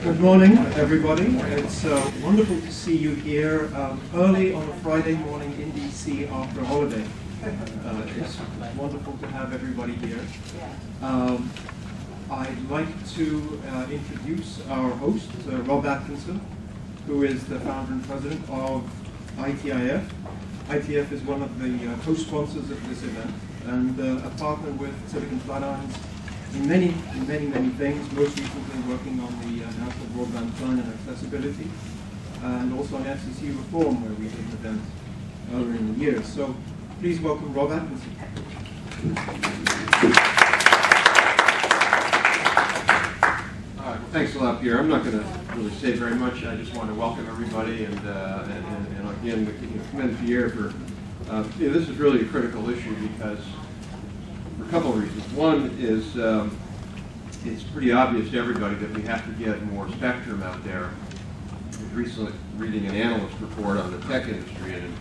Good morning, everybody. It's wonderful to see you here early on a Friday morning in DC after a holiday. It's wonderful to have everybody here. I'd like to introduce our host, Rob Atkinson, who is the founder and president of ITIF. ITIF is one of the co-sponsors of this event and a partner with Silicon Flatirons in many things, most recently working on the National Broadband Plan and Accessibility, and also on FCC reform, where we did an event earlier in the year. So please welcome Rob Atkinson. Well, thanks a lot, Pierre. I'm not going to really say very much. I just want to welcome everybody and again commend Pierre for this is really a critical issue because for a couple of reasons. One is it's pretty obvious to everybody that we have to get more spectrum out there. I was recently reading an analyst report on the tech industry, and it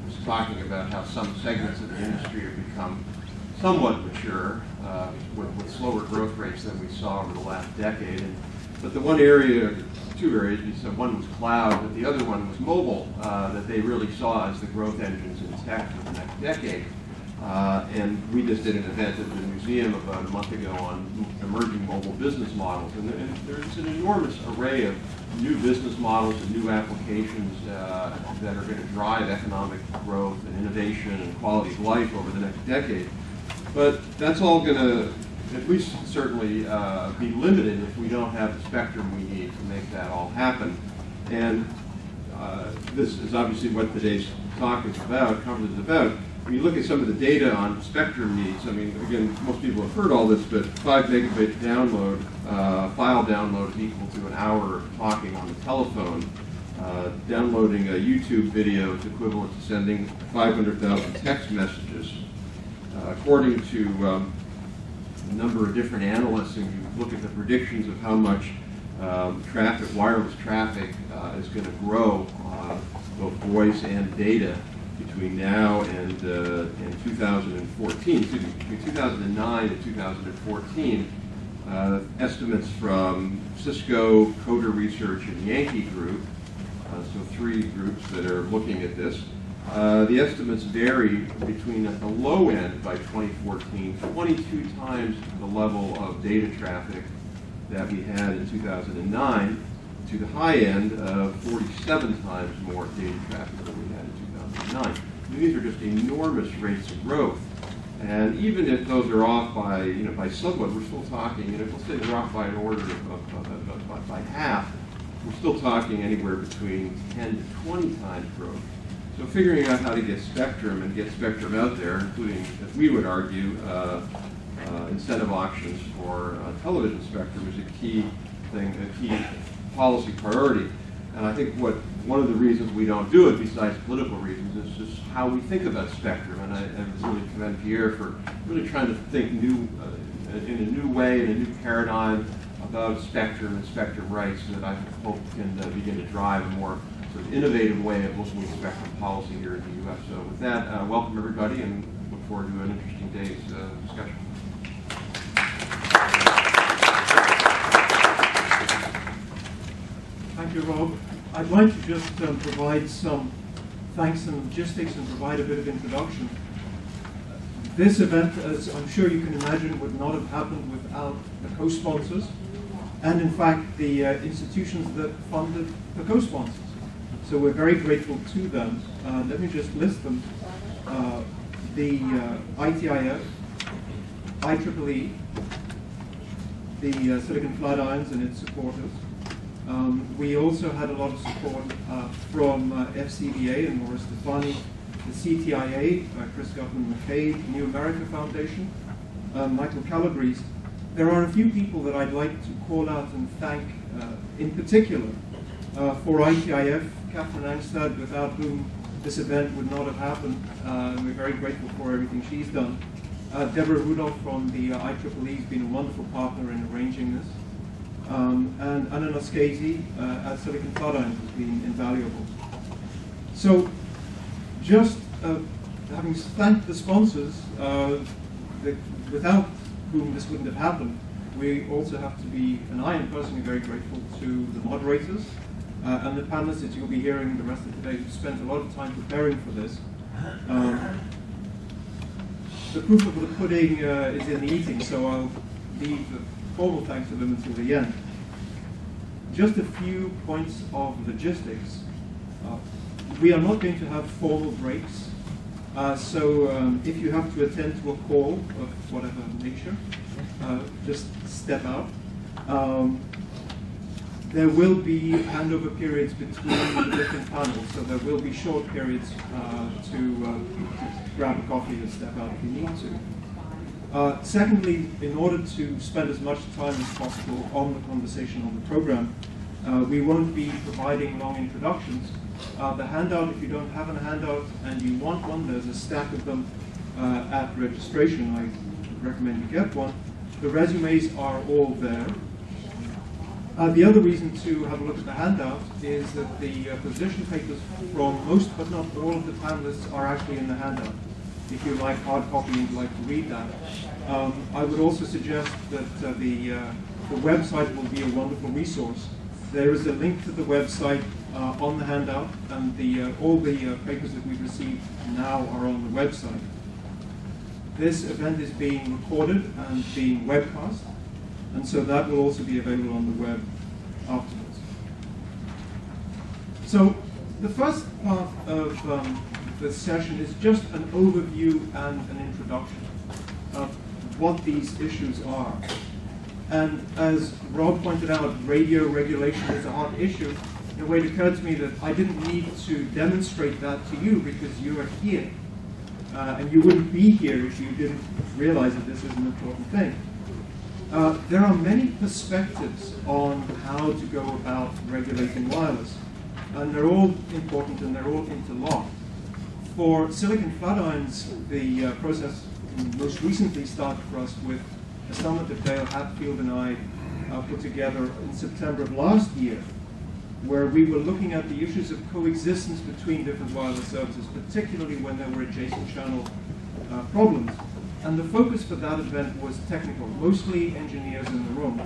was talking about how some segments of the industry have become somewhat mature with slower growth rates than we saw over the last decade. But the one area, two areas, one was cloud, but the other one was mobile, that they really saw as the growth engines in tech for the next decade. And we just did an event at the museum about a month ago on emerging mobile business models. And there's an enormous array of new business models and new applications that are going to drive economic growth and innovation and quality of life over the next decade. But that's all going to, at least certainly, be limited if we don't have the spectrum we need to make that all happen. And this is obviously what today's talk is about, conference is about. When you look at some of the data on spectrum needs, I mean, again, most people have heard all this, but 5 megabit download, file download is equal to an hour of talking on the telephone. Downloading a YouTube video is equivalent to sending 500,000 text messages. According to a number of different analysts, and you look at the predictions of how much traffic, wireless traffic, is going to grow, both voice and data, between now and 2014, between 2009 and 2014, estimates from Cisco, Coder Research, and Yankee Group, so 3 groups that are looking at this. The estimates vary between, at the low end by 2014, 22 times the level of data traffic that we had in 2009, to the high end of 47 times more data traffic than we had in 2009. These are just enormous rates of growth. And even if those are off by, by somewhat, we're still talking, let's say they're off by an order of by half, we're still talking anywhere between 10 to 20 times growth. So figuring out how to get spectrum and get spectrum out there, including, as we would argue, incentive auctions for television spectrum is a key thing, a key policy priority. And I think one of the reasons we don't do it, besides political reasons, is just how we think about spectrum. And I really commend Pierre for really trying to think new, in a new way, in a new paradigm about spectrum and spectrum rights that I hope can begin to drive a more sort of innovative way of looking at spectrum policy here in the U.S. So with that, welcome everybody, and look forward to an interesting day's discussion. Thank you, Rob. I'd like to just provide some thanks and logistics and provide a bit of introduction. This event, as I'm sure you can imagine, would not have happened without the co-sponsors and, in fact, the institutions that funded the co-sponsors. So we're very grateful to them. Let me just list them. The ITIF, IEEE, the Silicon Flatirons and its supporters. We also had a lot of support from FCBA and Maurice Stefani, the CTIA, Chris Guttman-McCabe, New America Foundation, Michael Calabrese. There are a few people that I'd like to call out and thank in particular for ITIF, Catherine Angstad, without whom this event would not have happened. We're very grateful for everything she's done. Deborah Rudolph from the IEEE has been a wonderful partner in arranging this. And Anna Noskesi at Silicon Flatirons has been invaluable. So just having thanked the sponsors, without whom this wouldn't have happened, we also have to be, and I am personally very grateful to the moderators and the panelists that you'll be hearing the rest of the day who spent a lot of time preparing for this. The proof of the pudding is in the eating, so I'll leave the formal thanks to them until the end. Just a few points of logistics. We are not going to have formal breaks, so if you have to attend to a call of whatever nature, just step out. There will be handover periods between the different panels, so there will be short periods to grab a coffee and step out if you need to. Secondly, in order to spend as much time as possible on the conversation on the program, we won't be providing long introductions. The handout, if you don't have a handout and you want one, there's a stack of them at registration. I recommend you get one. The resumes are all there. The other reason to have a look at the handout is that the position papers from most but not all of the panelists are actually in the handout. If you like hard copy and like to read that. I would also suggest that the website will be a wonderful resource. There is a link to the website on the handout, and all the papers that we've received now are on the website. This event is being recorded and being webcast, and so that will also be available on the web afterwards. So the first part of the session is just an overview and an introduction of what these issues are. And as Rob pointed out, radio regulation is a hot issue. In a way, it occurred to me that I didn't need to demonstrate that to you because you are here. And you wouldn't be here if you didn't realize that this is an important thing. There are many perspectives on how to go about regulating wireless. And they're all important and they're all interlocked. For silicon flatirons, the process most recently started for us with a summit that Dale Hatfield and I put together in September of last year, where we were looking at the issues of coexistence between different wireless services, particularly when there were adjacent channel problems. And the focus for that event was technical, mostly engineers in the room.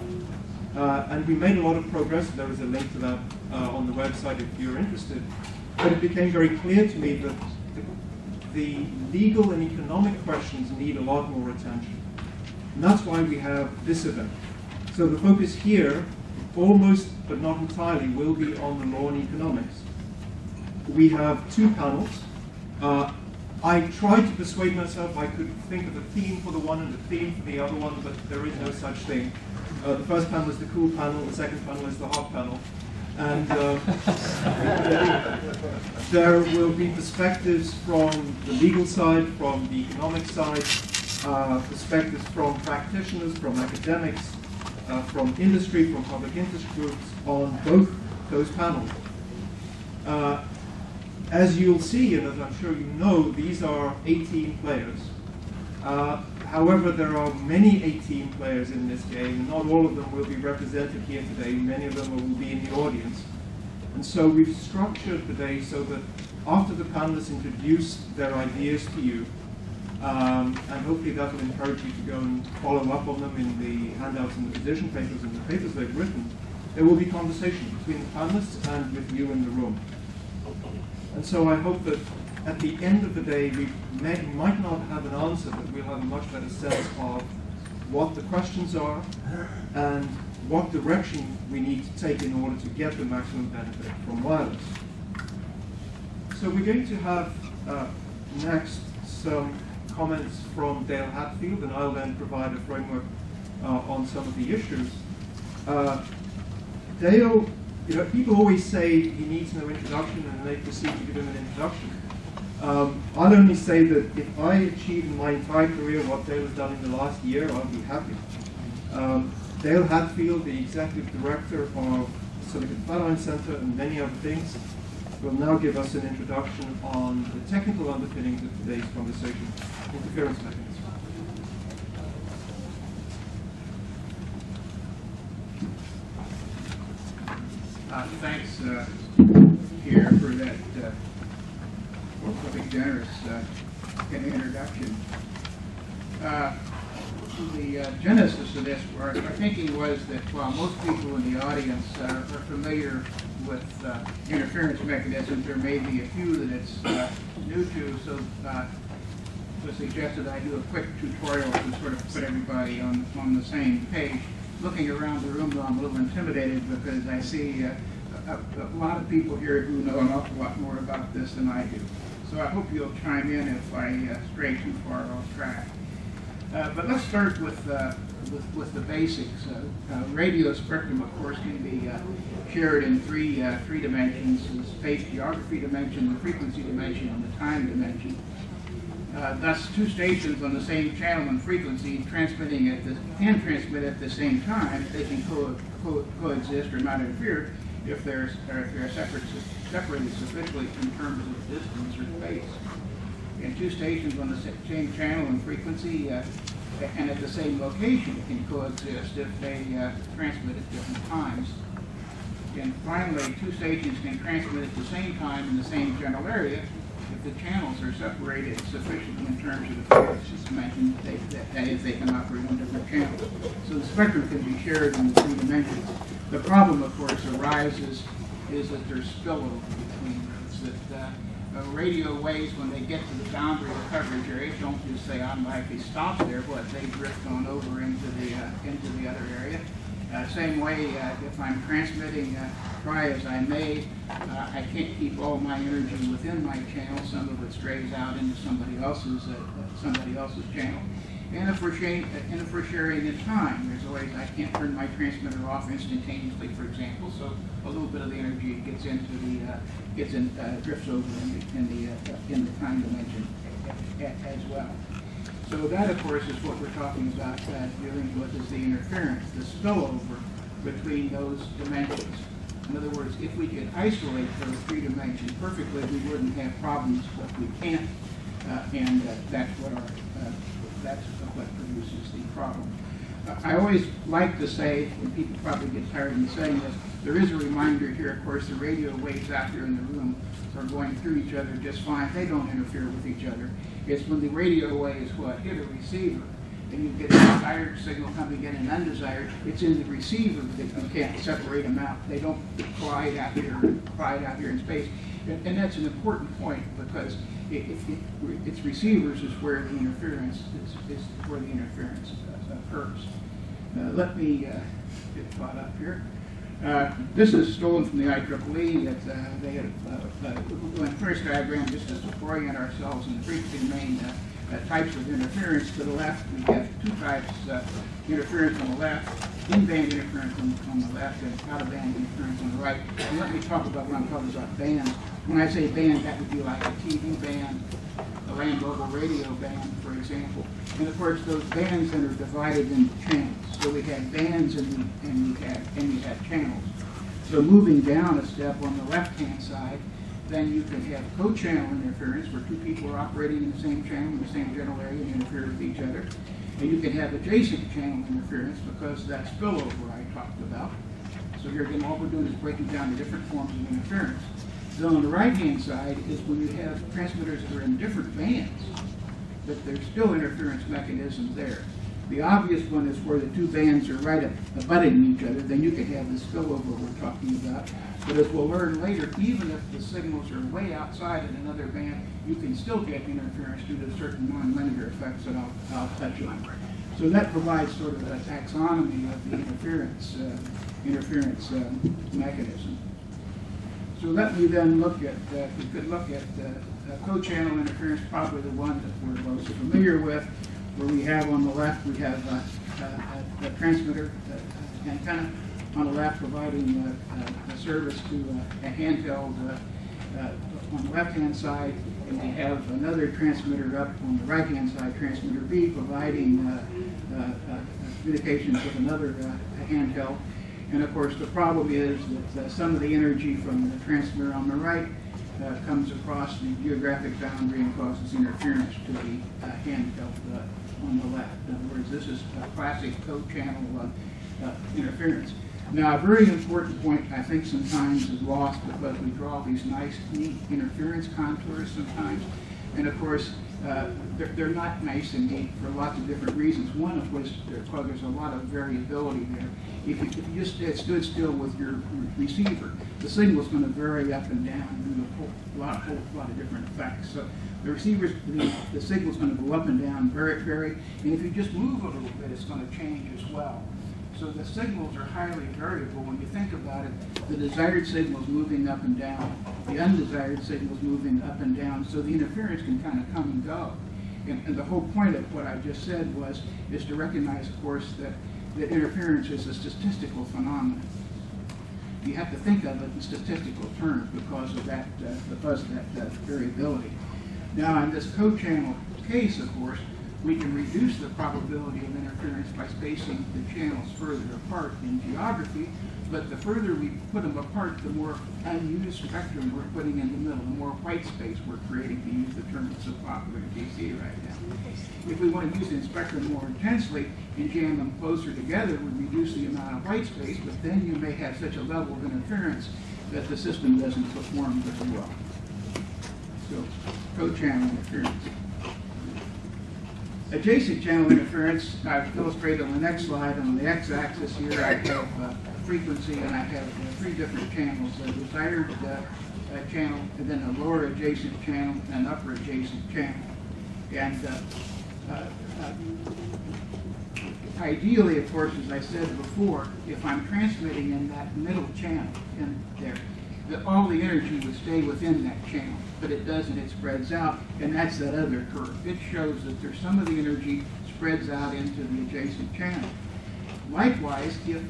And we made a lot of progress. There is a link to that on the website if you're interested. But it became very clear to me that the legal and economic questions need a lot more attention. And that's why we have this event. So the focus here, almost but not entirely, will be on the law and economics. We have two panels. I tried to persuade myself I could think of a theme for the one and a theme for the other one, but there is no such thing. The first panel is the cool panel, the second panel is the hot panel. And there will be perspectives from the legal side, from the economic side, perspectives from practitioners, from academics, from industry, from public interest groups on both those panels. As you'll see, and as I'm sure you know, these are 18 players. However, there are many 18 players in this game, and not all of them will be represented here today. Many of them will be in the audience. And so we've structured the day so that after the panelists introduce their ideas to you, and hopefully that will encourage you to go and follow up on them in the handouts and the position papers and the papers they've written, there will be conversation between the panelists and with you in the room. And so I hope that at the end of the day, we might not have an answer, but we'll have a much better sense of what the questions are and what direction we need to take in order to get the maximum benefit from wireless. So we're going to have next some comments from Dale Hatfield, and I'll then provide a framework on some of the issues. Dale, people always say he needs no introduction, and they proceed to give him an introduction. I'll only say that if I achieve in my entire career what Dale has done in the last year, I'll be happy. Dale Hatfield, the executive director of the Silicon Flatline Center and many other things, will now give us an introduction on the technical underpinnings of today's conversation, interference mechanisms. Thanks, Pierre, for that hopefully generous introduction. The genesis of this, our thinking was that while most people in the audience are familiar with interference mechanisms, there may be a few that it's new to, so it was suggested I do a quick tutorial to sort of put everybody on the same page. Looking around the room, though, I'm a little intimidated because I see a lot of people here who know an awful lot more about this than I do. So I hope you'll chime in if I stray too far off track. But let's start with the basics. Radio spectrum, of course, can be shared in three dimensions: the space geography dimension, the frequency dimension, and the time dimension. Thus, two stations on the same channel and frequency can transmit at the same time. They can coexist or not interfere if they're separated sufficiently in terms of distance or space. And two stations on the same channel and frequency and at the same location can coexist if they transmit at different times. And finally, two stations can transmit at the same time in the same general area if the channels are separated sufficiently in terms of the frequencies mentioned, that is, they can operate on different channels. So the spectrum can be shared in the three dimensions. The problem, of course, arises is that there's spillover between those, that radio waves, when they get to the boundary of the coverage area, don't just say automatically stop there, but they drift on over into the other area. Same way, if I'm transmitting, try as I may, I can't keep all my energy within my channel. Some of it strays out into somebody else's channel. And if we're sharing in time, there's always, I can't turn my transmitter off instantaneously, for example. So a little bit of the energy gets into drifts over in the time dimension as well. So that, of course, is what we're talking about dealing with, is the interference, the spillover between those dimensions. In other words, if we could isolate those three dimensions perfectly, we wouldn't have problems, but we can't, and that's what produces the problem. I always like to say, and people probably get tired of me saying this, there is a reminder here. Of course, the radio waves out here in the room are going through each other just fine. They don't interfere with each other. It's when the radio waves hit a receiver, and you get a desired signal coming in and undesired. It's in the receiver that you can't separate them out. They don't collide out here in space, and that's an important point, because it's receivers is where the interference occurs. Let me get caught up here. This is stolen from the IEEE. They had a first diagram just to orient ourselves in the three main types of interference. To the left, we have two types: interference on the left, in-band interference on the left, and out-of-band interference on the right. And let me talk about what I'm talking about bands. When I say band, that would be like a TV band, a land mobile radio band, for example. And of course, those bands then are divided into channels. So we have bands and we have channels. So moving down a step on the left-hand side, then you can have co-channel interference, where two people are operating in the same channel in the same general area and interfere with each other. And you can have adjacent channel interference, because that spillover I talked about. So here again, all we're doing is breaking down the different forms of interference. Then on the right-hand side is when you have transmitters that are in different bands, but there's still interference mechanisms there. The obvious one is where the two bands are right abutting each other. Then you can have the spillover we're talking about. But as we'll learn later, even if the signals are way outside in another band, you can still get interference due to certain nonlinear effects that I'll touch on. So that provides sort of a taxonomy of the interference mechanism. So let me then look at, we could look at co-channel interference, probably the one that we're most familiar with, where we have on the left, we have a transmitter antenna on the left providing a service to a handheld on the left-hand side, and we have another transmitter up on the right-hand side, transmitter B, providing communications with another handheld. And of course, the problem is that some of the energy from the transmitter on the right comes across the geographic boundary and causes interference to the handheld on the left. In other words, this is a classic co-channel interference. Now, a very important point, I think, sometimes is lost because we draw these nice, neat interference contours sometimes. And of course, they're not nice and neat for lots of different reasons. One of which, because there's a lot of variability there. If you just stood still with your receiver, the signal's going to vary up and down due to a lot of different effects. So the the signal's going to go up and down, vary, and if you just move a little bit, it's going to change as well. So the signals are highly variable. When you think about it, the desired signal is moving up and down, the undesired signal is moving up and down, so the interference can kind of come and go. And the whole point of what I just said is to recognize, of course, that interference is a statistical phenomenon. You have to think of it in statistical terms because of that variability. Now, in this co-channel case, of course, we can reduce the probability of interference by spacing the channels further apart in geography, but the further we put them apart, the more unused spectrum we're putting in the middle, the more white space we're creating, to use the term that's so popular in DC right now. If we want to use the spectrum more intensely and jam them closer together, we reduce the amount of white space, but then you may have such a level of interference that the system doesn't perform very well. So, co-channel interference. Adjacent channel interference, I've illustrated on the next slide. On the x-axis here, I have frequency, and I have three different channels: a desired channel, and then a lower adjacent channel, and an upper adjacent channel. And ideally, of course, as I said before, if I'm transmitting in that middle channel in there, that all the energy would stay within that channel, but it doesn't, it spreads out, and that's that other curve. It shows that there's some of the energy spreads out into the adjacent channel. Likewise, if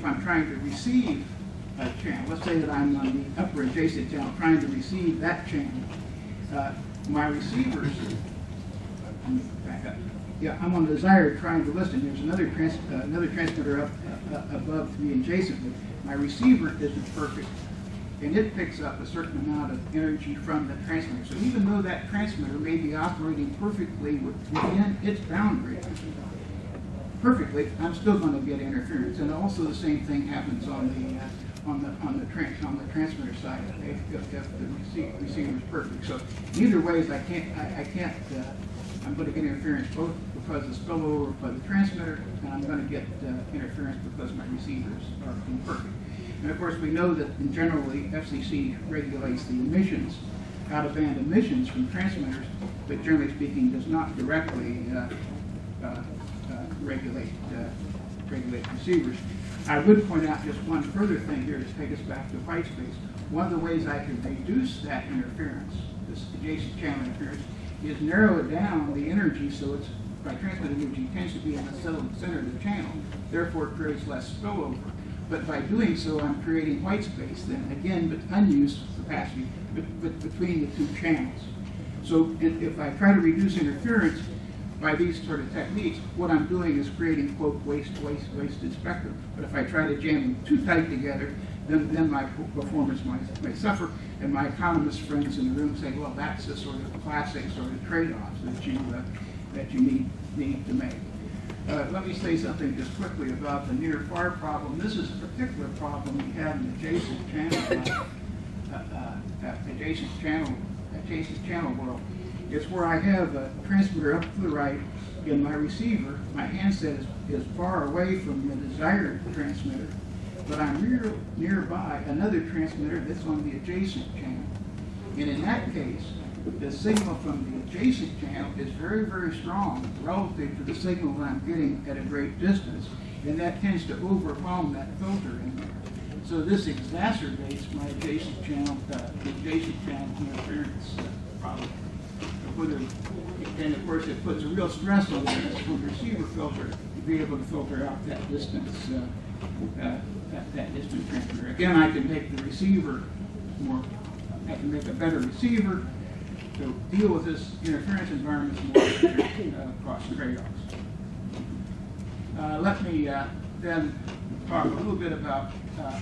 I'm trying to receive a channel, let's say that I'm on the upper adjacent channel trying to receive that channel, my receivers, back up. Yeah, I'm on the desired trying to listen. There's another transmitter up above me adjacently. My receiver isn't perfect, and it picks up a certain amount of energy from the transmitter. So even though that transmitter may be operating perfectly within its boundary, perfectly, I'm still going to get interference. And also the same thing happens on the transmitter side if the receiver is perfect. So either ways, I'm going to get interference both because of spillover by the transmitter, and I'm going to get interference because my receivers are imperfect. And of course, we know that in generally FCC regulates the emissions, out-of-band emissions from transmitters, but generally speaking does not directly regulate receivers. I would point out just one further thing here to take us back to white space. One of the ways I can reduce that interference, this adjacent channel interference, is narrow it down the energy so it's, by transmitting energy, tends to be in the center of the channel, therefore it creates less spillover. But by doing so, I'm creating white space then, again, but unused capacity between the two channels. So if I try to reduce interference by these sort of techniques, what I'm doing is creating, quote, wasted spectrum. But if I try to jam them too tight together, then my performance might suffer, and my economist friends in the room say, well, that's the sort of classic sort of trade-offs that you need to make. Let me say something just quickly about the near-far problem. This is a particular problem we have in adjacent channel world. It's where I have a transmitter up to the right, and my receiver, my handset is far away from the desired transmitter, but I'm nearby another transmitter that's on the adjacent channel. And in that case, the signal from the adjacent channel is very, very strong relative to the signal that I'm getting at a great distance, and that tends to overwhelm that filter in there. So this exacerbates my adjacent channel interference problem. And of course, it puts a real stress on the receiver filter to be able to filter out that distance, that distant transmitter. Again, I can make the receiver I can make a better receiver to deal with this interference environment more cost trade-offs. Let me then talk a little bit about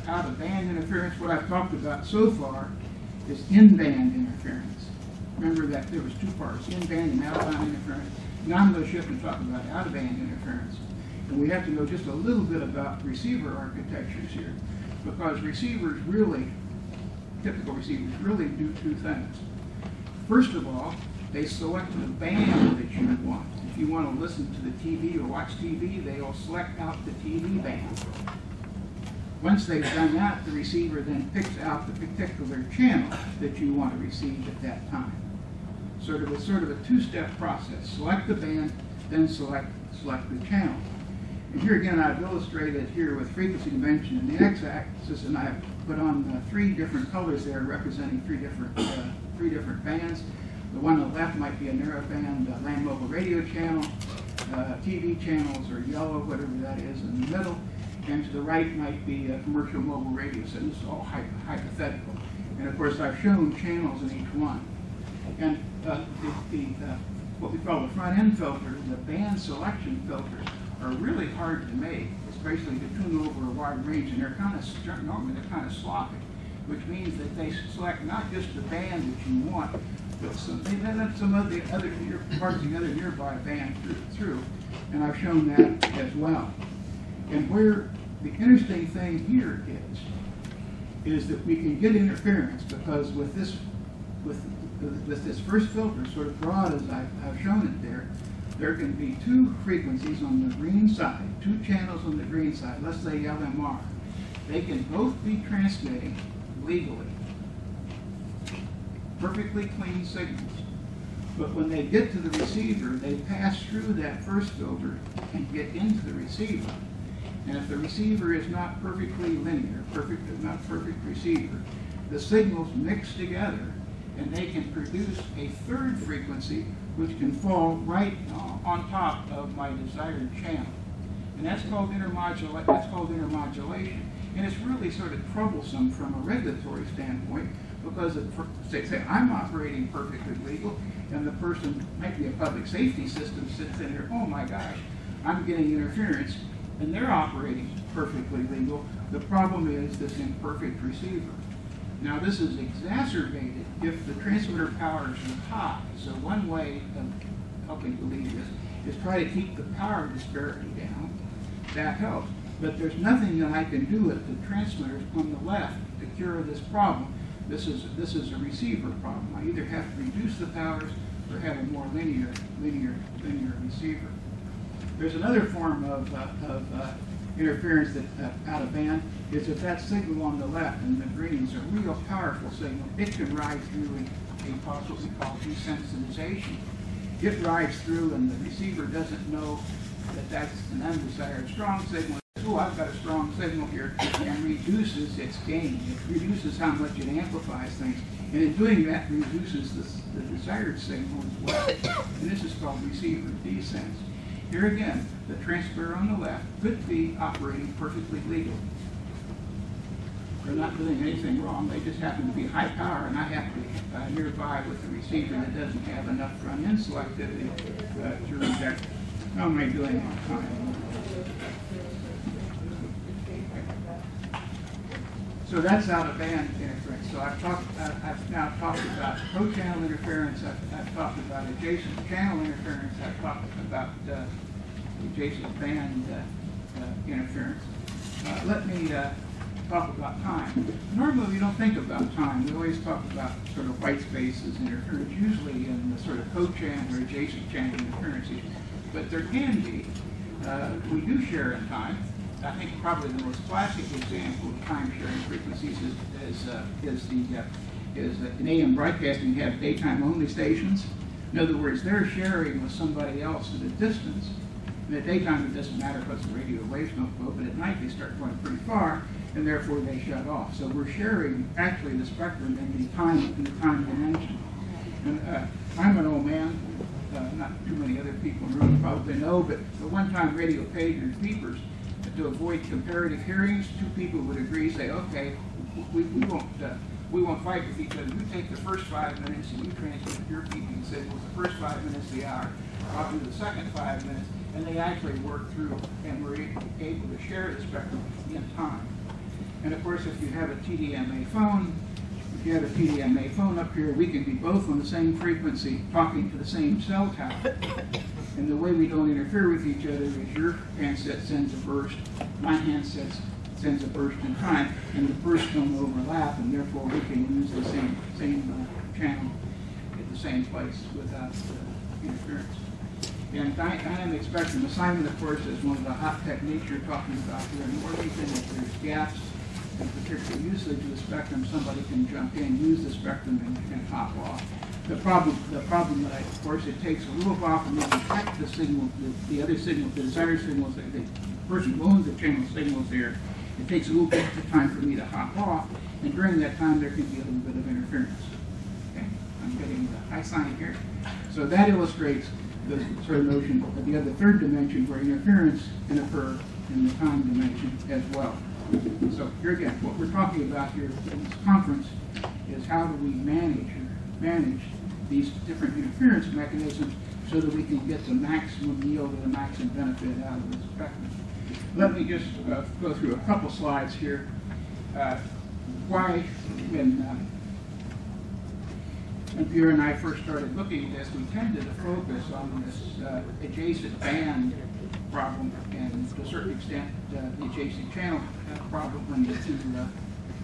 out-of-band interference. What I've talked about so far is in-band interference. Remember that there was two parts, in-band and out-of-band interference. Now I'm going to shift and talk about out-of-band interference. And we have to know just a little bit about receiver architectures here, because receivers really typical receivers really do two things. First of all, they select the band that you want. If you want to listen to the TV or watch TV, they will select out the TV band. Once they've done that, the receiver then picks out the particular channel that you want to receive at that time. Sort of a two-step process. Select the band, then select the channel. And here again, I've illustrated here with frequency dimension and the x-axis, and I've put on three different colors there representing three different bands. The one on the left might be a narrowband land mobile radio channel. TV channels are yellow, whatever that is, in the middle. And to the right might be a commercial mobile radio. So this is all hypothetical. And of course, I've shown channels in each one. And what we call the front end filter, the band selection filters, are really hard to make, especially to tune over a wide range. And normally they're kind of sloppy, which means that they select not just the band that you want, but some of the other parts of the other nearby band through. And I've shown that as well. And where the interesting thing here is that we can get interference, because with this first filter, sort of broad as I've shown it there can be two frequencies on the green side, two channels on the green side, let's say LMR. They can both be transmitting legally. Perfectly clean signals. But when they get to the receiver, they pass through that first filter and get into the receiver. And if the receiver is not perfectly linear, not perfect receiver, the signals mix together and they can produce a third frequency which can fall right on top of my desired channel. And that's called intermodulation. And it's really sort of troublesome from a regulatory standpoint, because say I'm operating perfectly legal, and the person, might be a public safety system, sits in there, oh my gosh, I'm getting interference, and they're operating perfectly legal. The problem is this imperfect receiver. Now this is exacerbated if the transmitter powers are high. So one way of helping to lead this is try to keep the power disparity down. That helps. But there's nothing that I can do with the transmitters on the left to cure this problem. This is a receiver problem. I either have to reduce the powers or have a more linear receiver. There's another form of interference that out of band is if that signal on the left and the green is a real powerful signal, it can ride through a what we call desensitization. It rides through and the receiver doesn't know that that's an undesired strong signal. Oh, I've got a strong signal here, and reduces its gain. It reduces how much it amplifies things. And in doing that, reduces the desired signal as well. And this is called receiver desense. Here again, the transmitter on the left could be operating perfectly legal. They're not doing anything wrong. They just happen to be high power, and I have to be nearby with the receiver that doesn't have enough front-end selectivity to reject. How am I doing on time? So that's out-of-band interference. So I've now talked about co-channel interference. I've talked about adjacent channel interference. I've talked about adjacent band interference. Let me talk about time. Normally we don't think about time. We always talk about sort of white spaces interference, usually in the sort of co-channel or adjacent channel interferences. But there can be. We do share in time. I think probably the most classic example of time-sharing frequencies is in AM broadcasting, you have daytime-only stations. In other words, they're sharing with somebody else at a distance. And at daytime, it doesn't matter because the radio waves don't go, but at night they start going pretty far, and therefore they shut off. So we're sharing actually the spectrum in the time dimension. And I'm an old man. Not too many other people in the room probably know, but the one-time radio pagers, beepers, to avoid comparative hearings, two people would agree, say, okay, we won't fight with each other. You take the first 5 minutes and you transmit your beeping signals the first 5 minutes of the hour. I'll do the second 5 minutes, and they actually work through and we're able to share the spectrum in time. And of course, if you have a TDMA phone, up here, we can be both on the same frequency talking to the same cell tower. And the way we don't interfere with each other is your handset sends a burst, my handset sends a burst in time, and the bursts don't overlap, and therefore we can use the same channel at the same place without interference. And dynamic spectrum assignment, of course, is one of the hot techniques you're talking about here in Worthington. If there's gaps in particular usage of the spectrum, somebody can jump in, use the spectrum, and hop off. The problem that, of course, it takes a little while for me to detect the signal, the other signal, the desired signals, the person who owns the channel signals there. It takes a little bit of time for me to hop off, and during that time there can be a little bit of interference. Okay, I'm getting the high sign here. So that illustrates the sort of notion of the other third dimension where interference can occur in the time dimension as well. So here again, what we're talking about here in this conference is how do we manage these different interference mechanisms so that we can get the maximum yield and the maximum benefit out of the spectrum. Let me just go through a couple slides here. Why, when Pierre and I first started looking at this, we tended to focus on this adjacent band problem and to a certain extent the adjacent channel problem when the two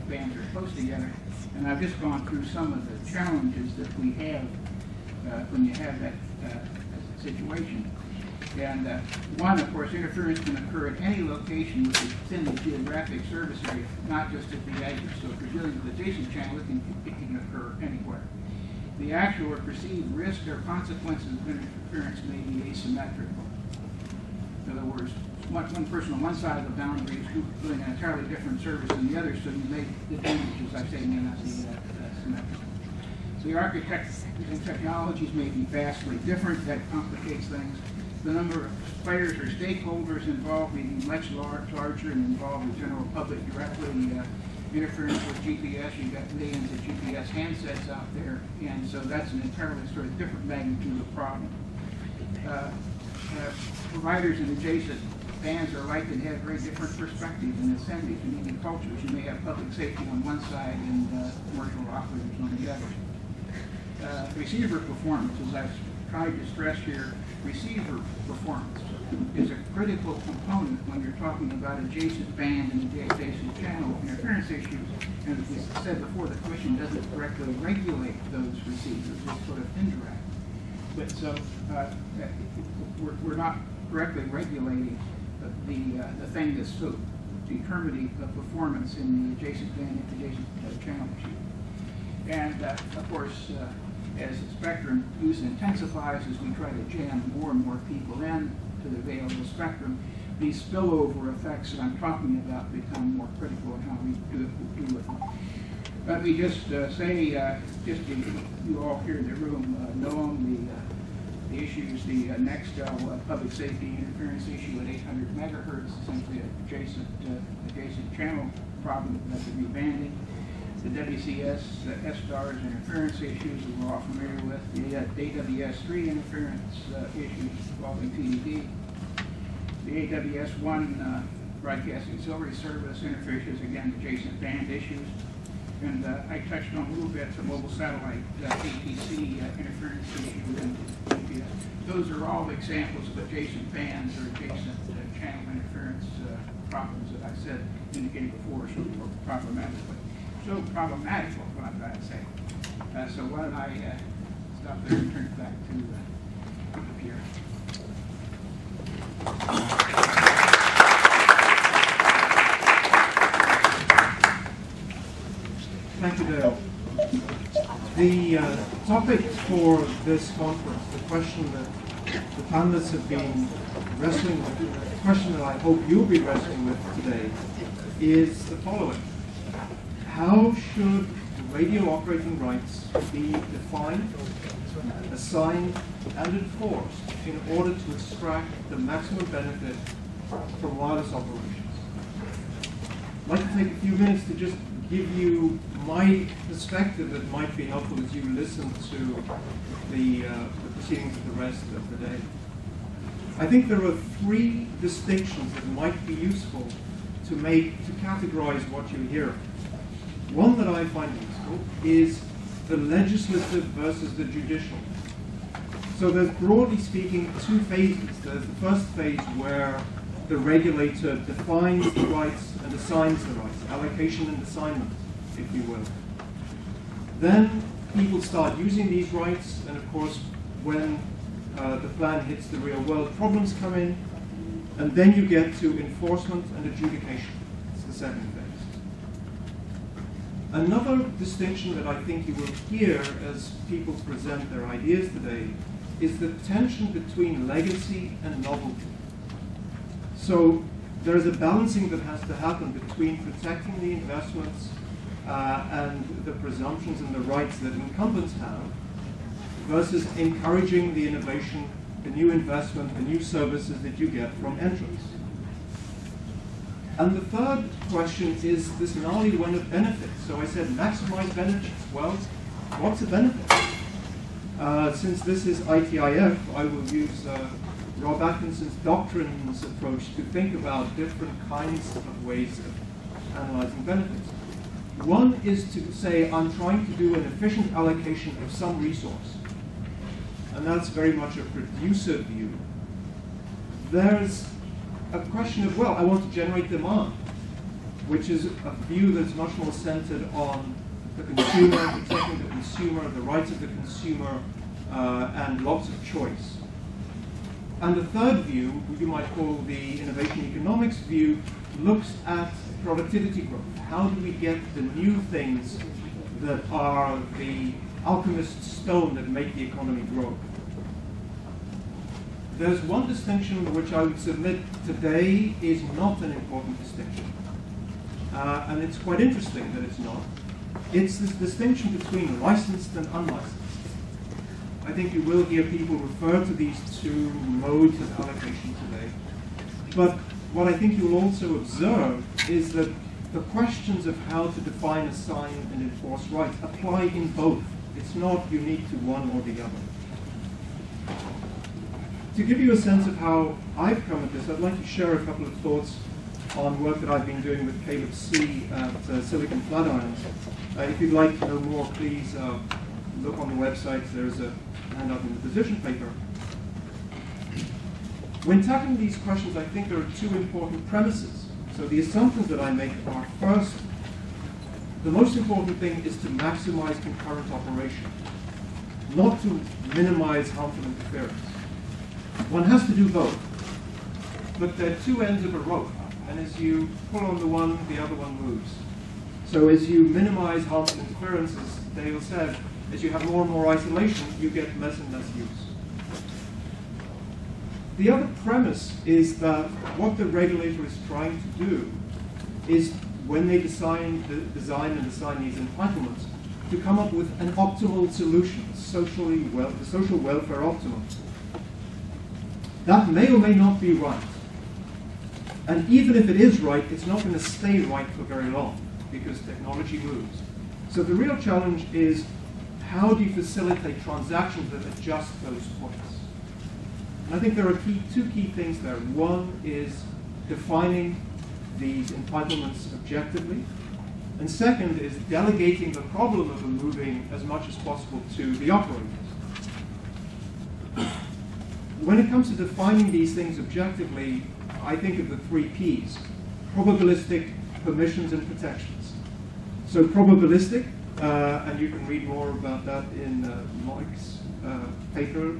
bands are close together. And I've just gone through some of the challenges that we have when you have that situation. And one, of course, interference can occur at any location within the geographic service area, not just at the edges. So if you're dealing with adjacent channel, it can occur anywhere. The actual or perceived risk or consequences of interference may be asymmetrical. In other words, one person on one side of the boundary is doing an entirely different service than the other, so you may, the damages, I say, may not be symmetrical. So the architects and technologies may be vastly different. That complicates things. The number of players or stakeholders involved may be much larger and involve the general public directly. Interference with GPS, you've got millions of GPS handsets out there, and so that's an entirely sort of different magnitude of problem. Providers in adjacent bands are likely to have very different perspectives and incentives and even cultures. You may have public safety on one side and commercial operators on the other. Receiver performance, as I've tried to stress here, receiver performance is a critical component when you're talking about adjacent band and adjacent channel interference issues. And as we said before, the Commission doesn't directly regulate those receivers, it's sort of indirect. But so we're not directly regulating the thing that's so determinative of performance in the adjacent band and adjacent channel issue. And of course, as the spectrum use intensifies, as we try to jam more and more people in to the available spectrum, these spillover effects that I'm talking about become more critical in how we do with them. Let me just say, just to you all here in the room know the issues, the Nextel public safety interference issue at 800 megahertz, essentially an adjacent channel problem that could be banding. The WCS, S-stars interference issues that we're all familiar with, the AWS-3 interference issues involving TDD, the AWS-1 broadcasting auxiliary service interfaces, again, adjacent band issues, and I touched on a little bit the mobile satellite ATC interference issue and GPS. Those are all examples of adjacent bands or adjacent channel interference problems that I said indicated before, so problematic. So problematic, what I'm trying to say. So why don't I stop there and turn it back to Pierre. Thank you, Dale. The topic for this conference, the question that the panelists have been wrestling with, the question that I hope you'll be wrestling with today, is the following. How should radio operating rights be defined, assigned, and enforced in order to extract the maximum benefit from wireless operations? I'd like to take a few minutes to just give you my perspective that might be helpful as you listen to the proceedings of the rest of the day. I think there are three distinctions that might be useful to categorize what you hear. One that I find useful is the legislative versus the judicial. So there's, broadly speaking, two phases. There's the first phase where the regulator defines the rights and assigns the rights, allocation and assignment, if you will. Then people start using these rights, and of course, when the plan hits the real world, problems come in, and then you get to enforcement and adjudication. It's the second phase. Another distinction that I think you will hear as people present their ideas today is the tension between legacy and novelty. So there is a balancing that has to happen between protecting the investments and the presumptions and the rights that incumbents have versus encouraging the innovation, the new investment, the new services that you get from entrants. And the third question is this gnarly one of benefits. So I said maximize benefits. Well, what's a benefit? Since this is ITIF, I will use Rob Atkinson's doctrines approach to think about different kinds of ways of analyzing benefits. One is to say, I'm trying to do an efficient allocation of some resource. And that's very much a producer view. There's a question of, well, I want to generate demand, which is a view that's much more centered on the consumer, protecting the consumer, the rights of the consumer, and lots of choice. And the third view, what you might call the innovation economics view, looks at productivity growth. How do we get the new things that are the alchemist's stone that make the economy grow? There's one distinction which I would submit today is not an important distinction. And it's quite interesting that it's not. It's this distinction between licensed and unlicensed. I think you will hear people refer to these two modes of allocation today. But what I think you will also observe is that the questions of how to define, assign, and enforce rights apply in both. It's not unique to one or the other. To give you a sense of how I've come at this, I'd like to share a couple of thoughts on work that I've been doing with Caleb C. at Silicon Flatirons. If you'd like to know more, please look on the website. There's a handout in the position paper. When tackling these questions, I think there are two important premises. So the assumptions that I make are, first, the most important thing is to maximize concurrent operation, not to minimize harmful interference. One has to do both, but they're two ends of a rope, and as you pull on the one, the other one moves. So as you minimize harmful interference, as Dale said, as you have more and more isolation, you get less and less use. The other premise is that what the regulator is trying to do is, when they design and assign these entitlements, to come up with an optimal solution, the social welfare optimum. That may or may not be right. And even if it is right, it's not going to stay right for very long, because technology moves. So the real challenge is, how do you facilitate transactions that adjust those points? And I think there are two key things there. One is defining these entitlements objectively. And second is delegating the problem of them moving as much as possible to the operators. When it comes to defining these things objectively, I think of the three Ps: probabilistic, permissions, and protections. So probabilistic, and you can read more about that in Mike's paper.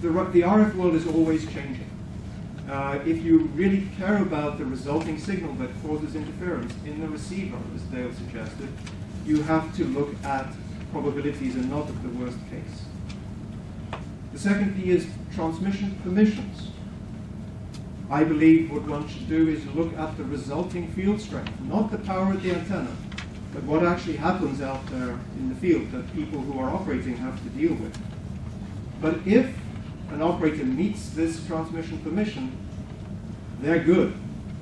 The RF world is always changing. If you really care about the resulting signal that causes interference in the receiver, as Dale suggested, you have to look at probabilities and not at the worst case. The second P is transmission permissions. I believe what one should do is look at the resulting field strength, not the power of the antenna, but what actually happens out there in the field that people who are operating have to deal with. But if an operator meets this transmission permission, they're good.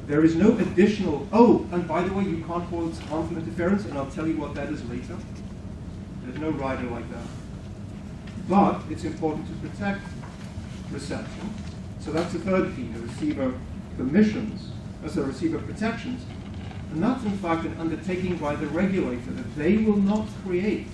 There is no additional, oh, and by the way, you can't cause harmful interference, and I'll tell you what that is later. There's no rider like that. But it's important to protect reception. So that's the third P, the receiver permissions, the receiver protections. And that's in fact an undertaking by the regulator, that they will not create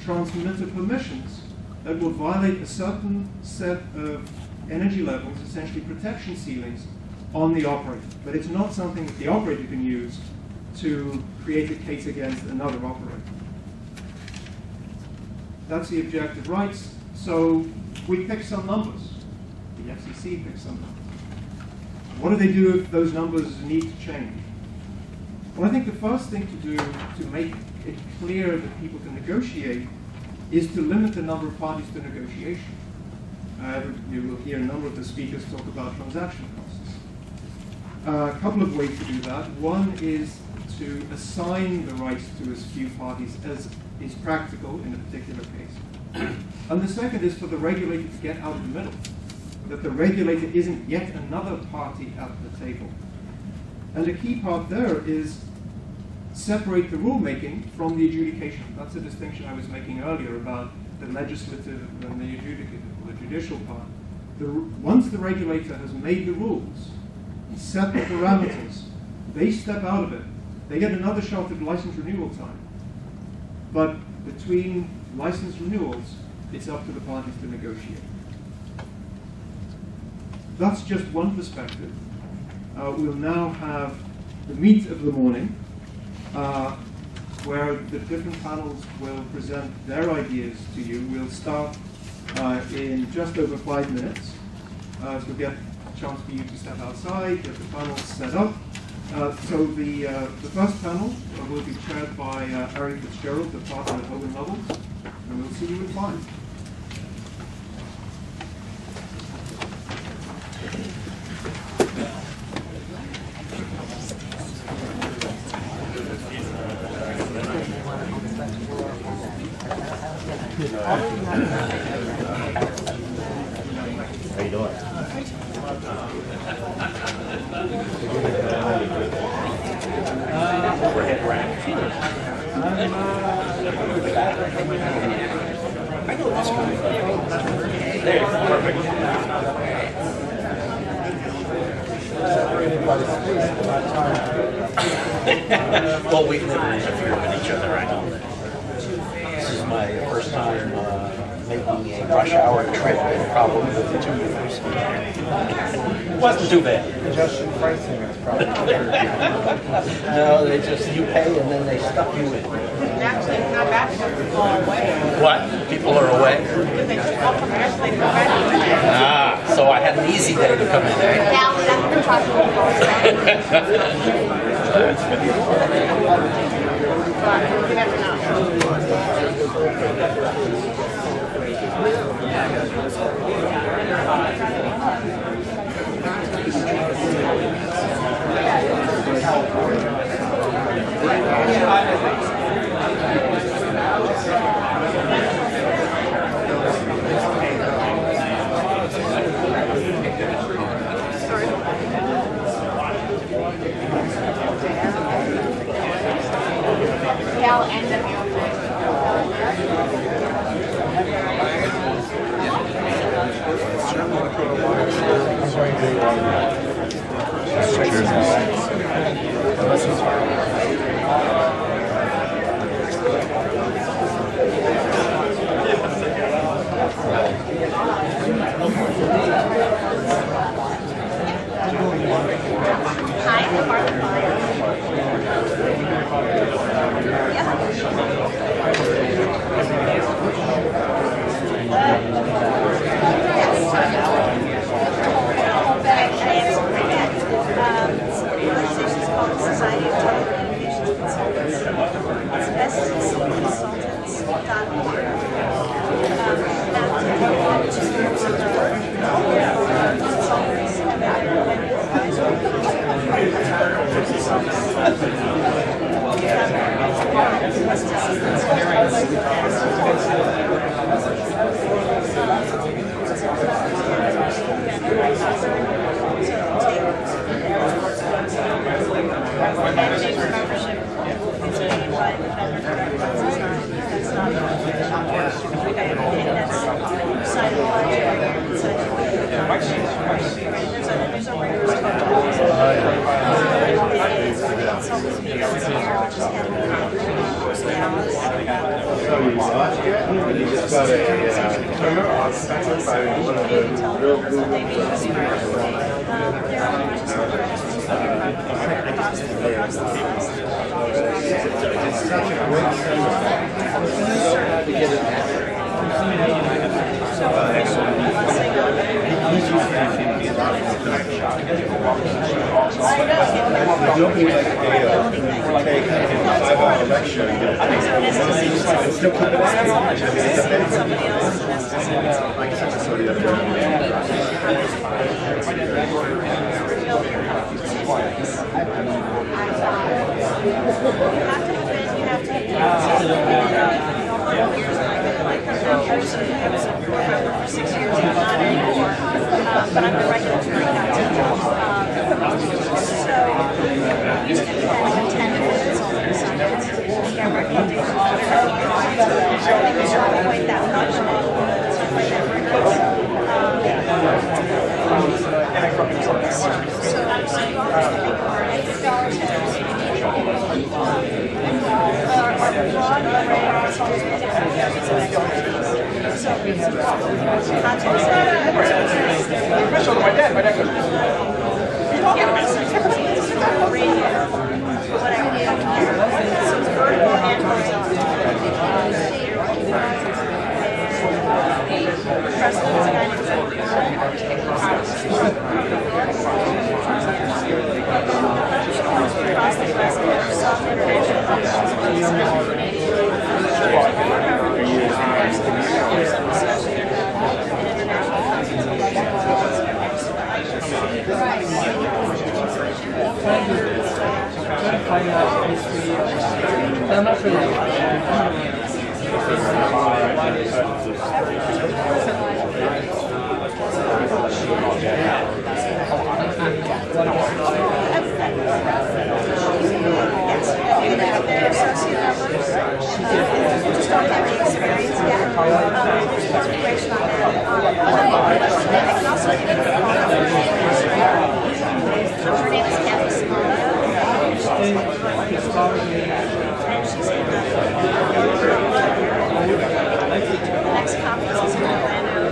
transmitter permissions that will violate a certain set of energy levels, essentially protection ceilings, on the operator. But it's not something that the operator can use to create a case against another operator. That's the objective rights. So we pick some numbers. The FCC picks some numbers. What do they do if those numbers need to change? Well, I think the first thing to do to make it clear that people can negotiate is to limit the number of parties to negotiation. You will hear a number of the speakers talk about transaction costs. A couple of ways to do that. One is to assign the rights to as few parties as is practical in a particular case. And the second is for the regulator to get out of the middle, that the regulator isn't yet another party at the table. And a key part there is separate the rulemaking from the adjudication. That's a distinction I was making earlier about the legislative and the adjudicative, the judicial part. Once the regulator has made the rules, set the parameters, they step out of it. They get another shot at license renewal time. But between license renewals, it's up to the parties to negotiate. That's just one perspective. We'll now have the meat of the morning, where the different panels will present their ideas to you. We'll start in just over 5 minutes. So we'll get a chance for you to step outside, get the panels set up. So the first panel will be chaired by Eric Fitzgerald, the partner at Hogan Lovells, and we'll see you in 5. How you doing? Overhead rack. I know this guy. There, perfect. Well, we've never interfered with each other, I know that. This is my first time making a rush hour trip in probably 2 years. Wasn't too bad. Adjusted pricing is probably No, they just, you pay and then they stuff you in. Actually, it's not bad because people are away. What? People are away? They just come from actually come back. Ah, so I had an easy day to come in, eh? Now, that's the problem. But you never know. Cal and So you lost it, and you just got a turner sponsored by one of the real Google It's such a great seminar. I'm so glad to get it back. Don't be like a 5-hour lecture. Still keep it for 6 years, but not anymore. But I'm the regulatory guy. So you can have 10 minutes on the assignments. You get recommendations. I think it's not quite that much. It's not quite that rigorous. So you always have to be part of the dollars and our broad array of different areas of expertise. So I'm not sure. just don't have the experience yet. Information on that. I can also give you her name is the next conference is in Orlando.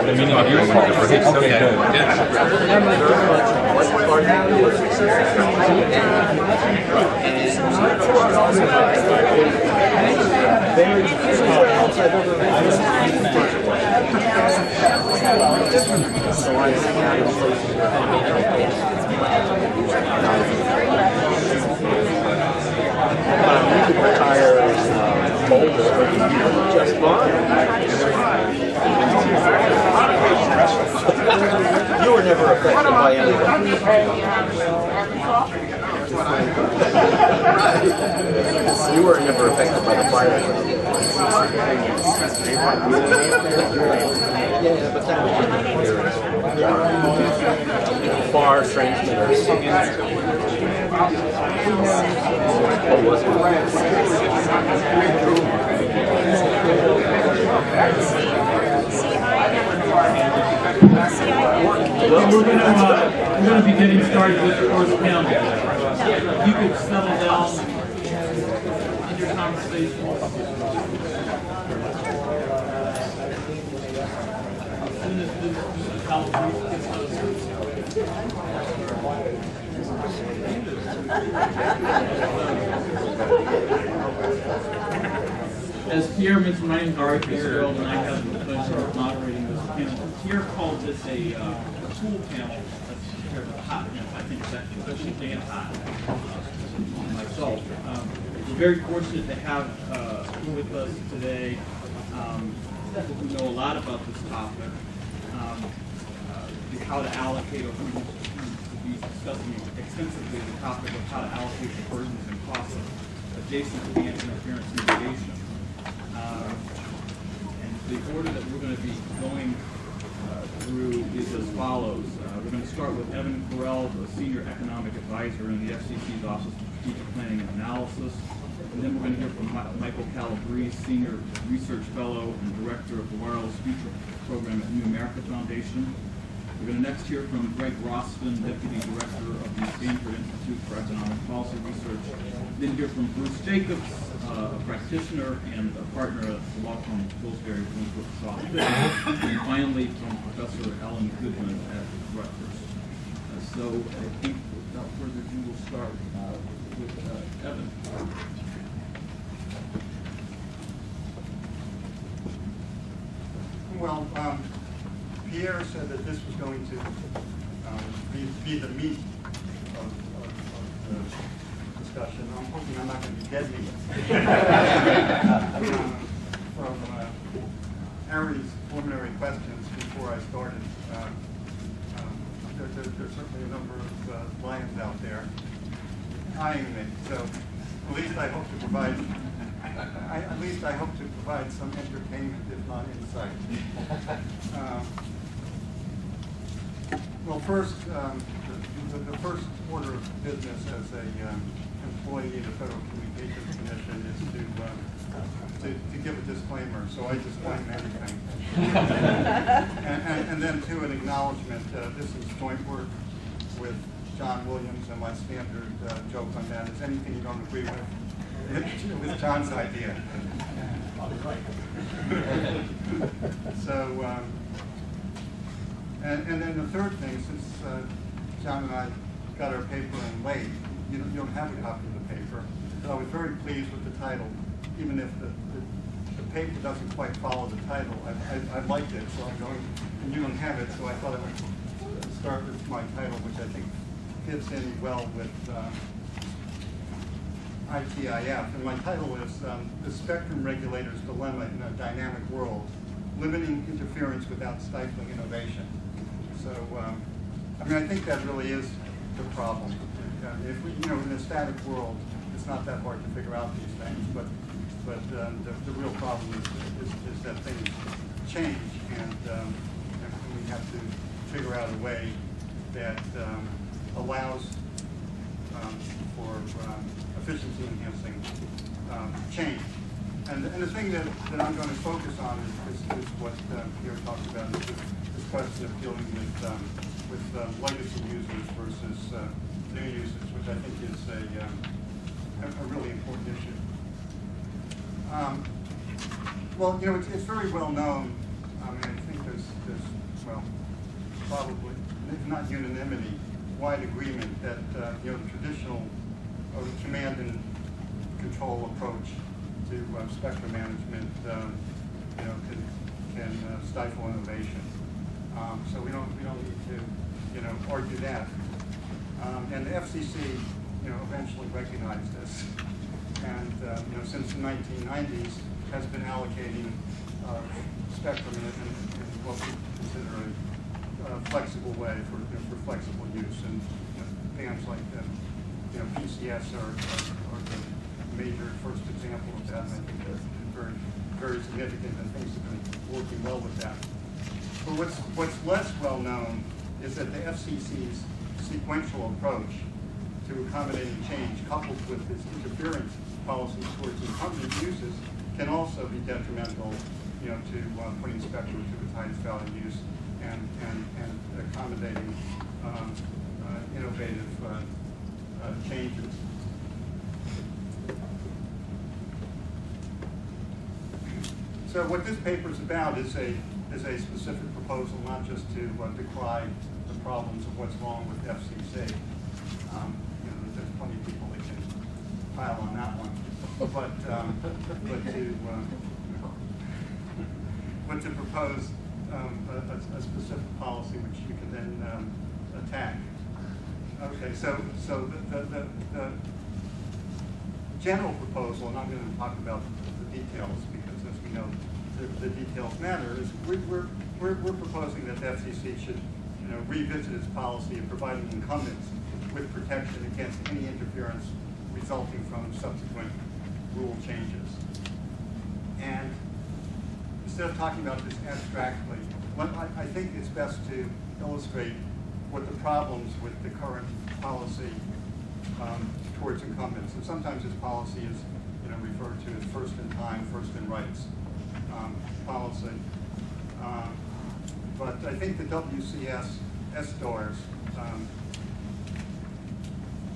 The meaning of yours is different. Okay, good. You could retire older, just fine. You were never affected by anything. You were never affected by the fire. Yeah, but that was far transmitters. Oh, was it? We're going to be getting started with the first panel. You could settle down in your conversation. As soon as this Calabrese gets As Pierre mentioned, my name is Pierre, and I have the pleasure of moderating this panel. Pierre called this a cool panel. That's compared to the hot panel. I think it's actually damn hot myself. We're very fortunate to have with us today who know a lot about this topic, how to allocate, or who will be discussing extensively the topic of how to allocate the burdens and costs adjacent to the anti-interference mitigation. And the order that we're going to be going through is as follows. We're going to start with Evan Kwerel, the Senior Economic Advisor in the FCC's Office of Strategic Planning and Analysis. And then we're going to hear from Michael Calabrese, Senior Research Fellow and Director of the Wireless Future Program at New America Foundation. We're going to next hear from Greg Rossman, Deputy Director of the Stanford Institute for Economic Policy Research. Then hear from Bruce Jacobs, a practitioner and a partner at the law firm Pillsbury, Winthrop. And finally from Professor Helen Goodman at Rutgers. So I think without further ado, we'll start with Evan. Well, Pierre said that this was going to be the meat of the discussion. I'm hoping I'm not going to be dead meat. From Ari's preliminary questions before I started, there's certainly a number of lions out there eyeing me. So at least I hope to provide. At least I hope to provide some entertainment, if not insight. Well, first, the first order of business as a employee of the Federal Communications Commission is to give a disclaimer. So I disclaim everything, and then to an acknowledgement. This is joint work with John Williams, and my standard joke on that is anything you don't agree with. It was John's idea. So, and then the third thing, since John and I got our paper in late, you don't have a copy of the paper. But I was very pleased with the title, even if the paper doesn't quite follow the title. I liked it, so I'm going, and you don't have it, so I thought I would start with my title, which I think fits in well with ITIF, and my title is The Spectrum Regulator's Dilemma in a Dynamic World, Limiting Interference Without Stifling Innovation. So, I mean, I think that really is the problem. If we, in a static world, it's not that hard to figure out these things, but the real problem is that things change, and we have to figure out a way that allows for efficiency enhancing change. And the thing that I'm going to focus on is what Pierre talked about, is this question of dealing with legacy users versus new users, which I think is a really important issue. Well, it's very well known. I mean, I think there's well, probably, if not unanimity, wide agreement that the traditional or the command and control approach to spectrum management, can stifle innovation. So we don't need to, argue that. And the FCC, eventually recognized this, and since the 1990s has been allocating spectrum in what we consider a flexible way for flexible use, and bands like that. PCS are the major first example of that, and I think that's very, very significant, and things have been working well with that. But what's less well known is that the FCC's sequential approach to accommodating change, coupled with its interference policies towards incumbent uses, can also be detrimental, to putting spectrum to its highest value use and accommodating innovative changes. So what this paper is about is a specific proposal, not just to decry the problems of what's wrong with FCC. There's plenty of people that can pile on that one, but to propose a specific policy which you can then attack. Okay, so the general proposal, and I'm going to talk about the details, because as we know, the details matter. Is we're proposing that the FCC should, revisit its policy of providing incumbents with protection against any interference resulting from subsequent rule changes. And instead of talking about this abstractly, I think it's best to illustrate what the problems with the current policy towards incumbents, and sometimes this policy is referred to as first in time, first in rights policy. But I think the WCS SDOR's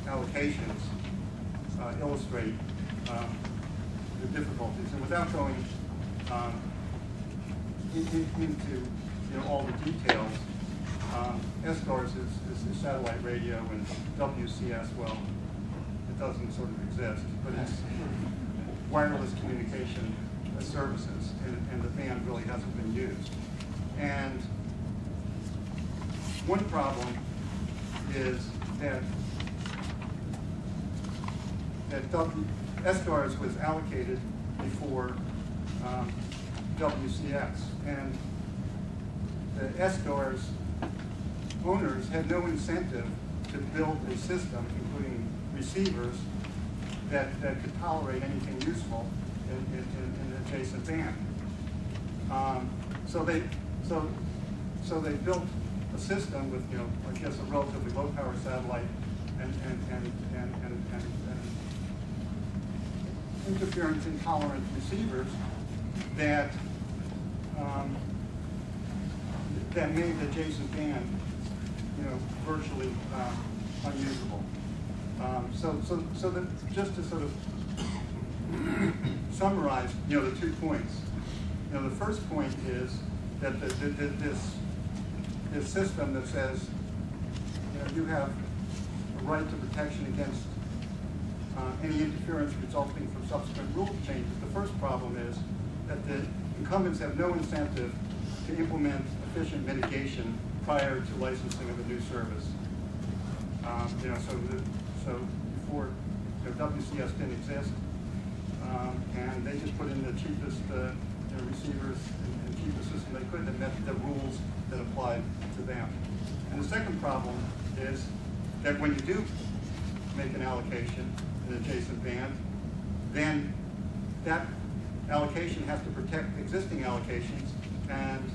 allocations illustrate the difficulties. And without going into all the details, SDOR's is satellite radio, and WCS, well, it doesn't sort of exist, but it's wireless communication services, and the band really hasn't been used. And one problem is that SDOR's was allocated before WCS, and the SDOR's owners had no incentive to build a system, including receivers, that could tolerate anything useful in an adjacent band. So they built a system with, I guess, a relatively low power satellite and interference intolerant receivers that that made the adjacent band, virtually unusable. So that just to sort of summarize, the 2 points. The first point is that this system that says, you have a right to protection against any interference resulting from subsequent rule changes. The first problem is that the incumbents have no incentive to implement efficient mitigation prior to licensing of a new service. So before WCS didn't exist, and they just put in the cheapest receivers and cheapest system they could that met the rules that applied to them. And the second problem is that when you do make an allocation in an adjacent band, then that allocation has to protect existing allocations, and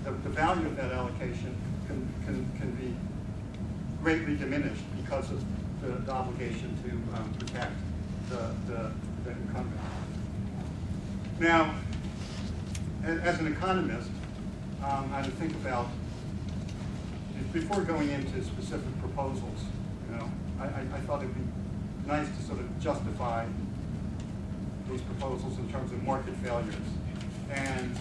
the value of that allocation can be greatly diminished because of the obligation to protect the incumbent. Now, as an economist, I had to think about, before going into specific proposals, I thought it'd be nice to sort of justify these proposals in terms of market failures. And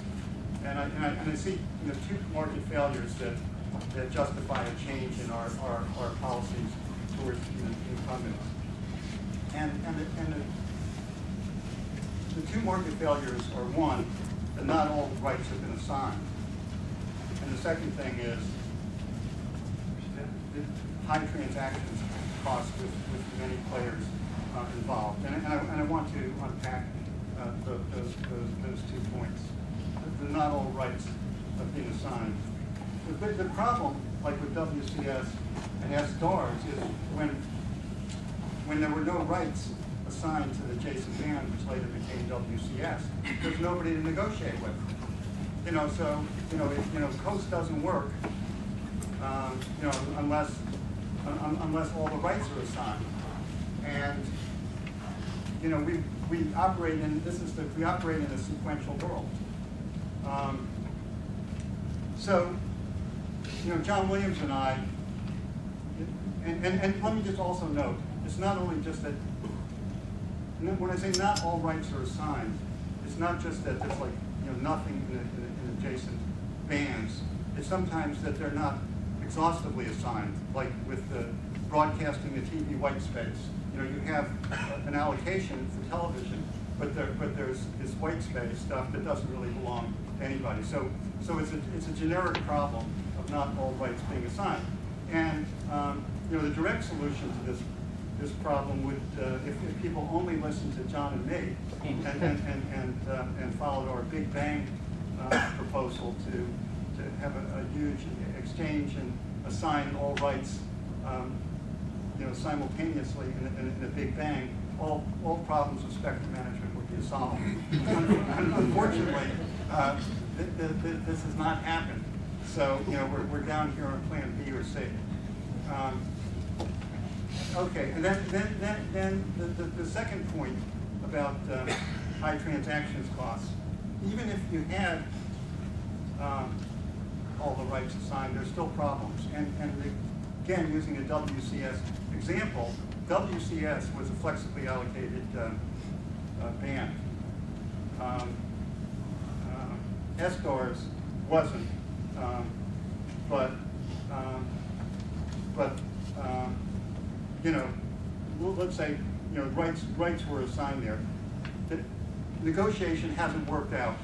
I see 2 market failures that justify a change in our policies towards incumbents. And the 2 market failures are, one, that not all the rights have been assigned. And the second thing is the high transactions costs with many players involved. And I want to unpack those 2 points. Not all rights have been assigned. The problem, like with WCS and SDOR's, is when there were no rights assigned to the adjacent band, which later became WCS, there's nobody to negotiate with. If Coast doesn't work, unless all the rights are assigned. And we operate in we operate in a sequential world. So John Williams and I, and let me just also note, it's not only just that, when I say not all rights are assigned, it's not just that there's nothing in adjacent bands. It's sometimes that they're not exhaustively assigned, like with the broadcasting the TV white space. You have an allocation for television, but there's this white space stuff that doesn't really belong to anybody. So it's a generic problem of not all rights being assigned. And the direct solution to this this problem would, if people only listened to John and me and followed our Big Bang proposal to have a huge exchange and assign all rights, simultaneously in the Big Bang, all problems of spectrum management would be solved. Unfortunately, this has not happened. So, we're down here on Plan B or C. Okay, and then the second point about high transactions costs. Even if you had all the rights assigned, there's still problems. And again, using a WCS example, WCS was a flexibly allocated band. SDARS wasn't, but let's say rights were assigned there. The negotiation hasn't worked out.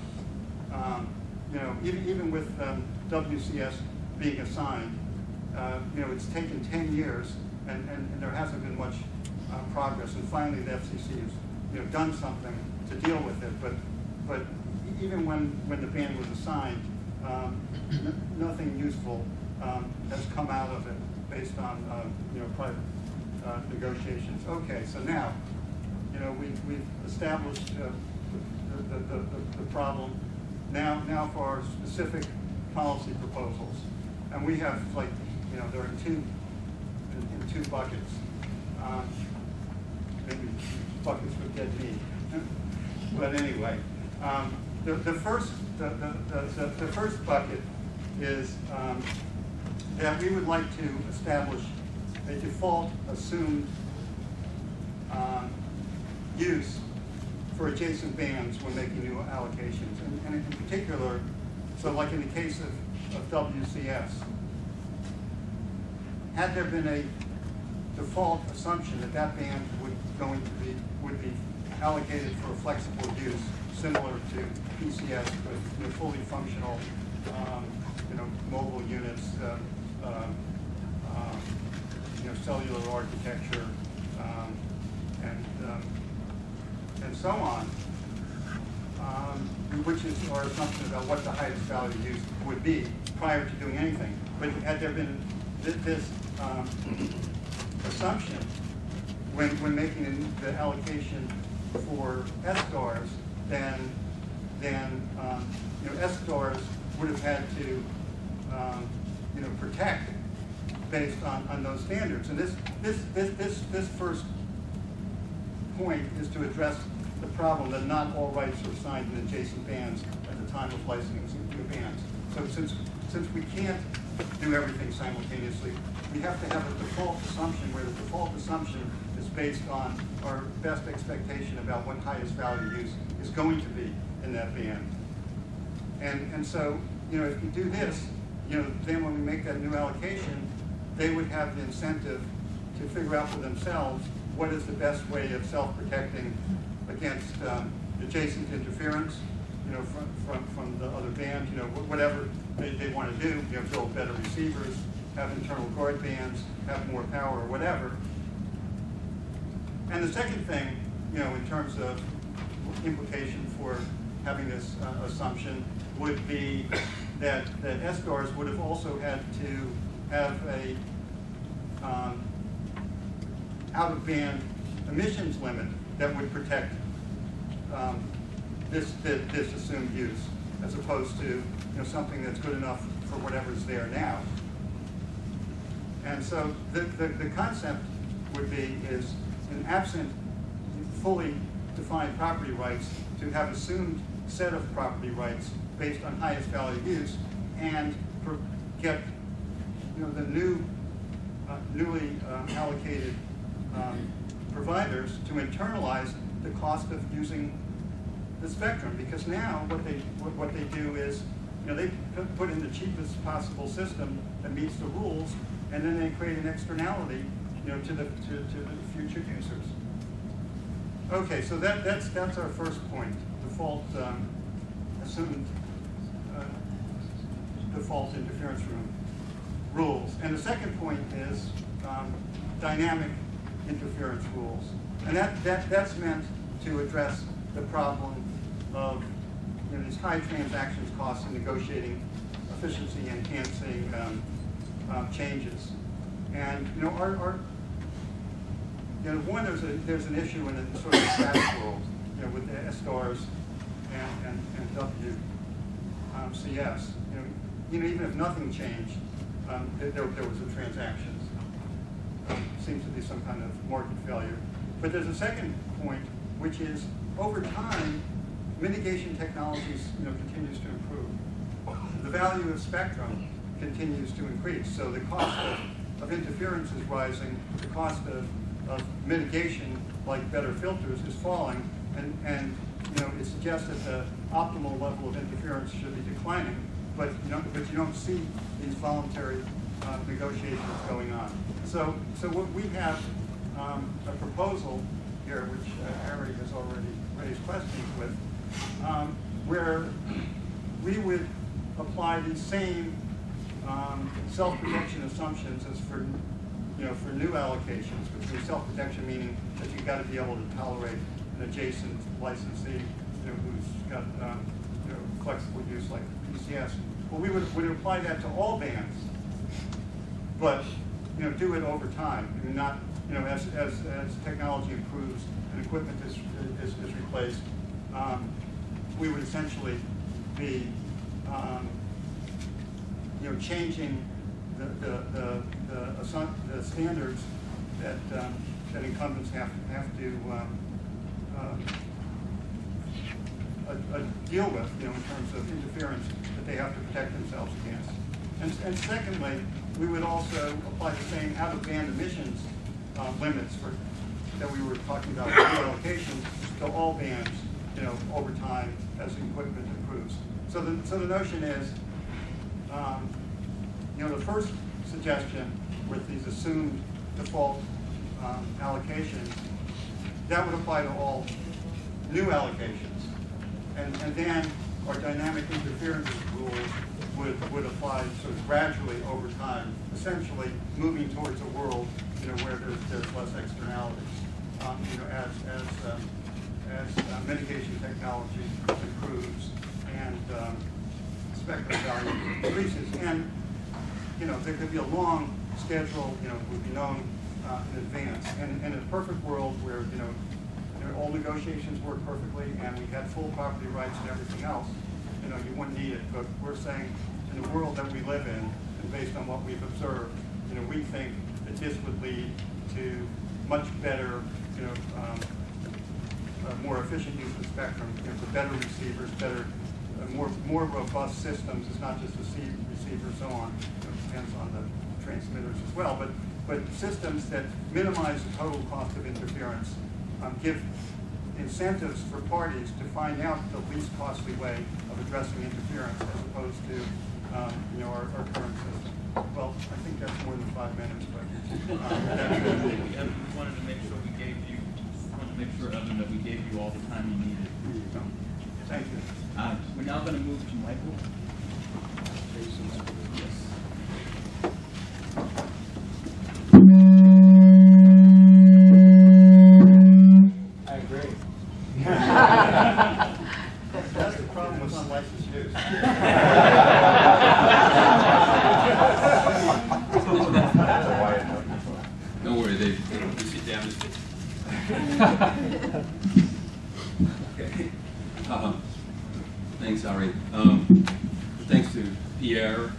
Even with WCS being assigned, it's taken 10 years, and there hasn't been much progress. And finally, the FCC has done something to deal with it. But even when the band was assigned, nothing useful has come out of it based on private negotiations. Okay, so now we've established the problem. Now for our specific policy proposals, and we have there are two buckets. Maybe buckets with dead meat. But anyway, the first bucket is that we would like to establish a default assumed use for adjacent bands when making new allocations. And in particular, so like in the case of WCS, had there been a default assumption that that band would be allocated for a flexible use similar to PCS with fully functional mobile units, cellular architecture, and so on, which is our assumption about what the highest value use would be prior to doing anything. But had there been this assumption when making the allocation for SDARS, then SDARS would have had to protect based on those standards. And this first point is to address the problem that not all rights are assigned in adjacent bands at the time of licensing new bands. So since we can't do everything simultaneously, we have to have a default assumption where the default assumption is based on our best expectation about what highest value use is going to be in that band. And so, if you do this, then when we make that new allocation, they would have the incentive to figure out for themselves what is the best way of self-protecting against adjacent interference, from the other band, whatever they want to do, build better receivers, have internal guard bands, have more power, or whatever. And the second thing, in terms of implication for having this assumption, would be that SDARS would have also had to have a out-of-band emissions limit that would protect this assumed use, as opposed to something that's good enough for whatever's there now. And so the concept would be is an absent fully defined property rights to have assumed set of property rights based on highest value use, and get the newly allocated providers to internalize the cost of using the spectrum, because now what they do is they put in the cheapest possible system that meets the rules, and then they create an externality to the future users. Okay, so that's our first point: default assumed default interference rules. And the second point is dynamic interference rules. And that's meant to address the problem of these high transactions costs in negotiating efficiency enhancing changes. And one, there's an issue in a sort of static world, with the S-stars and WCS. Even if nothing changed, there was a transaction. Seems to be some kind of market failure. But there's a second point, which is over time, mitigation technologies continues to improve. The value of spectrum continues to increase. So the cost of interference is rising. The cost of mitigation, like better filters, is falling. And it suggests that the optimal level of interference should be declining. But you don't see these voluntary negotiations going on. So what we have a proposal here, which Harry has already raised questions with, where we would apply these same self-protection assumptions as for new allocations, which is self-protection meaning that you've got to be able to tolerate an adjacent licensee who's got flexible use like PCS. Well, we would apply that to all bands, but do it over time. I mean, not as technology improves and equipment is replaced, we would essentially be changing the standards that incumbents have to deal with, in terms of interference that they have to protect themselves against. And secondly, we would also apply the same out-of-band emissions limits that we were talking about with allocation to all bands, over time as the equipment improves. So the notion is, the first suggestion with these assumed default allocations, that would apply to all new allocations. And then our dynamic interference rules would apply sort of gradually over time, essentially moving towards a world where there's less externalities. As mitigation technology improves and spectrum value increases, and there could be a long schedule, would be known in advance. And in a perfect world where all negotiations work perfectly and we had full property rights and everything else, you wouldn't need it. But we're saying in the world that we live in, and based on what we've observed, we think that this would lead to much better, more efficient use of spectrum, for better receivers, better, more robust systems. It's not just a receiver, so on. It depends on the transmitters as well. But systems that minimize the total cost of interference, give incentives for parties to find out the least costly way of addressing interference as opposed to our current system. Well, I think that's more than 5 minutes, but We wanted to make sure we gave you, Evan, that we gave you all the time you needed. Thank you. We're now going to move to Michael. I agree. That's the problem with unlicensed use. Don't worry, they sit down. Okay. Thanks, Ari. Thanks to Pierre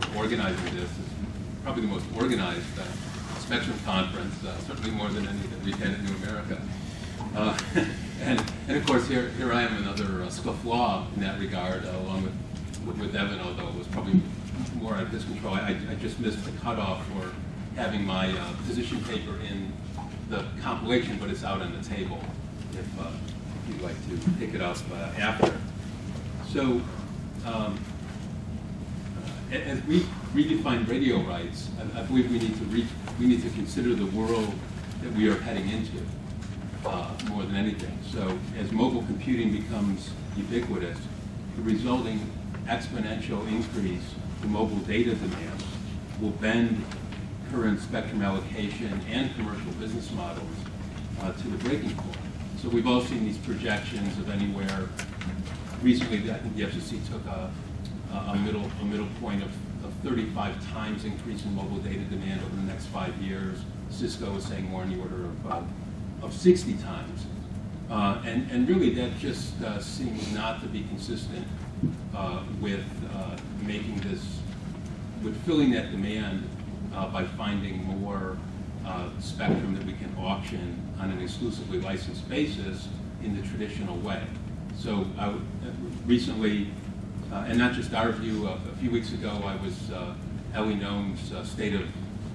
for organizing this. It's probably the most organized Spectrum conference, certainly more than any that we've had in New America. And of course, here I am, another scofflaw in that regard, along with Evan, although it was probably more out of his control. I just missed the cutoff for having my position paper in the compilation, but it's out on the table if you'd like to pick it up after. So, as we redefine radio rights, I believe we need to consider the world that we are heading into more than anything. So, as mobile computing becomes ubiquitous, the resulting exponential increase in mobile data demands will bend current spectrum allocation and commercial business models to the breaking point. So we've all seen these projections of anywhere. Recently, I think the FCC took a middle point of 35 times increase in mobile data demand over the next 5 years. Cisco is saying more in the order of 60 times. And really that just seems not to be consistent with making this, with filling that demand by finding more spectrum that we can auction on an exclusively licensed basis in the traditional way. So recently, and not just our view, a few weeks ago I was Ellie Noam's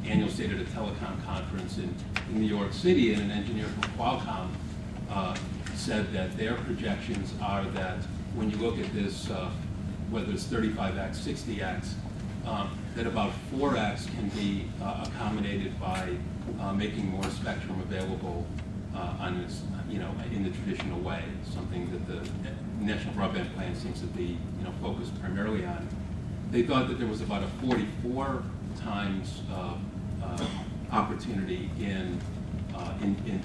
annual State of the Telecom conference in New York City, and an engineer from Qualcomm said that their projections are that when you look at this, whether it's 35x, 60x, that about 4x can be accommodated by making more spectrum available on this, in the traditional way, something that the National Broadband Plan seems to be, focused primarily on. They thought that there was about a 44 times opportunity in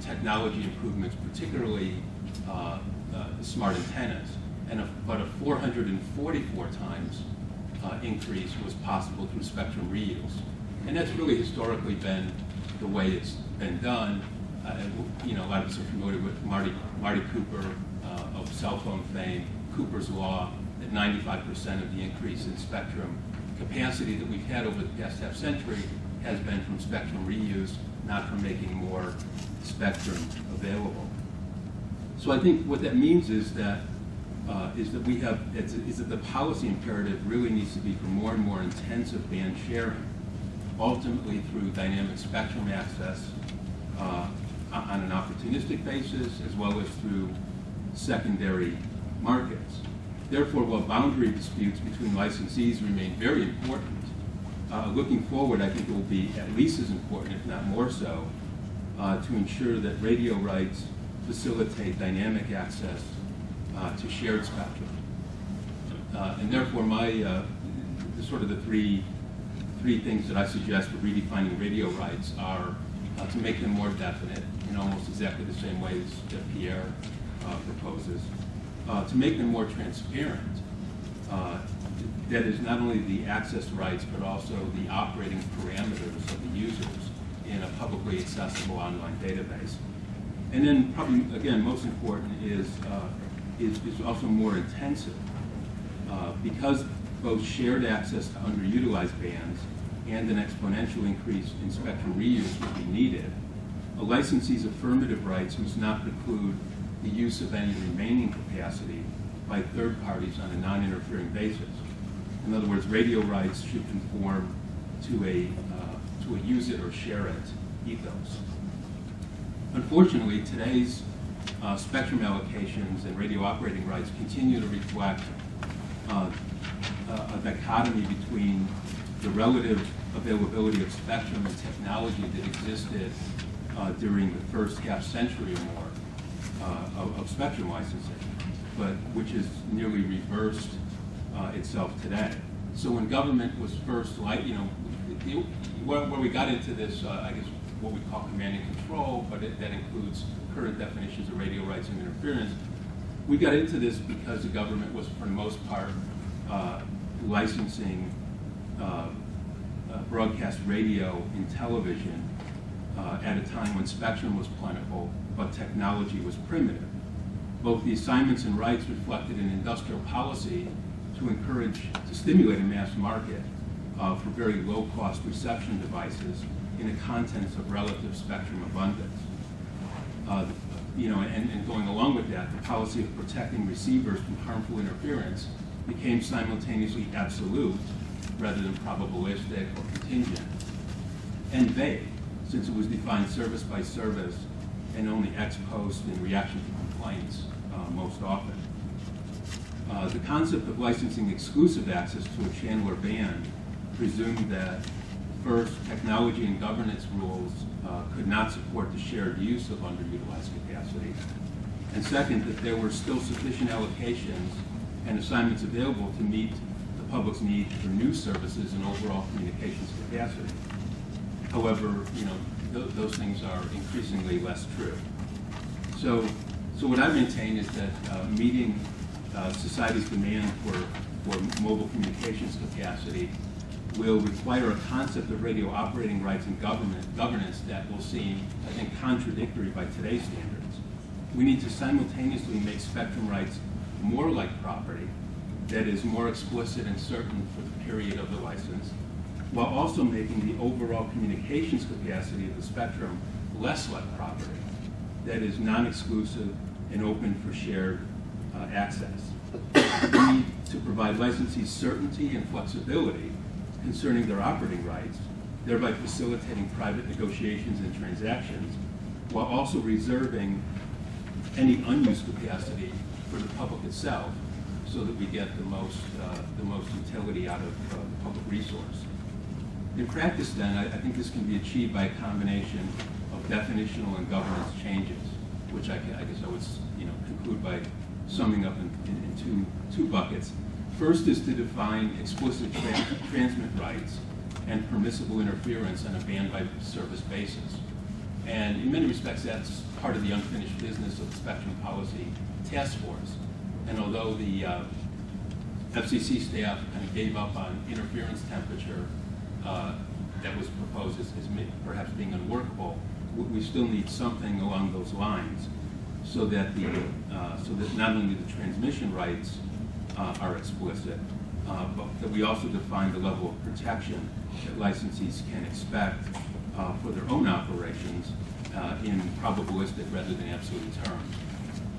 technology improvements, particularly smart antennas, and about a 444 times increase was possible through spectrum reuse. And that's really historically been the way it's been done. A lot of us are familiar with Marty Cooper of cell phone fame, Cooper's Law, that 95% of the increase in spectrum capacity that we've had over the past half century has been from spectrum reuse, not from making more spectrum available. So I think what that means is that that the policy imperative really needs to be for more and more intensive band sharing, ultimately through dynamic spectrum access on an opportunistic basis, as well as through secondary markets. Therefore, while boundary disputes between licensees remain very important, looking forward, I think it will be at least as important, if not more so, to ensure that radio rights facilitate dynamic access to shared spectrum. And therefore, the three things that I suggest for redefining radio rights are to make them more definite, in almost exactly the same way as Pierre proposes, to make them more transparent. That is not only the access rights, but also the operating parameters of the users in a publicly accessible online database. And then probably, again, most important is also more intensive. Because both shared access to underutilized bands and an exponential increase in spectrum reuse would be needed, a licensee's affirmative rights must not preclude the use of any remaining capacity by third parties on a non-interfering basis. In other words, radio rights should conform to a use it or share it ethos. Unfortunately, today's spectrum allocations and radio operating rights continue to reflect a dichotomy between the relative availability of spectrum and technology that existed during the first half century or more of spectrum licensing, but which has nearly reversed itself today. So when government was first, where we got into this, I guess what we call command and control, but that includes current definitions of radio rights and interference. We got into this because the government was, for the most part, licensing broadcast radio and television at a time when spectrum was plentiful, but technology was primitive. Both the assignments and rights reflected an industrial policy to stimulate a mass market for very low-cost reception devices in the contents of relative spectrum abundance. And going along with that, the policy of protecting receivers from harmful interference became simultaneously absolute rather than probabilistic or contingent, and vague, since it was defined service by service and only ex post in reaction to complaints most often. The concept of licensing exclusive access to a channel or band presumed that, first, technology and governance rules could not support the shared use of underutilized capacity, and second, that there were still sufficient allocations and assignments available to meet the public's need for new services and overall communications capacity. However, those things are increasingly less true. So what I maintain is that meeting society's demand for mobile communications capacity will require a concept of radio operating rights and governance that will seem, I think, contradictory by today's standards. We need to simultaneously make spectrum rights more like property, that is more explicit and certain for the period of the license, while also making the overall communications capacity of the spectrum less like property, that is non-exclusive and open for shared access. We need to provide licensees certainty and flexibility concerning their operating rights, thereby facilitating private negotiations and transactions, while also reserving any unused capacity for the public itself, so that we get the most utility out of the public resource. In practice, then, I think this can be achieved by a combination of definitional and governance changes, which I guess I would conclude by summing up in two buckets. First is to define explicit transmit rights and permissible interference on a band-by-service basis. And in many respects, that's part of the unfinished business of the Spectrum Policy Task Force. And although the FCC staff kind of gave up on interference temperature that was proposed as perhaps being unworkable, we still need something along those lines, so that not only the transmission rights are explicit, but that we also define the level of protection that licensees can expect for their own operations in probabilistic rather than absolute terms.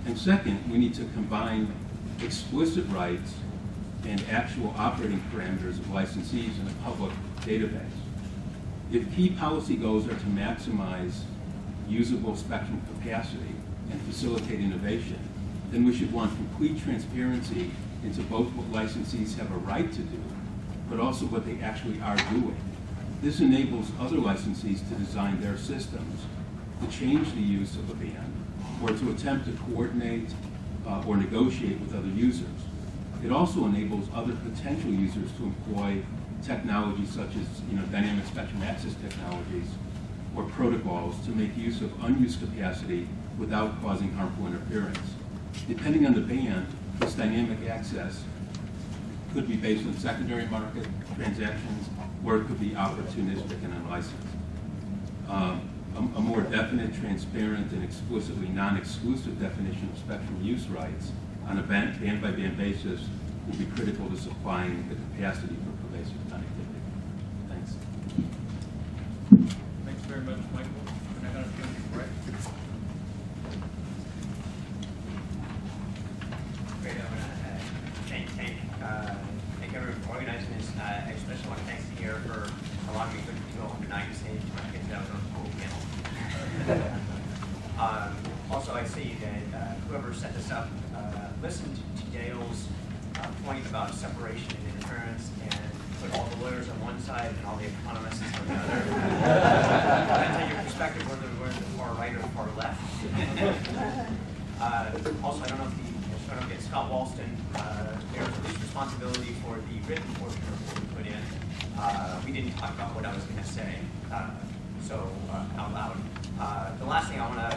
And second, we need to combine explicit rights and actual operating parameters of licensees in a public database. If key policy goals are to maximize usable spectrum capacity and facilitate innovation, then we should want complete transparency into both what licensees have a right to do, but also what they actually are doing. This enables other licensees to design their systems to change the use of a band, or to attempt to coordinate or negotiate with other users. It also enables other potential users to employ technologies such as dynamic spectrum access technologies or protocols to make use of unused capacity without causing harmful interference. Depending on the band, this dynamic access could be based on secondary market transactions, or it could be opportunistic and unlicensed. A more definite, transparent, and explicitly non-exclusive definition of spectrum use rights on a band-by-band basis will be critical to supplying the capacity for pervasive connectivity. Thanks. Thanks very much, Michael. Can I have a break? Great. I want to thank everyone for organizing this. I especially want to thank Pierre for allowing me to go on the 90 stage when I get that was on the cool panel. Also, I see that whoever set this up listened to Dale's point about separation and interference and put all the lawyers on one side and all the economists on the other. Depends on your perspective whether we're the far right or the far left. Also, I don't know if I don't get Scott Walston, there's at least responsibility for the written portion of what we put in. We didn't talk about what I was going to say, so out loud. The last thing I want to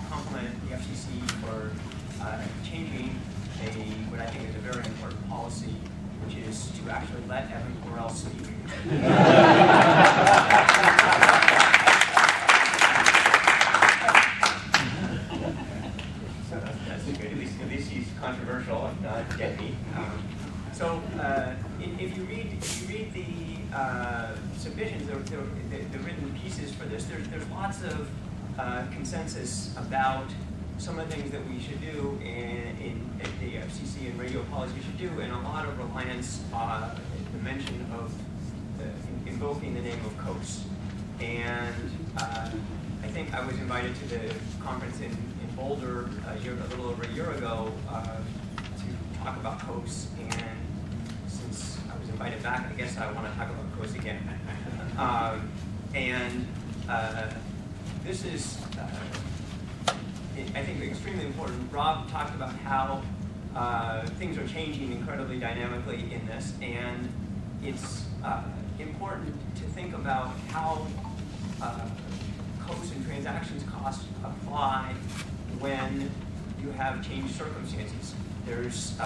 compliment the FCC for changing what I think is a very important policy, which is to actually let Evan Kwerel speak. So that's good. At least he's controversial and not deadbeat. So if you read the submissions, the written pieces for this, there's lots of consensus about some of the things that we should do in the FCC and radio policy should do, and a lot of reliance on the mention of invoking the name of COAS. And I think I was invited to the conference in Boulder a little over a year ago to talk about COAS, and since I was invited back, I guess I want to talk about COAS again. This is I think extremely important. Rob talked about how things are changing incredibly dynamically in this, and it's important to think about how costs and transactions costs apply when you have changed circumstances. There's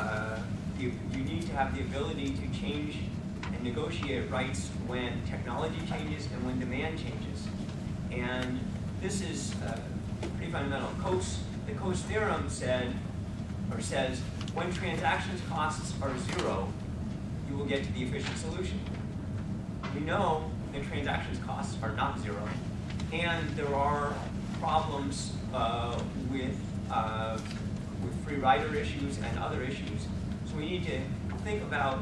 you need to have the ability to change and negotiate rights when technology changes and when demand changes. And this is pretty fundamental. The Coase theorem says, when transactions costs are zero, you will get to the efficient solution. We know that transactions costs are not zero, and there are problems with free rider issues and other issues. So we need to think about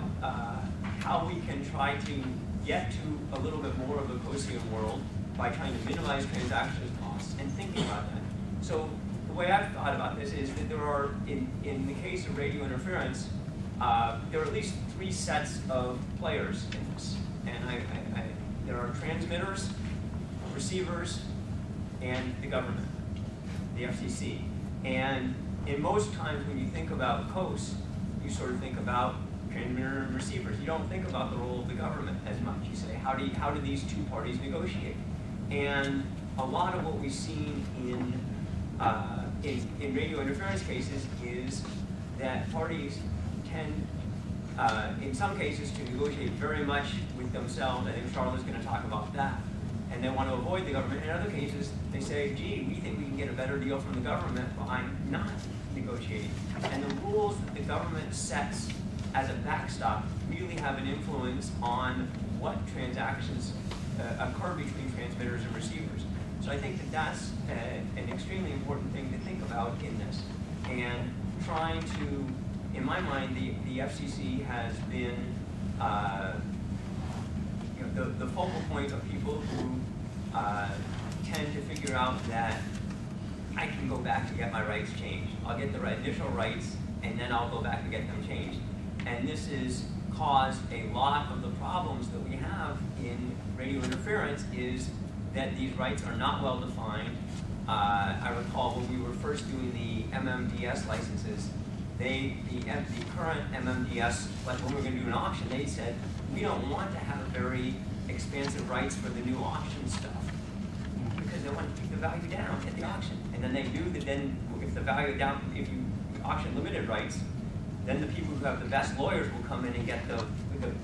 how we can try to get to a little bit more of a Coasean world by trying to minimize transactions costs and thinking about that. So the way I've thought about this is that there are, in the case of radio interference, there are at least 3 sets of players in this. And there are transmitters, receivers, and the government, the FCC. And in most times when you think about Coase, you sort of think about transmitter and receivers. You don't think about the role of the government as much. You say, how do these 2 parties negotiate? And a lot of what we've seen in radio interference cases is that parties tend, in some cases, to negotiate very much with themselves. I think Charlotte's going to talk about that. And they want to avoid the government. In other cases, they say, gee, we think we can get a better deal from the government by not negotiating. And the rules that the government sets as a backstop really have an influence on what transactions occur between transmitters and receivers. So I think that that's an extremely important thing to think about in this. And trying to, in my mind, the FCC has been the focal point of people who tend to figure out that I can go back to get my rights changed. I'll get the initial rights, and then I'll go back and get them changed. And this has caused a lot of the problems that we have in radio interference is that these rights are not well defined. I recall when we were first doing the MMDS licenses, the current MMDS, like when we were going to do an auction, they said, we don't want to have very expansive rights for the new auction stuff because they want to keep the value down at the auction. And then they knew that then if the value down, if you auction limited rights, then the people who have the best lawyers will come in and get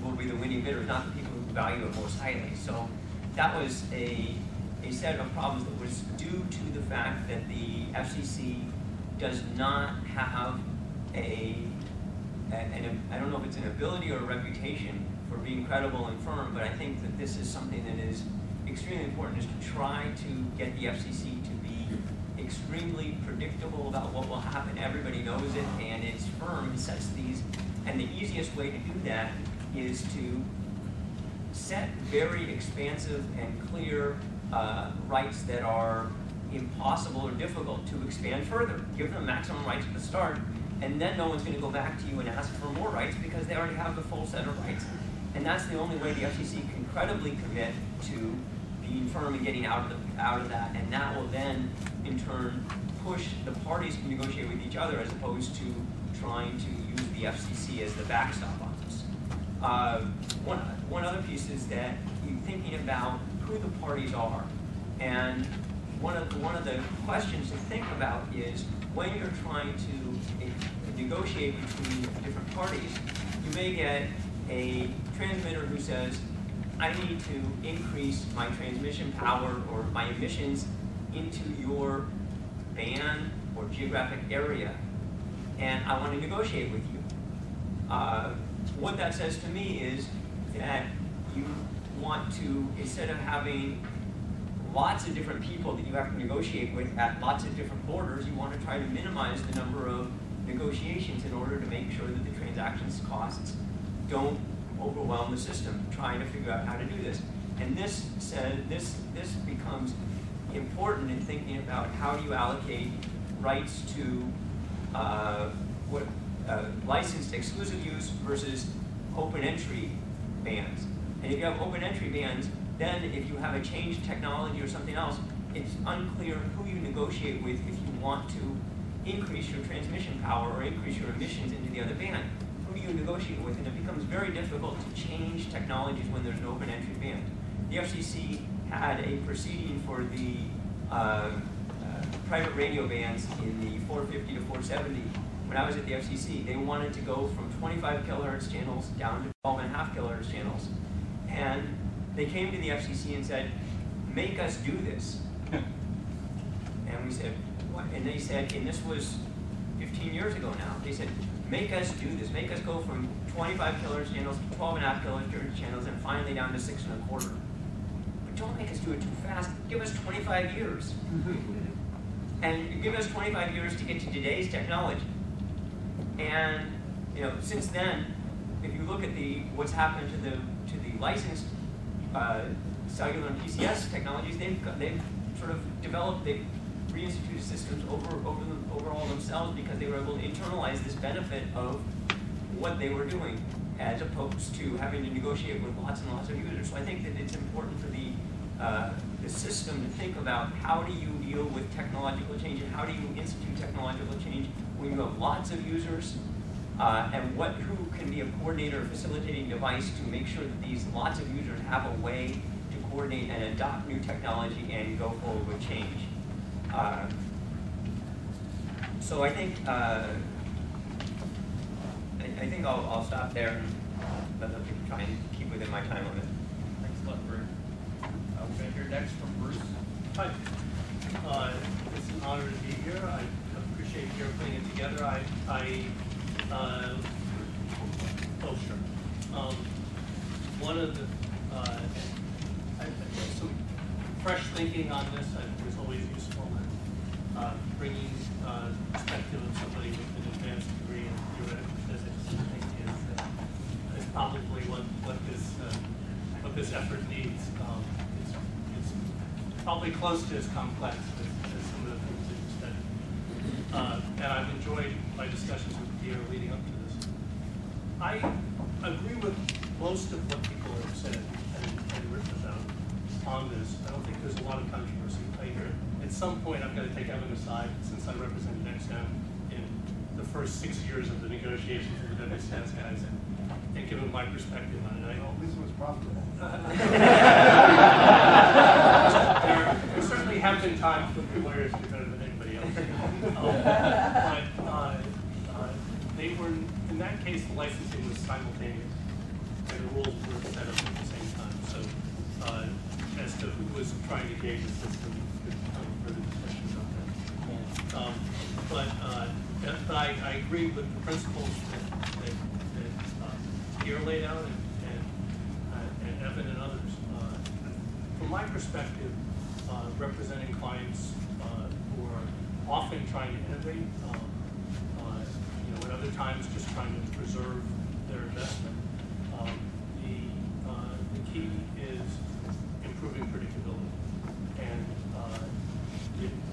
will be the winning bidders, not the people who value it most highly. So that was a set of problems that was due to the fact that the FCC does not have I don't know if it's an ability or a reputation for being credible and firm, but I think that this is something that is extremely important, is to try to get the FCC to be extremely predictable about what will happen. Everybody knows it, and it's firm, it sets these, and the easiest way to do that is to set very expansive and clear rights that are impossible or difficult to expand further. Give them maximum rights at the start, and then no one's going to go back to you and ask for more rights because they already have the full set of rights. And that's the only way the FCC can credibly commit to being firm and getting out of that, and that will then, in turn, push the parties to negotiate with each other as opposed to trying to use the FCC as the backstop on this. One other piece is that you're thinking about who the parties are, and one of the questions to think about is when you're trying to negotiate between different parties, you may get a transmitter who says, I need to increase my transmission power or my emissions into your band or geographic area, and I want to negotiate with you. What that says to me is that you want to, instead of having lots of different people that you have to negotiate with at lots of different borders, you want to try to minimize the number of negotiations in order to make sure that the transactions costs don't overwhelm the system, trying to figure out how to do this. And this becomes important in thinking about how do you allocate rights to licensed exclusive use versus open entry bands. And if you have open entry bands, then if you have a changed technology or something else, it's unclear who you negotiate with if you want to increase your transmission power or increase your emissions into the other band. Who do you negotiate with? And it becomes very difficult to change technologies when there's an open entry band. The FCC had a proceeding for the private radio bands in the 450 to 470 when I was at the FCC. They wanted to go from 25 kilohertz channels down to 12.5 kilohertz channels. And they came to the FCC and said, make us do this. And we said, what? And they said, and this was 15 years ago now, they said, make us do this. Make us go from 25 kilohertz channels to 12.5 kilohertz channels and finally down to 6 1/4. But don't make us do it too fast. Give us 25 years. And give us 25 years to get to today's technology. And since then, if you look at what's happened to the licensed cellular and PCS technologies, they've sort of developed, they've reinstituted systems overall themselves because they were able to internalize this benefit of what they were doing, as opposed to having to negotiate with lots and lots of users. So I think that it's important for the system to think about how do you deal with technological change and how do you institute technological change when you have lots of users, and who can be a coordinator or facilitating device to make sure that these lots of users have a way to coordinate and adopt new technology and go forward with change. So I think I'll stop there and let other people try and keep within my time limit. Thanks a lot, Bert. We're going to hear next from Bruce. Hi. It's an honor to be here. I appreciate your putting it together. Sure. One of the some fresh thinking on this is always useful, and bringing perspective of somebody with an advanced degree in theoretical physics, I think, is probably what this effort needs. It's probably close to as complex as some of the things that you study. And I've enjoyed my discussions with Pierre leading up to this. I agree with most of what people have said and written about on this. I don't think there's a lot of controversy. At some point, I'm going to take Evan aside, since I represent XM in the first 6 years of the negotiations with the WSTANS guys, and give him my perspective on it. This was profitable. There certainly have been times when the lawyers do better than anybody else. They were, in that case, the licensing was simultaneous, and the rules were set up at the same time. So, as to who was trying to gauge the system, we could have further discussion about that. But I agree with the principles that Pierre laid out and Evan and others. From my perspective, representing clients who are often trying to innovate, at other times just trying to preserve their investment. The key is improving predictability. And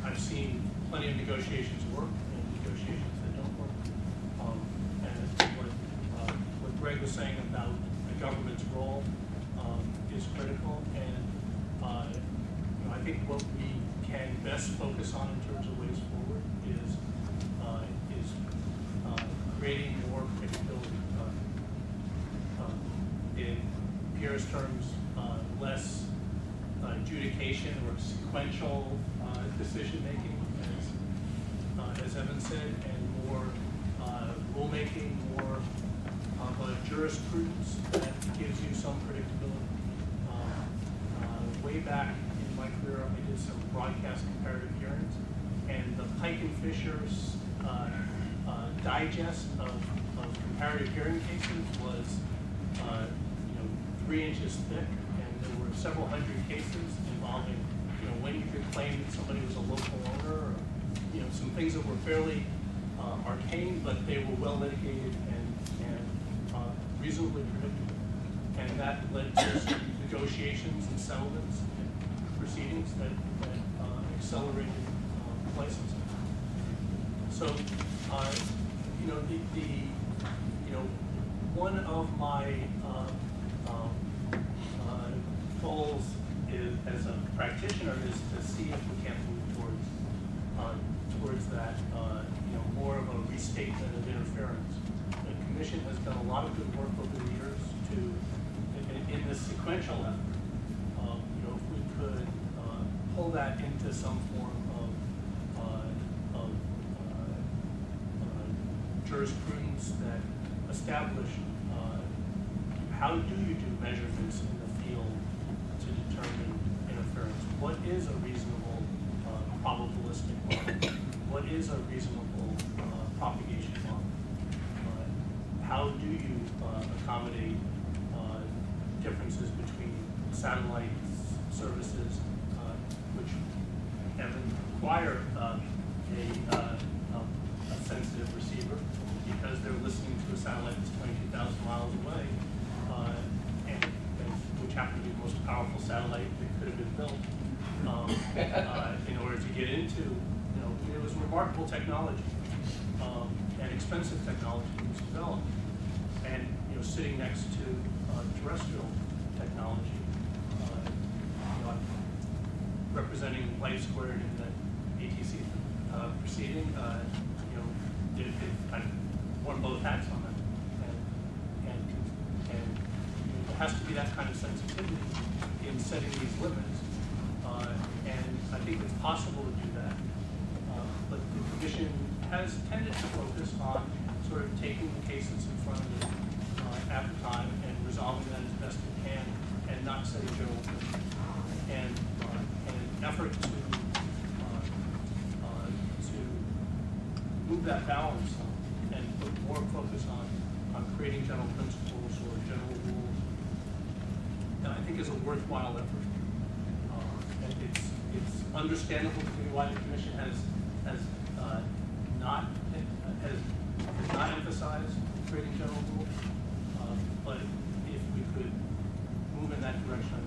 I've seen plenty of negotiations work and negotiations that don't work. And what Greg was saying about the government's role is critical. And I think what we can best focus on in terms of ways forward is creating more predictability. In Pierre's terms, less adjudication or sequential decision-making, as Evan said, and more rulemaking, more of a jurisprudence that gives you some predictability. Way back in my career, I did some broadcast comparative hearings, and the Pike and Fisher's digest of comparative hearing cases was 3 inches thick, and there were several hundred cases involving when you could claim that somebody was a local owner, or some things that were fairly arcane, but they were well litigated and reasonably predictable, and that led to some negotiations and settlements and proceedings that accelerated licensing. So, one of my goals is, as a practitioner, is to see if we can't move towards that, more of a restatement of interference. The Commission has done a lot of good work over the years in this sequential effort. If we could pull that into some form of jurisprudence that establish how do you do measurements in the field to determine interference? What is a reasonable probabilistic model? What is a reasonable propagation model? How do you accommodate differences between satellite services, which require a sensitive receiver because they're listening to a satellite that's 22,000 miles away, and which happen to be the most powerful satellite that could have been built in order to get into, it was remarkable technology and expensive technology that was developed, and sitting next to terrestrial technology. Representing Life Squared in the ATC proceeding, I've worn both hats on that, and there has to be that kind of sensitivity in setting these limits, and I think it's possible to do that, but the Commission has tended to focus on sort of taking the cases in front of it at the time and resolving that as best it can, and not setting general principles. And an effort to move that balance and put more focus on creating general principles or general rules, and I think is a worthwhile effort. And it's understandable to me why the Commission has not emphasized creating general rules, but if we could move in that direction.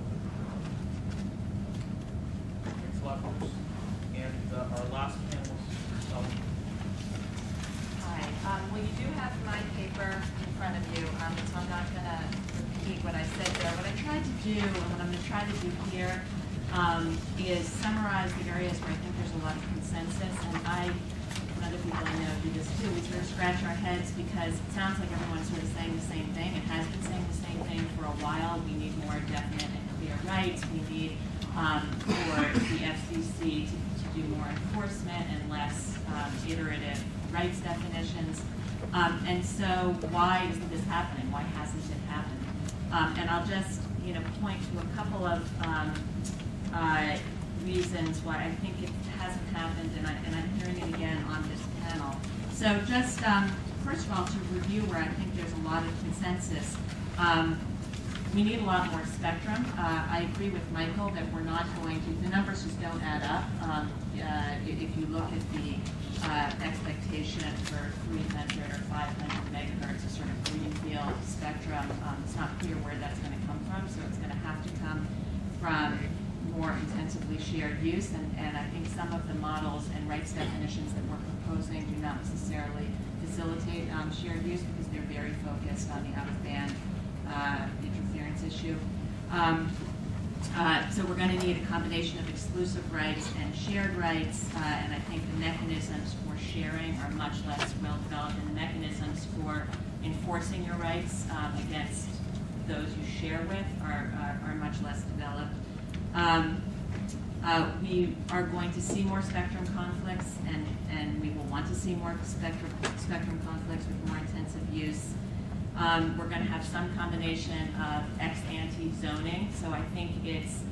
Thanks a lot, Bruce. And our last panelist, Hi. Well, you do have my paper in front of you, so I'm not going to repeat what I said there. What I tried to do, and what I'm going to try to do here, is summarize the areas where I think there's a lot of consensus, and other people I know do this too. We sort of scratch our heads because it sounds like everyone's sort of saying the same thing. It has been saying the same thing for a while. We need more definite and clear rights. We need for the FCC to do more enforcement and less iterative rights definitions. And so why isn't this happening? Why hasn't it happened? And I'll just point to a couple of reasons why I think it hasn't happened, and I'm hearing it again on this panel. So just first of all, to review where I think there's a lot of consensus, we need a lot more spectrum. I agree with Michael that we're not going to, the numbers just don't add up. If you look at the expectation for 300 or 500 megahertz of sort of greenfield spectrum, it's not clear where that's going to come from, so it's going to have to come from more intensively shared use, and I think some of the models and rights definitions that we're proposing do not necessarily facilitate shared use because they're very focused on the out-of-band interference issue. So we're going to need a combination of exclusive rights and shared rights, and I think the mechanisms for sharing are much less well developed, and the mechanisms for enforcing your rights against those you share with are much less developed. We are going to see more spectrum conflicts, and we will want to see more spectrum conflicts with more intensive use. We're going to have some combination of ex-ante zoning, so I think it's,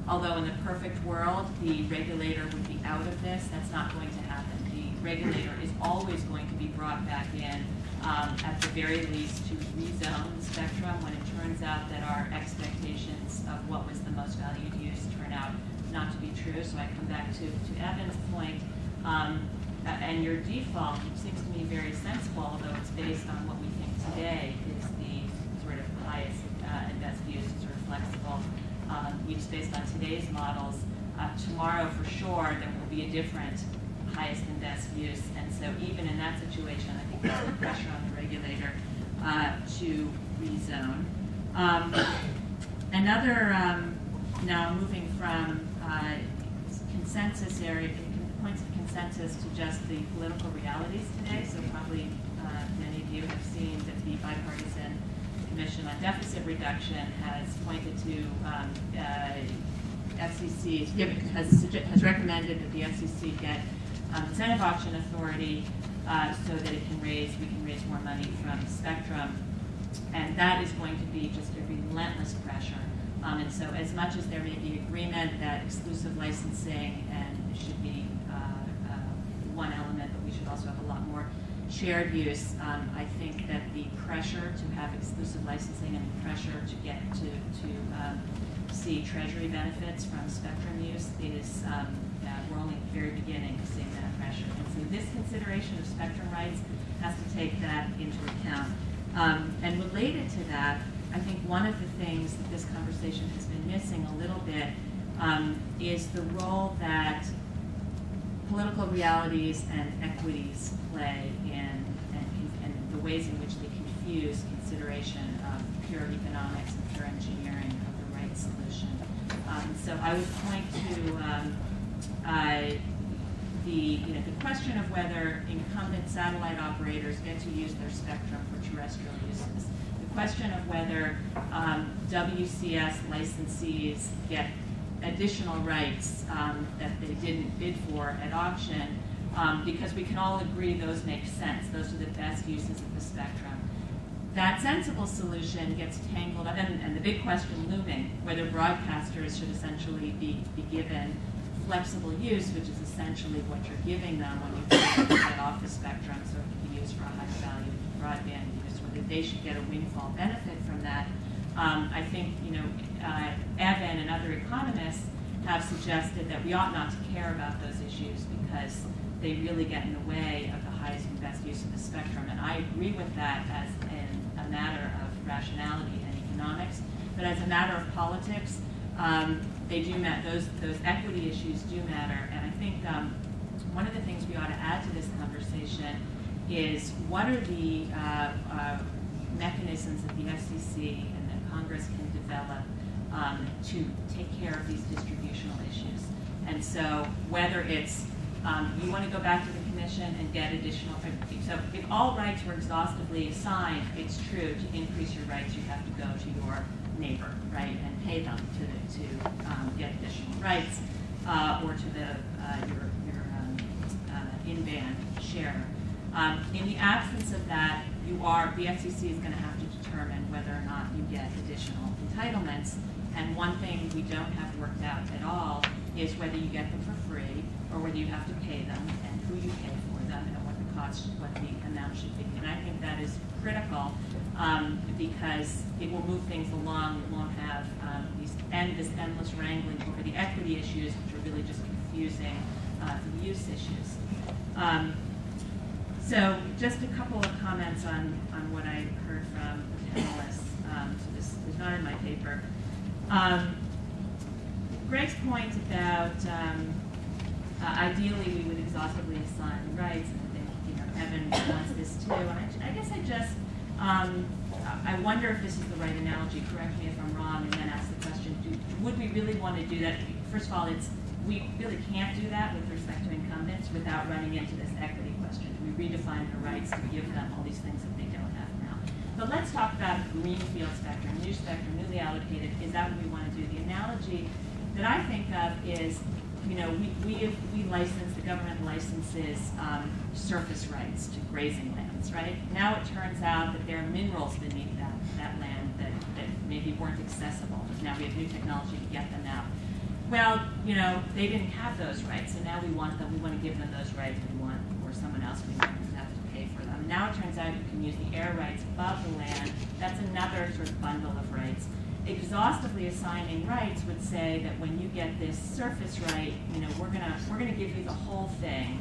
although in the perfect world the regulator would be out of this, that's not going to happen. The regulator is always going to be brought back in, at the very least, to rezone the spectrum when it turns out that our expectations of what was the most valued use turn out not to be true. So I come back to Evan's point, and your default seems to me very sensible, although it's based on what we think today is the sort of highest and best use, sort of flexible use based on today's models. Tomorrow, for sure, there will be a different highest and best use, and so even in that situation, I think there's some pressure on the regulator to rezone. Now moving from consensus area, points of consensus to just the political realities today, so probably many of you have seen that the Bipartisan Commission on Deficit Reduction has pointed to FCC has recommended that the FCC get incentive auction authority so that we can raise more money from spectrum, and that is going to be just a relentless pressure. And so, as much as there may be agreement that exclusive licensing and should be one element, but we should also have a lot more shared use, I think that the pressure to have exclusive licensing and the pressure to get to see Treasury benefits from spectrum use is, we're only at the very beginning of seeing that pressure. And so this consideration of spectrum rights has to take that into account. And related to that, I think one of the things that this conversation has been missing a little bit is the role that political realities and equities play in and the ways in which they confuse consideration of pure economics and pure engineering of the right solution. So I would point to the question of whether incumbent satellite operators get to use their spectrum for terrestrial uses. The question of whether WCS licensees get additional rights that they didn't bid for at auction, because we can all agree those make sense. Those are the best uses of the spectrum. That sensible solution gets tangled up, and the big question looming, whether broadcasters should essentially be given flexible use, which is essentially what you're giving them when you get off the spectrum so it can be used for a high value broadband use, whether they should get a windfall benefit from that. I think, Evan and other economists have suggested that we ought not to care about those issues because they really get in the way of the highest and best use of the spectrum. And I agree with that as a matter of rationality and economics, but as a matter of politics, they do matter. Those equity issues do matter. And I think one of the things we ought to add to this conversation is what are the mechanisms that the FCC and the Congress can develop to take care of these distributional issues. And so whether it's you want to go back to the commission and get additional, so if all rights were exhaustively assigned, it's true, to increase your rights, you have to go to your neighbor, right, and pay them to get additional rights, or to your in-band share. In the absence of that, the FCC is going to have to determine whether or not you get additional entitlements. And one thing we don't have worked out at all is whether you get them for free or whether you have to pay them and who you pay for them and what the amount should be. And I think that is critical because it will move things along. We won't have this endless wrangling over the equity issues, which are really just confusing the use issues. So just a couple of comments on what I heard from the panelists. So this is not in my paper. Greg's point about ideally we would exhaustively assign rights, and I think Evan wants this too. And I guess I wonder if this is the right analogy. Correct me if I'm wrong, and then ask the question: would we really want to do that? First of all, we really can't do that with respect to incumbents without running into this equity question. We redefine the rights to give them all these things that they don't have now. But let's talk about greenfield spectrum, new spectrum, newly allocated. Is that what we want to do? The analogy that I think of is, we license, the government licenses surface rights to grazing lands, right? Now it turns out that there are minerals beneath that land that maybe weren't accessible. Now we have new technology to get them out. Well, they didn't have those rights, so now we want them. We want to give them those rights. Or someone else, we want them to have to pay for them. And now it turns out you can use the air rights above the land. That's another sort of bundle of rights. Exhaustively assigning rights would say that when you get this surface right, we're gonna give you the whole thing.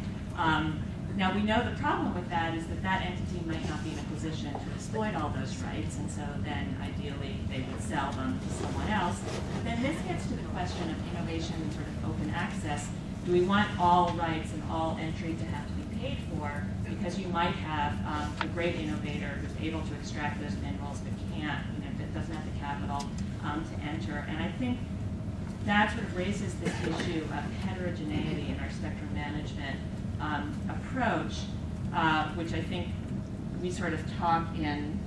Now we know the problem with that is that entity might not be in a position to exploit all those rights, and so then ideally they would sell them to someone else. But then this gets to the question of innovation and sort of open access. Do we want all rights and all entry to have to be paid for? Because you might have a great innovator who's able to extract those minerals but can't, that doesn't have the capital to enter. And I think that sort of raises this issue of heterogeneity in our spectrum management approach, which I think we sort of talk in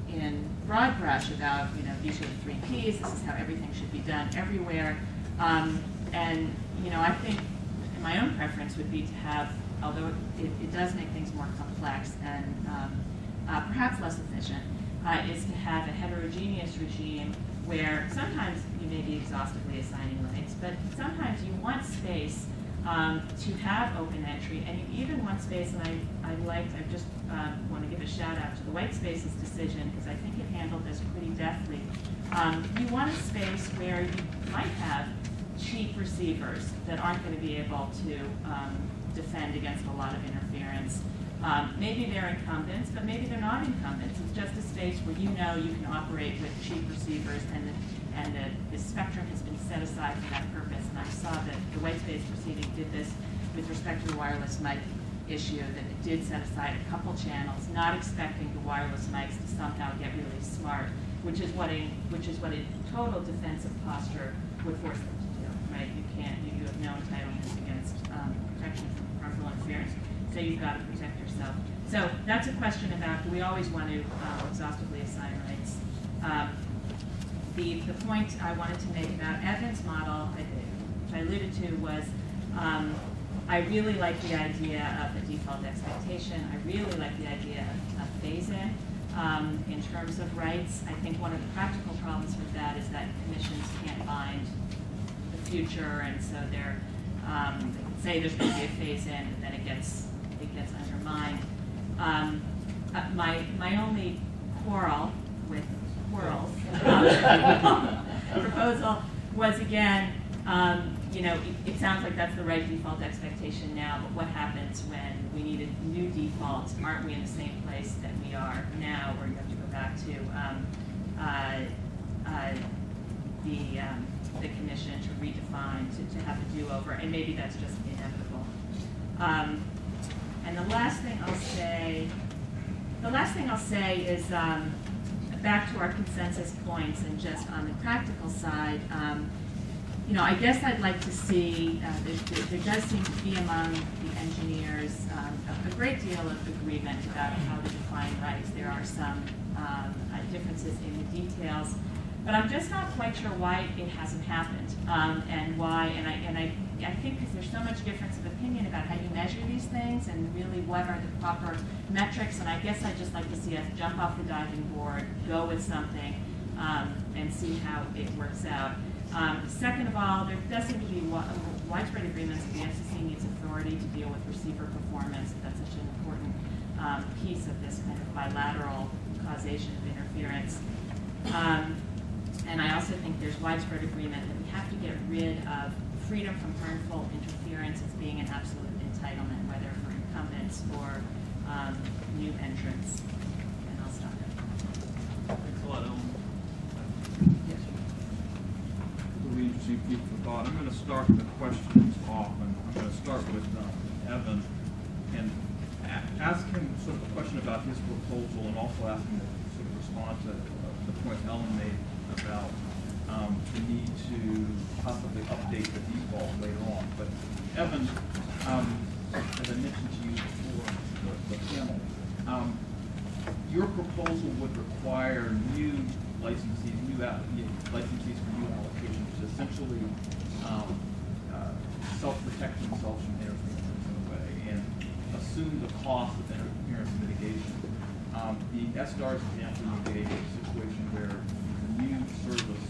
broad brush about, these are the 3 Ps, this is how everything should be done everywhere. And I think my own preference would be to have, although it does make things more complex and perhaps less efficient, is to have a heterogeneous regime where sometimes you may be exhaustively assigning rights, but sometimes you want space to have open entry, and you even want space, and I just want to give a shout out to the White Spaces decision, because I think it handled this pretty deftly. You want a space where you might have cheap receivers that aren't going to be able to defend against a lot of interference. Maybe they're incumbents, but maybe they're not incumbents. It's just a space where you know you can operate with cheap receivers, and the spectrum has been set aside for that purpose. And I saw that the white space proceeding did this with respect to the wireless mic issue, that it did set aside a couple channels, not expecting the wireless mics to somehow get really smart, which is what a total defensive posture would force them to do, right? You have no entitlements against protection from harmful interference, so you've got to protect yourself. So that's a question about, do we always want to exhaustively assign rights? The point I wanted to make about Evan's model, which I alluded to, was I really like the idea of a default expectation. I really like the idea of phase-in in terms of rights. I think one of the practical problems with that is that commissions can't bind the future, and so they can say there's going to be a phase-in, and then it gets undermined. My only quarrel with Kwerel's proposal was, again, it sounds like that's the right default expectation now, but what happens when we need a new default? Aren't we in the same place that we are now, where you have to go back to the commission to redefine, to have a do-over, and maybe that's just inevitable. And the last thing I'll say is back to our consensus points, and just on the practical side. I guess I'd like to see, there does seem to be among the engineers a great deal of agreement about how to define rights. There are some differences in the details, but I'm just not quite sure why it hasn't happened, and why, and I think because there's so much difference of opinion about how you measure these things and really what are the proper metrics, and I guess I'd just like to see us jump off the diving board, go with something, and see how it works out. Second of all, there does seem to be widespread agreements that the FCC needs authority to deal with receiver performance. That's such an important piece of this kind of bilateral causation of interference. And I also think there's widespread agreement that we have to get rid of freedom from harmful interference as being an absolute entitlement, whether for incumbents or new entrants. And I'll stop there. Thanks a lot, Ellen. Really interesting food for thought. I'm going to start the questions off, and I'm going to start with Evan and ask him sort of a question about his proposal, and also ask him to sort of respond to the point Ellen made about the need to possibly update the default later on. But Evan, as I mentioned to you before the panel, your proposal would require new licensees, licensees for new allocations to essentially self-protect themselves from interference in a way and assume the cost of interference mitigation. The SDARS example you gave is a situation where the new service,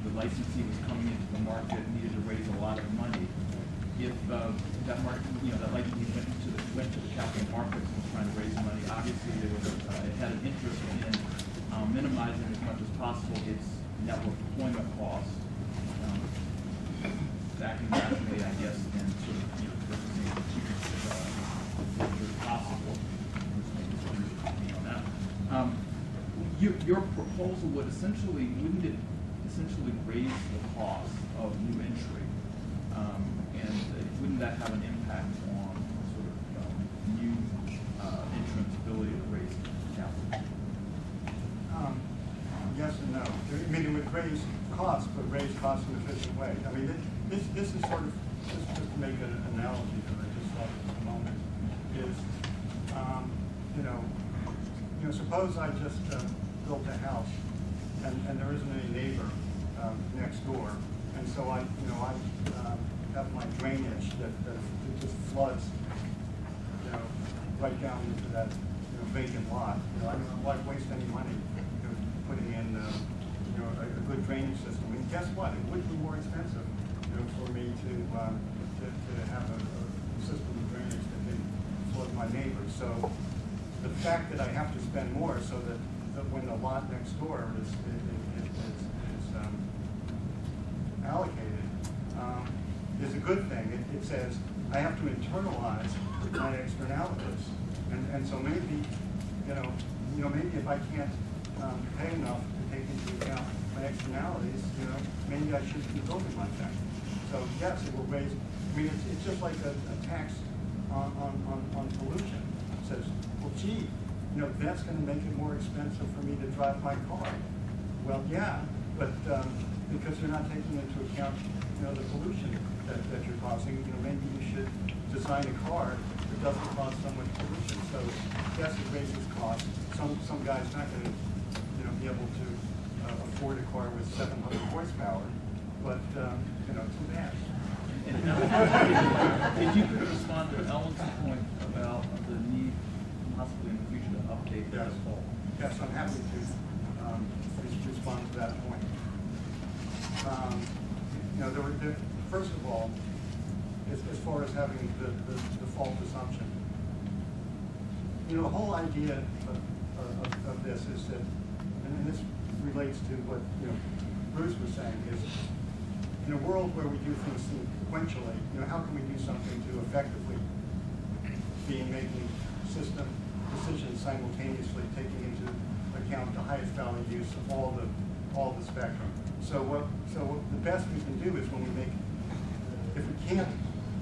the licensee was coming into the market, needed to raise a lot of money. If that market, that licensee went to the capital markets and was trying to raise money, obviously it had an interest in minimizing as much as possible its network deployment costs, backing rationally, I guess, and sort of purchasing the cheapest as possible. Your proposal would wouldn't it essentially raise the cost of new entry, and wouldn't that have an impact on sort of new entrants' ability to raise capital? Yes and no. I mean, it would raise costs, but raise costs in an efficient way. I mean, this is sort of, just to make an analogy that I just thought at the moment, is, suppose I just built a house and there isn't any neighbor next door, and and so I have my drainage that just floods, right down into that vacant lot. I don't know why waste any money putting in a good drainage system. And guess what? It would be more expensive for me to have a system of drainage that didn't flood my neighbors. So the fact that I have to spend more so that when the lot next door is allocated is a good thing. It says I have to internalize my externalities, and so maybe maybe if I can't pay enough to take into account my externalities, maybe I shouldn't be building like that. So yes, it will raise. I mean, it's just like a tax on pollution. It says, well, gee, that's going to make it more expensive for me to drive my car. Well, yeah, but because you're not taking into account the pollution that you're causing, maybe you should design a car that doesn't cause so much pollution. So yes, it raises costs. Some guy's not going to be able to afford a car with 700 horsepower, but too bad. If you could respond to Ellen's point about the need possibly in the future to update this whole. Yes, I'm happy to respond to that point. First of all, as far as having the default assumption, the whole idea of this is that, and this relates to what Bruce was saying, is in a world where we do things sequentially, how can we do something to effectively be making system decisions simultaneously, taking into account the highest value use of all the spectrum. So the best we can do is when we make, if we can't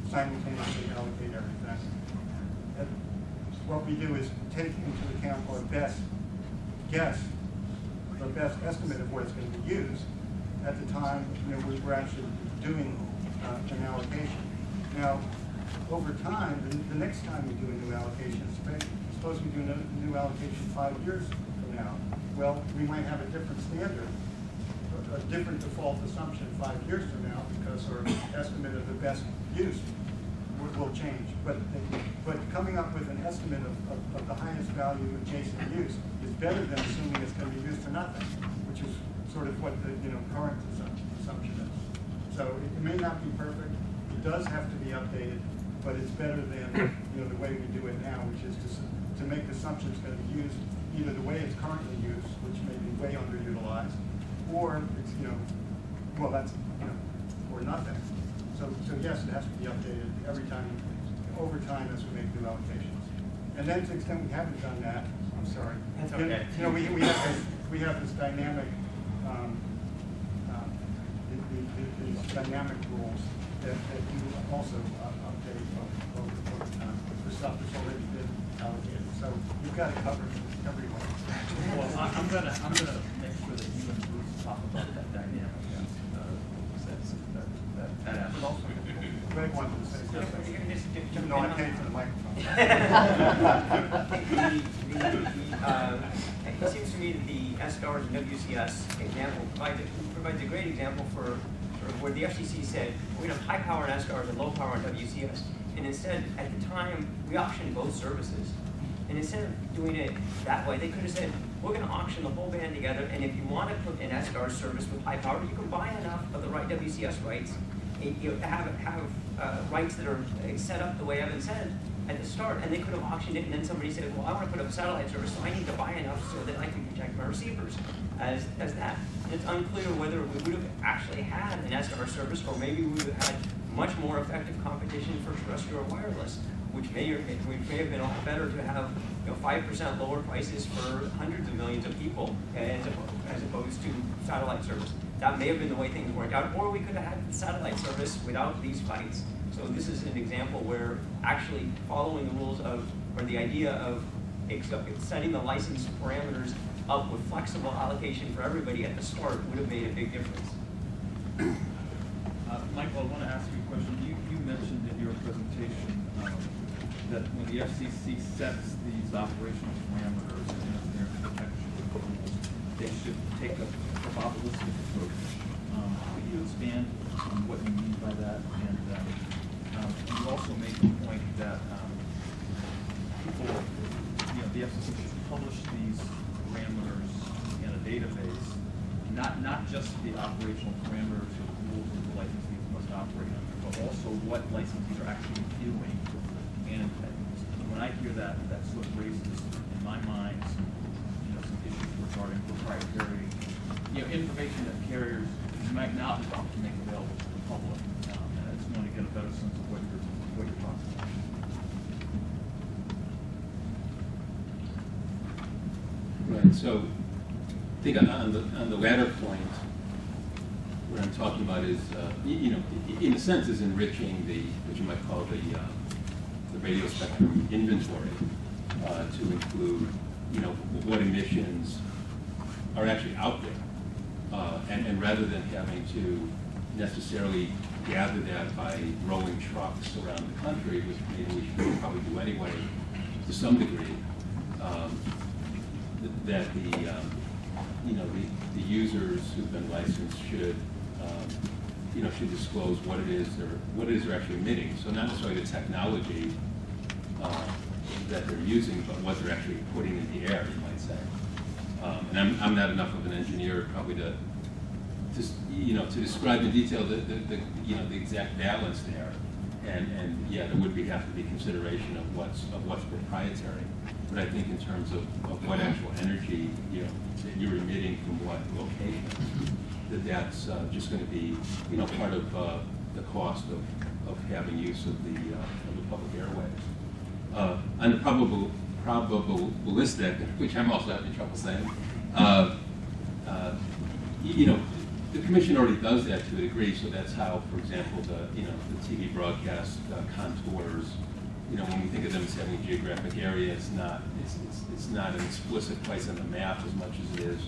simultaneously allocate everything, what we do is take into account our best guess, our best estimate of what it's going to be used at the time we're actually doing an allocation. Now, over time, the next time we do a new allocation, suppose we do a new allocation 5 years from now, well, we might have a different standard, a different default assumption 5 years from now, because our estimate of the best use will change. But coming up with an estimate of the highest value adjacent use is better than assuming it's going to be used for nothing, which is sort of what the current assumption is. So it may not be perfect. It does have to be updated, but it's better than the way we do it now, which is to make assumptions going to be used either the way it's currently used, which may be way underutilized, or it's well, that's or nothing. So yes, it has to be updated every time, over time, as we make new allocations. And then to the extent we haven't done that, I'm sorry. That's okay. We have this dynamic these dynamic rules that you also update over time for stuff that's already been allocated. So you've got it covered everywhere. Well, I'm gonna make sure that you and Bruce talk about that dynamic. That aspect. Greg wanted to say something. No, I paid for the microphone. It seems to me that the SDARS and WCS example provides a great example for where the FCC said we're going to have high power in SDARS and low power in WCS. And instead, at the time, we auctioned both services. And instead of doing it that way, they could have said, we're going to auction the whole band together, and if you want to put an SDARS service with high power, you can buy enough of the right WCS rights, and have rights that are set up the way Evan said at the start, and they could have auctioned it, and then somebody said, well, I want to put up a satellite service, so I need to buy enough so that I can protect my receivers as that. And it's unclear whether we would have actually had an SDARS service, or maybe we would have had much more effective competition for terrestrial wireless, which may have been a lot better to have 5% lower prices for hundreds of millions of people as opposed to satellite service. That may have been the way things worked out, or we could have had satellite service without these fights. So this is an example where actually following the rules of, or the idea of setting the license parameters up with flexible allocation for everybody at the start would have made a big difference. Michael, I want to ask you a question. You mentioned in your presentation that when the FCC sets these operational parameters and their protection rules, they should take a probabilistic approach Could you expand on what you mean by that? And you also make the point that people, the FCC should publish these parameters in a database, not just the operational parameters or the rules that the licensees must operate under, but also what licensees are actually doing. And when I hear that, that sort of raises in my mind some issues regarding proprietary, information that carriers might not want to make available to the public. And I just want to get a better sense of what you're talking about. Right. So I think on the latter point, what I'm talking about is, in a sense, is enriching what you might call the radio spectrum inventory to include, what emissions are actually out there. And rather than having to necessarily gather that by rolling trucks around the country, which maybe we should probably do anyway to some degree, that the users who've been licensed should disclose what it is they're actually emitting. So not necessarily the technology that they're using, but what they're actually putting in the air, you might say. And I'm not enough of an engineer probably to describe in detail the exact balance there. And yeah, there would have to be consideration of what's proprietary. But I think in terms of what actual energy that you're emitting from what location, that's just going to be part of the cost of having use of the public airwaves. On the probabilistic, which I'm also having trouble saying, the commission already does that to a degree. So that's how, for example, the TV broadcast contours. When we think of them as having a geographic area, it's not an explicit place on the map as much as it is.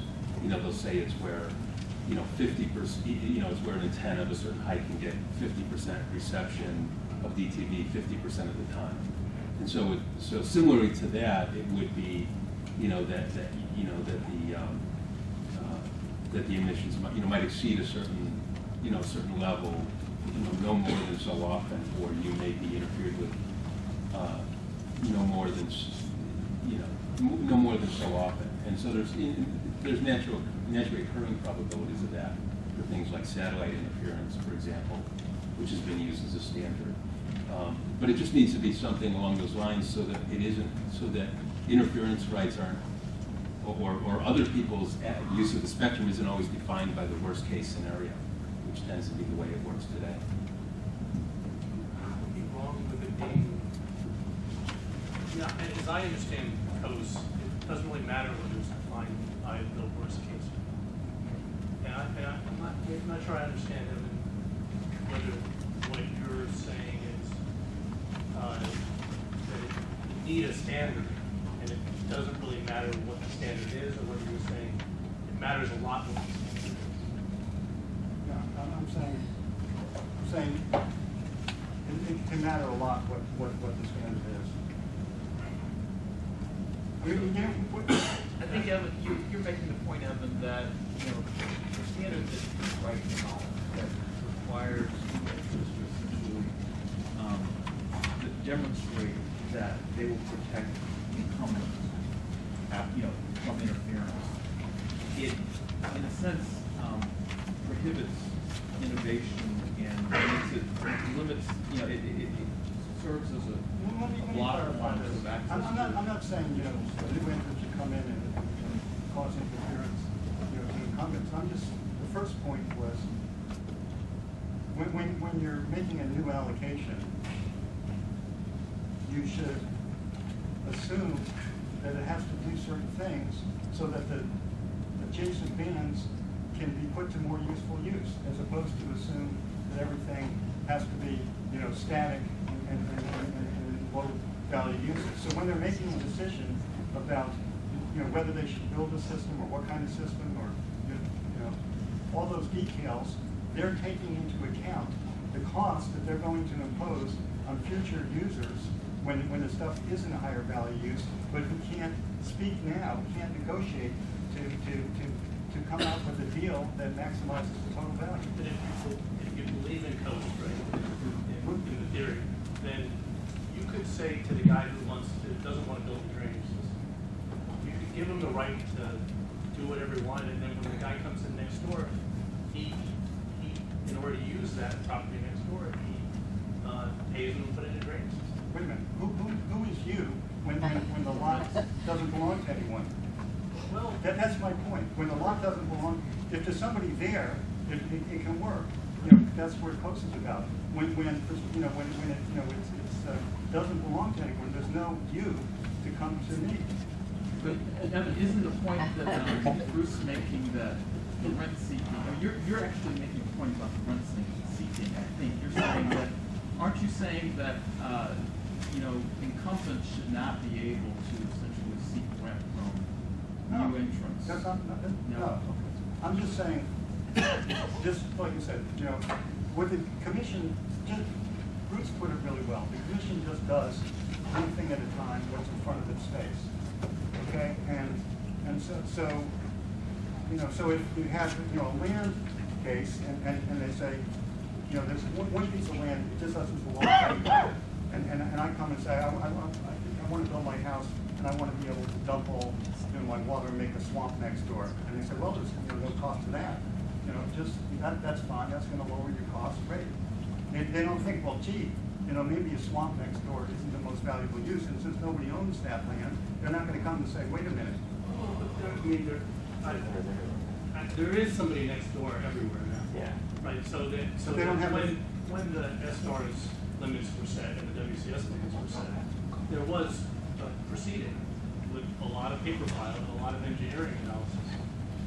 They'll say it's where 50%. It's where an antenna of a certain height can get 50% reception of DTV 50% of the time. And so similarly to that, it would be that the emissions might exceed a certain certain level, no more than so often, or you may be interfered with no more than so often. And so there's naturally occurring probabilities of that for things like satellite interference, for example, which has been used as a standard. But it just needs to be something along those lines so that interference rights aren't, or other people's use of the spectrum isn't always defined by the worst case scenario, which tends to be the way it works today. Would be wrong with it being, as I understand codes, it doesn't really matter whether it's defined by the worst case. And I'm not sure I understand whether what you're saying is that you need a standard, and it doesn't really matter what the standard is, or whether you're saying it matters a lot what the standard is. Yeah, I'm saying it can matter a lot what the standard is. I think, Evan, you're making the point, Evan, that the standard that is right now that requires users to essentially demonstrate that they will protect incumbents, from interference. It, in a sense, prohibits innovation and limits. It serves as a blocker of access. I'm not saying the new entrants should come in and cause interference to incumbents. The first point was when you're making a new allocation, you should assume that it has to do certain things so that the adjacent bands can be put to more useful use, as opposed to assume that everything has to be static and low value uses. So when they're making a decision about whether they should build a system or what kind of system or all those details, they're taking into account the cost that they're going to impose on future users when the stuff isn't a higher value use, but who can't speak now, can't negotiate to to come up with a deal that maximizes the total value. But if you believe in codes, right, in the theory, then you could say to the guy who doesn't want to build a drainage system, you could give him the right to do whatever he wanted, and then when the guy comes in next door, he in order to use that property next door, he pays him to put in a drainage system. Wait a minute, who is you when the lot doesn't belong to anyone? Well, that's my point. When the lot doesn't belong, if there's somebody there, it can work. That's where COAS is about. When it doesn't belong to anyone, there's no you to come to me. But Evan, isn't the point that Bruce is making that the rent seeking? You're actually making a point about the rent seeking. I think you're saying that. Aren't you saying that incumbents should not be able to essentially seek rent from new entrants? That's not, no. I'm just saying, just like you said, with the commission, Bruce put it really well. The commission just does one thing at a time, what's in front of its face. Okay, and so so if you have a land case and they say, there's one piece of land, it just doesn't belong to anybody. And I come and say, I want to build my house and I want to be able to dump all my water and make a swamp next door. And they say, well, there's no cost to that. That's fine. That's going to lower your cost rate. They don't think, well, gee, maybe a swamp next door isn't the most valuable use. And since nobody owns that land, they're not going to come and say, wait a minute. There is somebody next door everywhere now. Yeah. Right. So they don't have when the SR's limits were set and the WCS limits were set, there was a proceeding with a lot of paper file and a lot of engineering analysis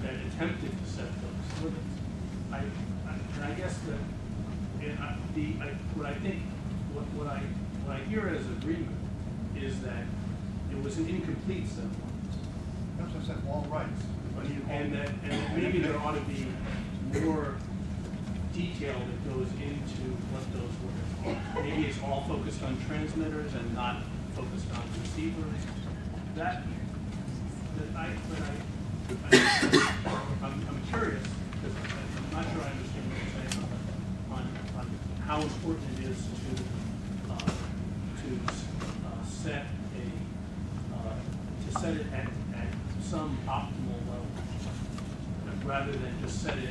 that attempted to set those limits. I guess that what I hear as agreement is that it was an incomplete set of limits. That's what I said, all rights. And that maybe there ought to be more detail that goes into what those limits are. Maybe it's all focused on transmitters and not focused on receivers. I'm curious because I'm not sure I understand what you're saying on how important it is to set it at some optimal level, rather than just set it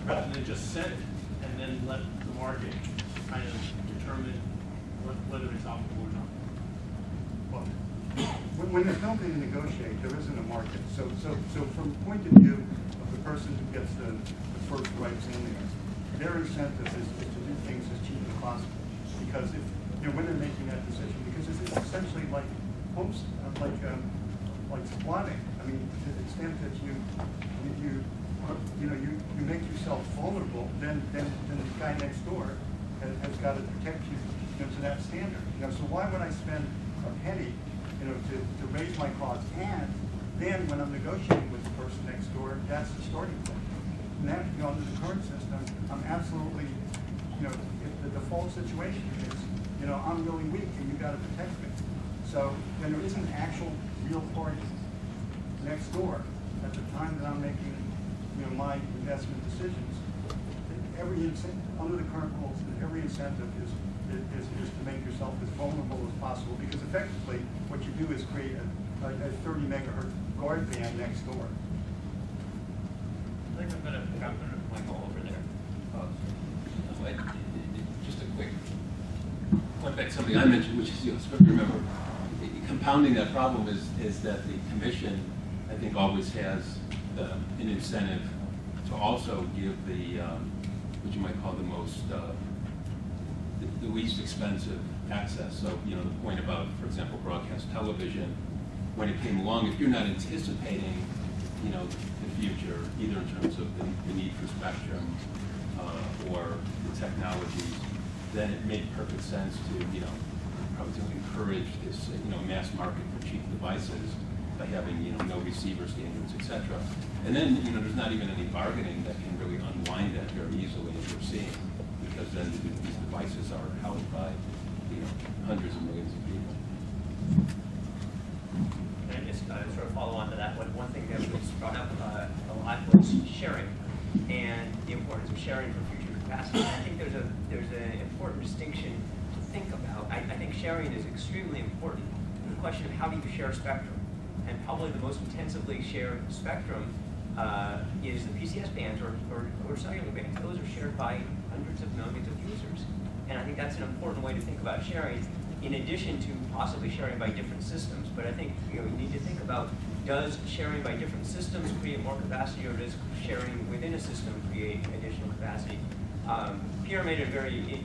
rather than just set it and then let the market kind of determine whether it's optimal or not. Well, when there's nobody to negotiate, there isn't a market. So from the point of view of the person who gets the first rights in there, their incentive is to do things as cheap as possible. Because if when they're making that decision, because it's essentially like homes, like squatting. I mean, to the extent that you make yourself vulnerable, then the guy next door has got to protect you, to that standard. So why would I spend a penny, to raise my costs? And then when I'm negotiating with the person next door, that's the starting point. And that, under the current system, I'm absolutely, if the default situation is, I'm really weak and you got to protect me. So when there isn't an actual real party next door at the time that I'm making, my investment decisions, under the current rules, every incentive is to make yourself as vulnerable as possible, because effectively what you do is create a 30 megahertz guard band next door. I think I'm going to Michael over there. Just a quick point back to something I mentioned, which is, remember, compounding that problem is that the commission, I think, always has an incentive to also give the, what you might call the most, the least expensive access. So, the point about, for example, broadcast television, when it came along, if you're not anticipating, the future, either in terms of the need for spectrum or the technologies, then it made perfect sense to, probably to encourage this, mass market for cheap devices by having, no receiver standards, etc. And then, there's not even any bargaining that can really unwind that very easily, as we're seeing, because then these devices are held by, hundreds of millions of people. And just sort of follow on to that, one thing that was brought up think sharing is extremely important. The question of how do you share spectrum? And probably the most intensively shared spectrum is the PCS bands or cellular bands. Those are shared by hundreds of millions of users. And I think that's an important way to think about sharing, in addition to possibly sharing by different systems. But I think you need to think about, does sharing by different systems create more capacity, or does sharing within a system create additional capacity? Pierre made a very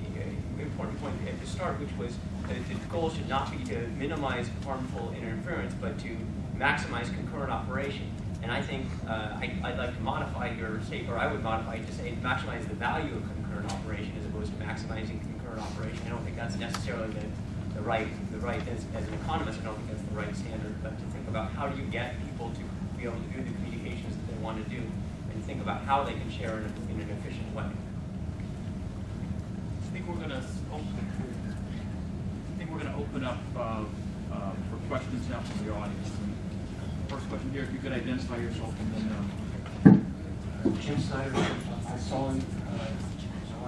important point at the start, which was that the goal should not be to minimize harmful interference, but to maximize concurrent operation. And I think I'd like to modify your statement, or I would modify it to say maximize the value of concurrent operation as opposed to maximizing concurrent operation. I don't think that's necessarily the right as an economist, I don't think that's the right standard, but to think about how do you get people to be able to do the communications that they want to do, and think about how they can share in an efficient way. I think we're going to open up for questions now from the audience. First question here, if you could identify yourself and then. Jim Snyder, I want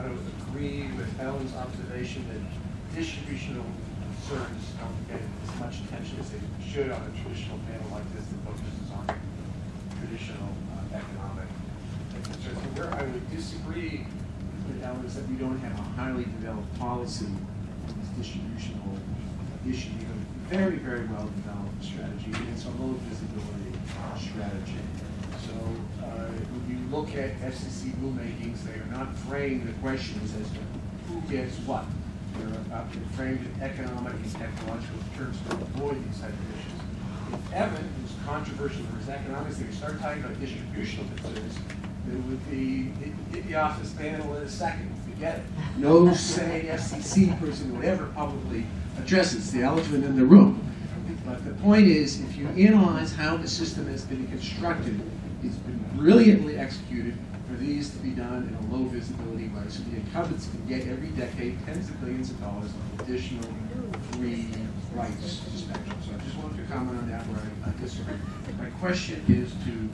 to agree with Helen's observation that distributional concerns don't get as much attention as they should on a traditional panel like this that focuses on traditional economic concerns. And where I would disagree with Helen is that we don't have a highly developed policy on this distributional issue. We have a very, very well developed strategy, and it's a low visibility strategy. So when you look at FCC rulemakings, they are not framing the questions as to who gets what. They're framed in economic and technological terms to avoid these type of issues. If Evan, who's controversial for his economics, they start talking about distributional concerns, it would be hit the office panel in a second. Forget it. No sane FCC person would ever publicly address it. It's the elephant in the room. But the point is, if you analyze how the system has been constructed, it's been brilliantly executed for these to be done in a low visibility way. So the incumbents can get every decade tens of billions of dollars of additional free rights to spectrum. So I just wanted to comment on that where I disagree. My question is to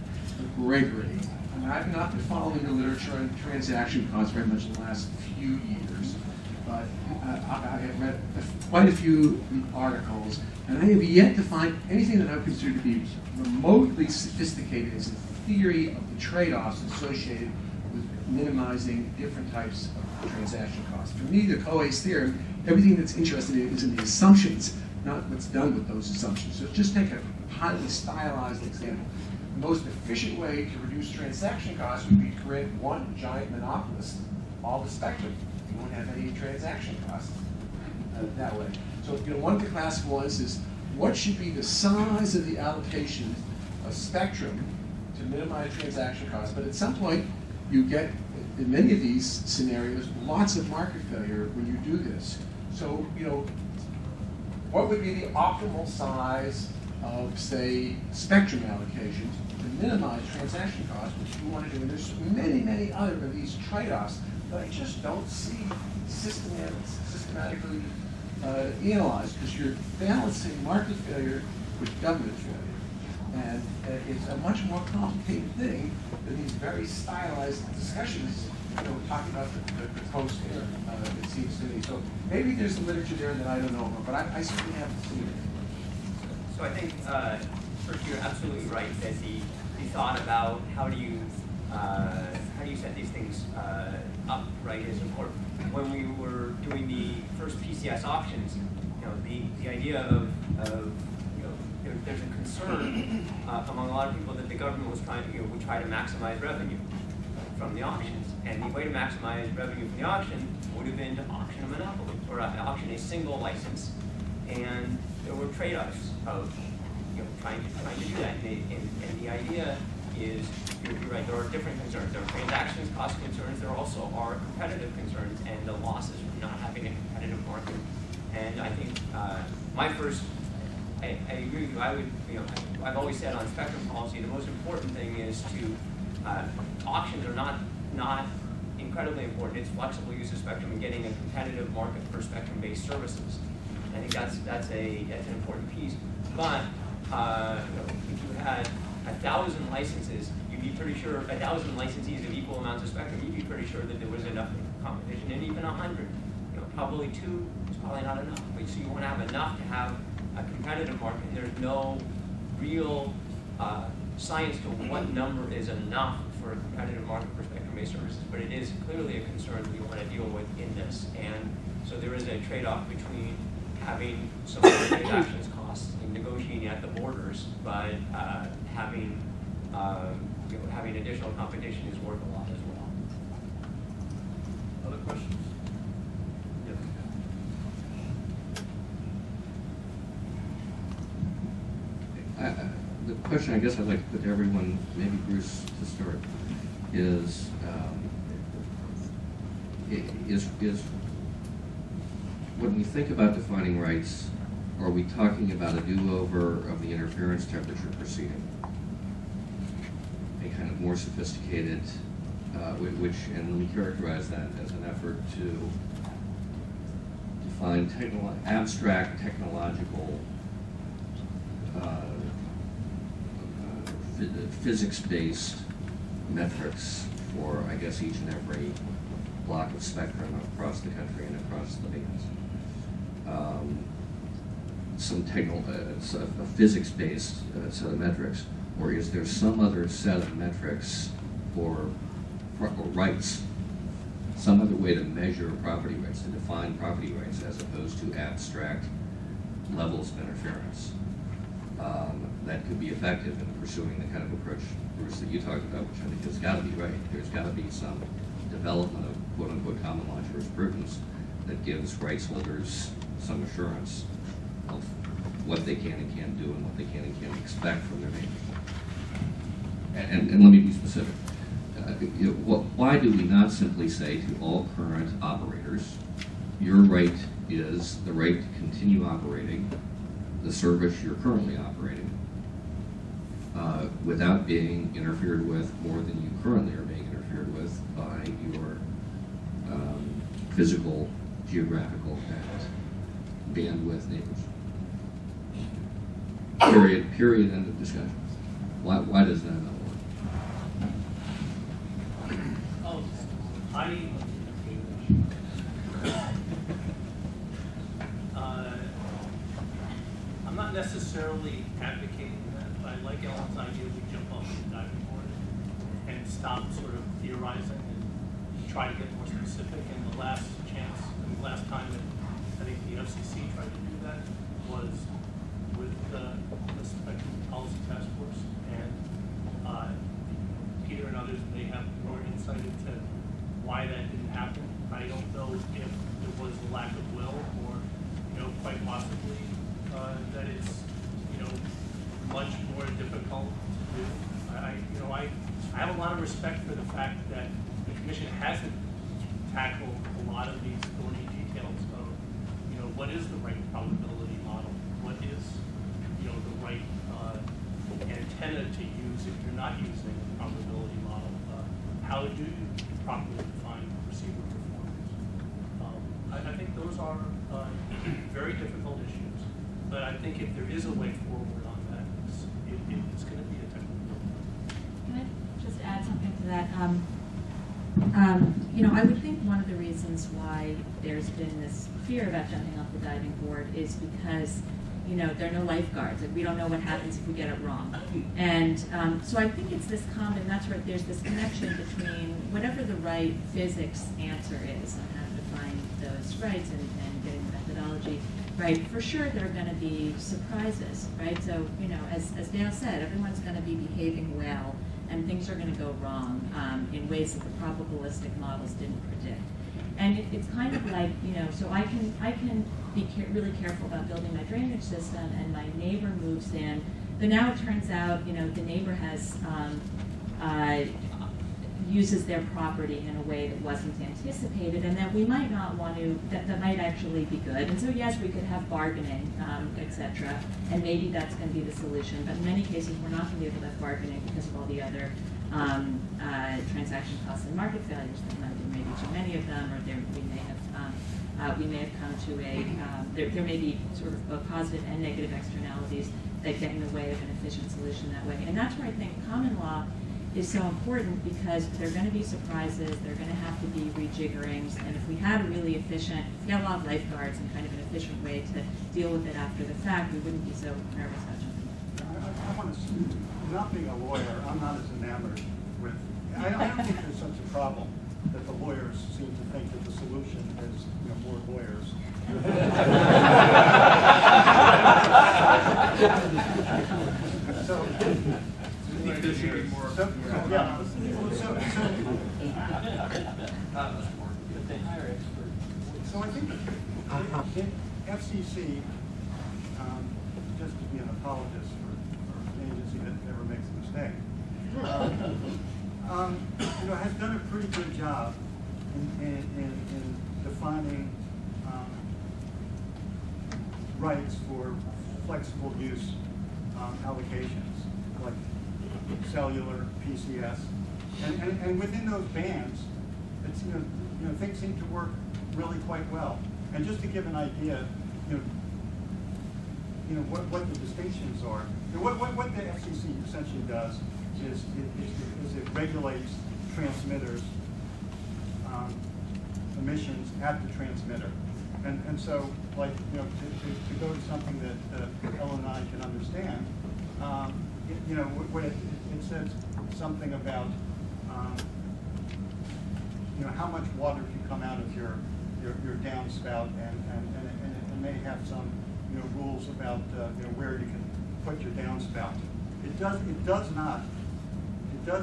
Gregory. And I've not been following the literature on transaction costs very much in the last few years, but I have read quite a few articles, and I have yet to find anything that I would consider to be remotely sophisticated as a theory of the trade-offs associated with minimizing different types of transaction costs. For me, the Coase theorem, everything that's interested in is in the assumptions, not what's done with those assumptions. So just take a highly stylized example. The most efficient way to reduce transaction costs would be to create one giant monopolist, all the spectrum. You won't have any transaction costs that way. So one of the classical ones is what should be the size of the allocation of spectrum to minimize transaction costs. But at some point, you get, in many of these scenarios, lots of market failure when you do this. So, what would be the optimal size of, say, spectrum allocations to minimize transaction costs, which you want to do? And there's many, many other of these trade-offs that I just don't see systematically analyzed, because you're balancing market failure with government failure. And it's a much more complicated thing than these very stylized discussions, talking about the coast here, it seems to me. So maybe there's some literature there that I don't know about, but I certainly haven't seen it. So I think, first, you're absolutely right that the thought about how do you set these things up right is important. When we were doing the first PCS auctions, the idea of there's a concern among a lot of people that the government was would try to maximize revenue from the auctions, and the way to maximize revenue from the auction would have been to auction a monopoly or auction a single license, and there were trade-offs of trying to do that. And the idea is, you're right, there are different concerns. There are transactions cost concerns. There also are competitive concerns and the losses from not having a competitive market. And I think I agree with you. I've always said on spectrum policy, the most important thing is auctions are not incredibly important. It's flexible use of spectrum and getting a competitive market for spectrum-based services. I think that's an important piece. But if you had 1,000 licenses, you'd be pretty sure 1,000 licensees of equal amounts of spectrum. You'd be pretty sure that there was enough competition, and even 100. probably 2 is probably not enough. But so you want to have enough to have a competitive market. And there's no real science to what number is enough for a competitive market for spectrum-based services, but it is clearly a concern we want to deal with in this. And so there is a trade-off between having some of the trade actions costs and negotiating at the borders, but having having additional competition is worth a lot as well. Other questions? Yes. The question I guess I'd like to put to everyone, maybe Bruce to start, is when we think about defining rights, are we talking about a do-over of the interference temperature proceeding? A kind of more sophisticated, and let me characterize that as an effort to define abstract technological physics-based metrics for, I guess, each and every block of spectrum across the country and across the bands. A physics-based set of metrics, or is there some other set of metrics or rights, some other way to measure property rights, to define property rights, as opposed to abstract levels of interference? That could be effective in pursuing the kind of approach, Bruce, that you talked about, which I think has got to be right. There's got to be some development of quote-unquote common law jurisprudence that gives rights holders some assurance of what they can and can't do and what they can and can't expect from their neighbors. And let me be specific. Why do we not simply say to all current operators, your right is the right to continue operating the service you're currently operating without being interfered with more than you currently are being interfered with by your physical, geographical, and bandwidth neighbors? Period, end of discussion. Why does that not work? Oh, I'm not necessarily advocating that, but I like Ellen's idea we jump off the diving board and stop sort of theorizing and try to get more specific. And the last chance, and the last time that I think the FCC tried to do that was with the Spectrum Policy Task Force. And Peter and others may have more insight into why that didn't happen. I don't know if it was a lack of will or, quite possibly that it's, much more difficult to do. I have a lot of respect for the fact that the Commission hasn't tackled a lot of these thorny details of, what is the right probability model? What is, the right antenna to use if you're not using a probability model? How do you properly define receiver performance? I think those are very difficult issues, but I think if there is a way forward on that, it's going to be a technical. Can I just add something to that? I would think one of the reasons why there's been this fear about jumping off the diving board is because, there are no lifeguards. Like, we don't know what happens if we get it wrong. And so I think it's this common, that's right, there's this connection between whatever the right physics answer is on how to define those rights and getting the methodology right. For sure, there are going to be surprises, right? So, as Dale said, everyone's going to be behaving well, and things are going to go wrong in ways that the probabilistic models didn't predict. And it's kind of like, so I can be really careful about building my drainage system, and my neighbor moves in, but now it turns out, the neighbor has uses their property in a way that wasn't anticipated, and that we might not want to, that might actually be good. And so yes, we could have bargaining, etc., and maybe that's going to be the solution. But in many cases, we're not going to be able to have bargaining because of all the other transaction costs and market failures. There may be too many of them, or we may have come to there may be sort of both positive and negative externalities that get in the way of an efficient solution that way. And that's where I think common law is so important because there are going to be surprises, there are going to have to be rejiggerings, and if we had a really efficient, if we had a lot of lifeguards and kind of an efficient way to deal with it after the fact, we wouldn't be so nervous about jumping. I want to, not being a lawyer, I'm not as enamored with, I don't think there's such a problem that the lawyers seem to think that the solution is, more lawyers. So there should be more. So I think FCC, just to be an apologist for an agency that never makes a mistake, has done a pretty good job in defining rights for flexible use allocations, like cellular, PCS, and within those bands, it's things seem to work really quite well. And just to give an idea, what the distinctions are. What the FCC essentially does is it regulates transmitters' emissions at the transmitter. And so, like, to go to something that Helen and I can understand, it says something about, how much water can come out of your downspout, and it may have some, rules about, where you can put your downspout. It does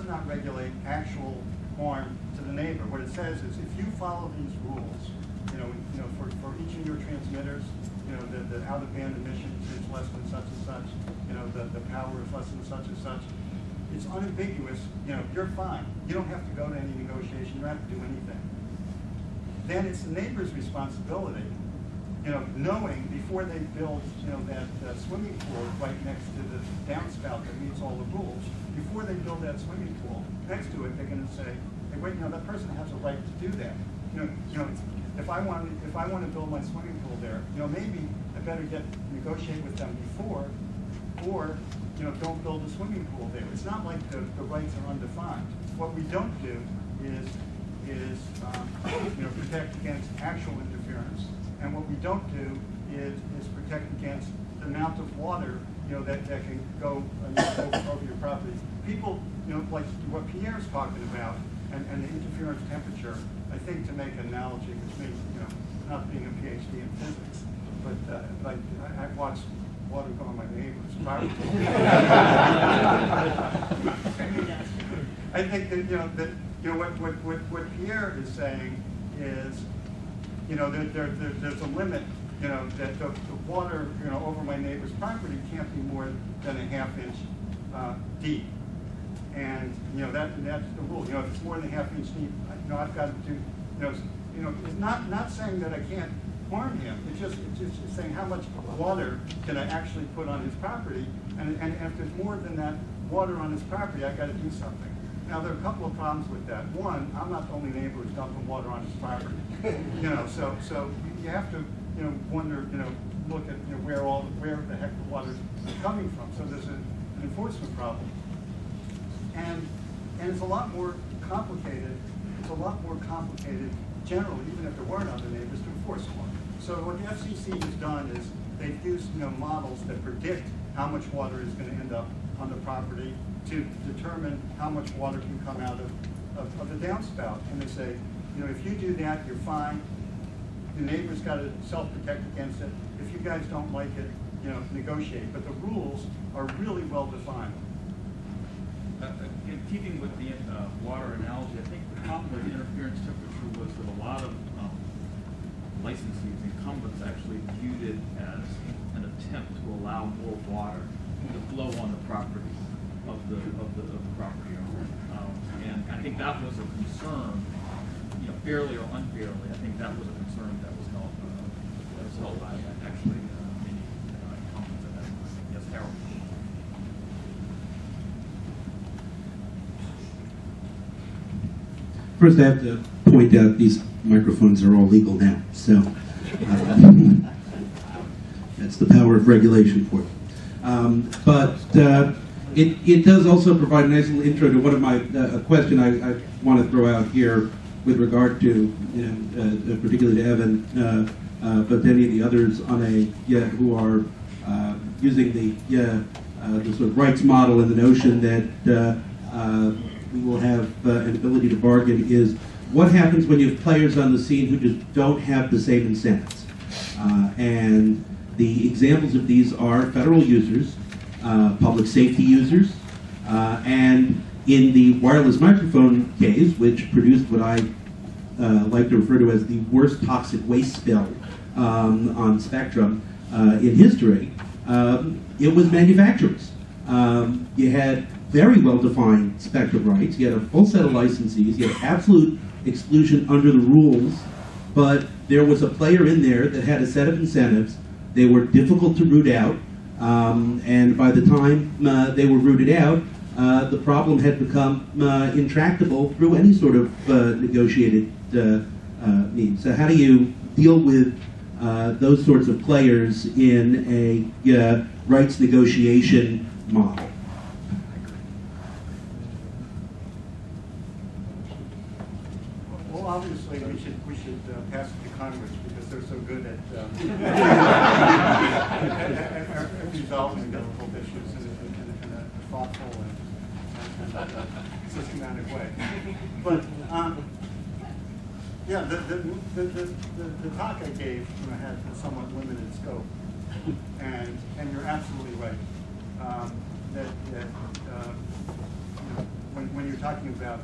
not regulate actual harm to the neighbor. What it says is, if you follow these rules, for each of your transmitters, the out-of-band emissions is less than such and such, the power is less than such and such. It's unambiguous, you're fine. You don't have to go to any negotiation, you don't have to do anything. Then it's the neighbor's responsibility, knowing before they build, that swimming pool right next to the downspout that meets all the rules, before they build that swimming pool next to it, they're going to say, hey, wait, that person has a right to do that. If I want to build my swimming pool there, maybe I better negotiate with them before, or don't build a swimming pool there. It's not like the rights are undefined. What we don't do is protect against actual interference, and what we don't do is protect against the amount of water that can go over your property. People, like what Pierre's talking about, and the interference temperature. I think to make an analogy, which means not being a PhD in physics, but like I've watched water go on my neighbor's property. I think that what Pierre is saying is there's a limit that the water over my neighbor's property can't be more than a half-inch deep, and that's the rule. If it's more than a half-inch deep, I've got to do. It's not saying that I can't harm him. It's just saying how much water can I actually put on his property, and if there's more than that water on his property, I've got to do something. Now there are a couple of problems with that. One, I'm not the only neighbor who's dumping water on his property. So you have to wonder, look at where the heck the water's coming from. So there's an enforcement problem, and it's a lot more complicated. It's a lot more complicated generally, even if there weren't other neighbors, to enforce law. So what the FCC has done is they've used models that predict how much water is going to end up on the property to determine how much water can come out of the downspout. And they say, if you do that, you're fine. The neighbor's got to self-protect against it. If you guys don't like it, negotiate. But the rules are really well defined. In keeping with the water analogy, I think the problem with interference temperature was that a lot of licensees, incumbents, actually viewed it as an attempt to allow more water to flow on the property of the property owner. And I think that was a concern, fairly or unfairly. I think that was a concern that was held by actually many incumbents at that time. Yes, Harold. First, I have to point out these microphones are all legal now, so that's the power of regulation for you. But It does also provide a nice little intro to one of my a question I want to throw out here with regard to, particularly to Evan, but any of the others on who are using the sort of rights model and the notion that we will have an ability to bargain is what happens when you have players on the scene who just don't have the same incentives. And the examples of these are federal users, public safety users, and in the wireless microphone case, which produced what I like to refer to as the worst toxic waste spill on Spectrum in history, it was manufacturers. You had very well-defined Spectrum rights. You had a full set of licensees. You had absolute exclusion under the rules, but there was a player in there that had a set of incentives. They were difficult to root out, and by the time they were rooted out, the problem had become intractable through any sort of negotiated means. So how do you deal with those sorts of players in a rights negotiation model? Well, obviously, we should pass it to Congress because they're so good at resolving difficult issues in a thoughtful and systematic way. But yeah, the talk I gave had a somewhat limited scope, and you're absolutely right that when you're talking about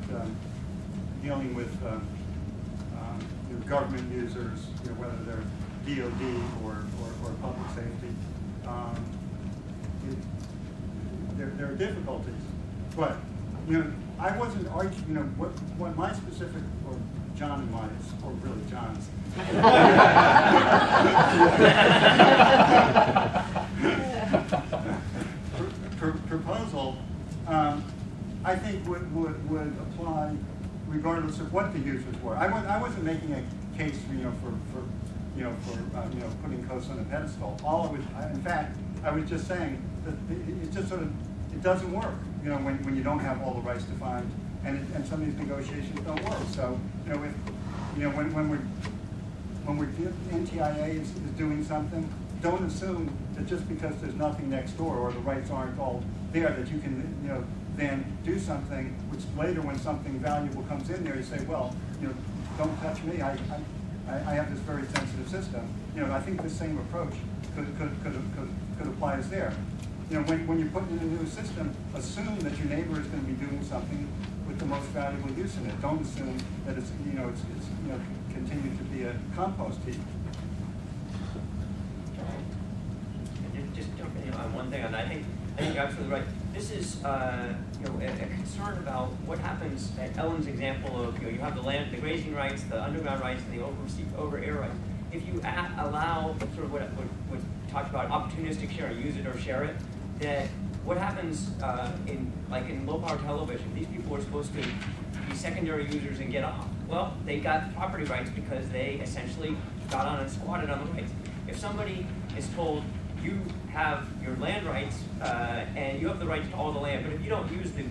dealing with government users, whether they're DoD or public safety, there are difficulties. But I wasn't arguing. What my specific, or John and mine, or really John's proposal, I think would apply regardless of what the users were. I wasn't making a case, for putting coasts on a pedestal. In fact, I was just saying that it just sort of, it doesn't work. When you don't have all the rights defined, and some of these negotiations don't work. So, when NTIA is doing something, don't assume that just because there's nothing next door or the rights aren't all there that you can, then do something which later, when something valuable comes in there, you say, well, don't touch me. I have this very sensitive system. I think the same approach could apply as there. When you're putting in a new system, assume that your neighbor is going to be doing something with the most valuable use in it. Don't assume that it's continue to be a compost heap. Just jumping in on one thing on that, I think you're absolutely right. This is a concern about what happens at Ellen's example of you have the grazing rights, the underground rights, and the over-air rights. If you allow sort of what talked about opportunistic share, use it or share it, that what happens in low power television, these people are supposed to be secondary users and get off. Well, they got property rights because they essentially got on and squatted on the rights. If somebody is told you have your land rights and you have the rights to all the land, but if you don't use the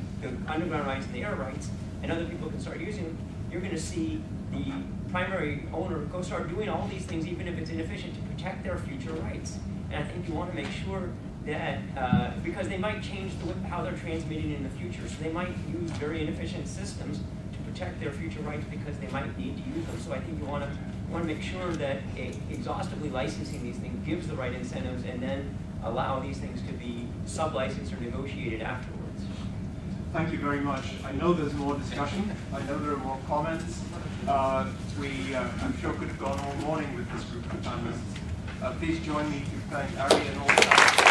underground rights and the air rights, and other people can start using them, you're going to see the primary owner go start doing all these things, even if it's inefficient, to protect their future rights. And I think you want to make sure that, because they might change how they're transmitting in the future, so they might use very inefficient systems to protect their future rights because they might need to use them. So I think you want to make sure that exhaustively licensing these things gives the right incentives, and then allow these things to be sub-licensed or negotiated afterwards. Thank you very much. I know there's more discussion. I know there are more comments. I'm sure could have gone all morning with this group of panelists. Please join me to thank Ari and all staff.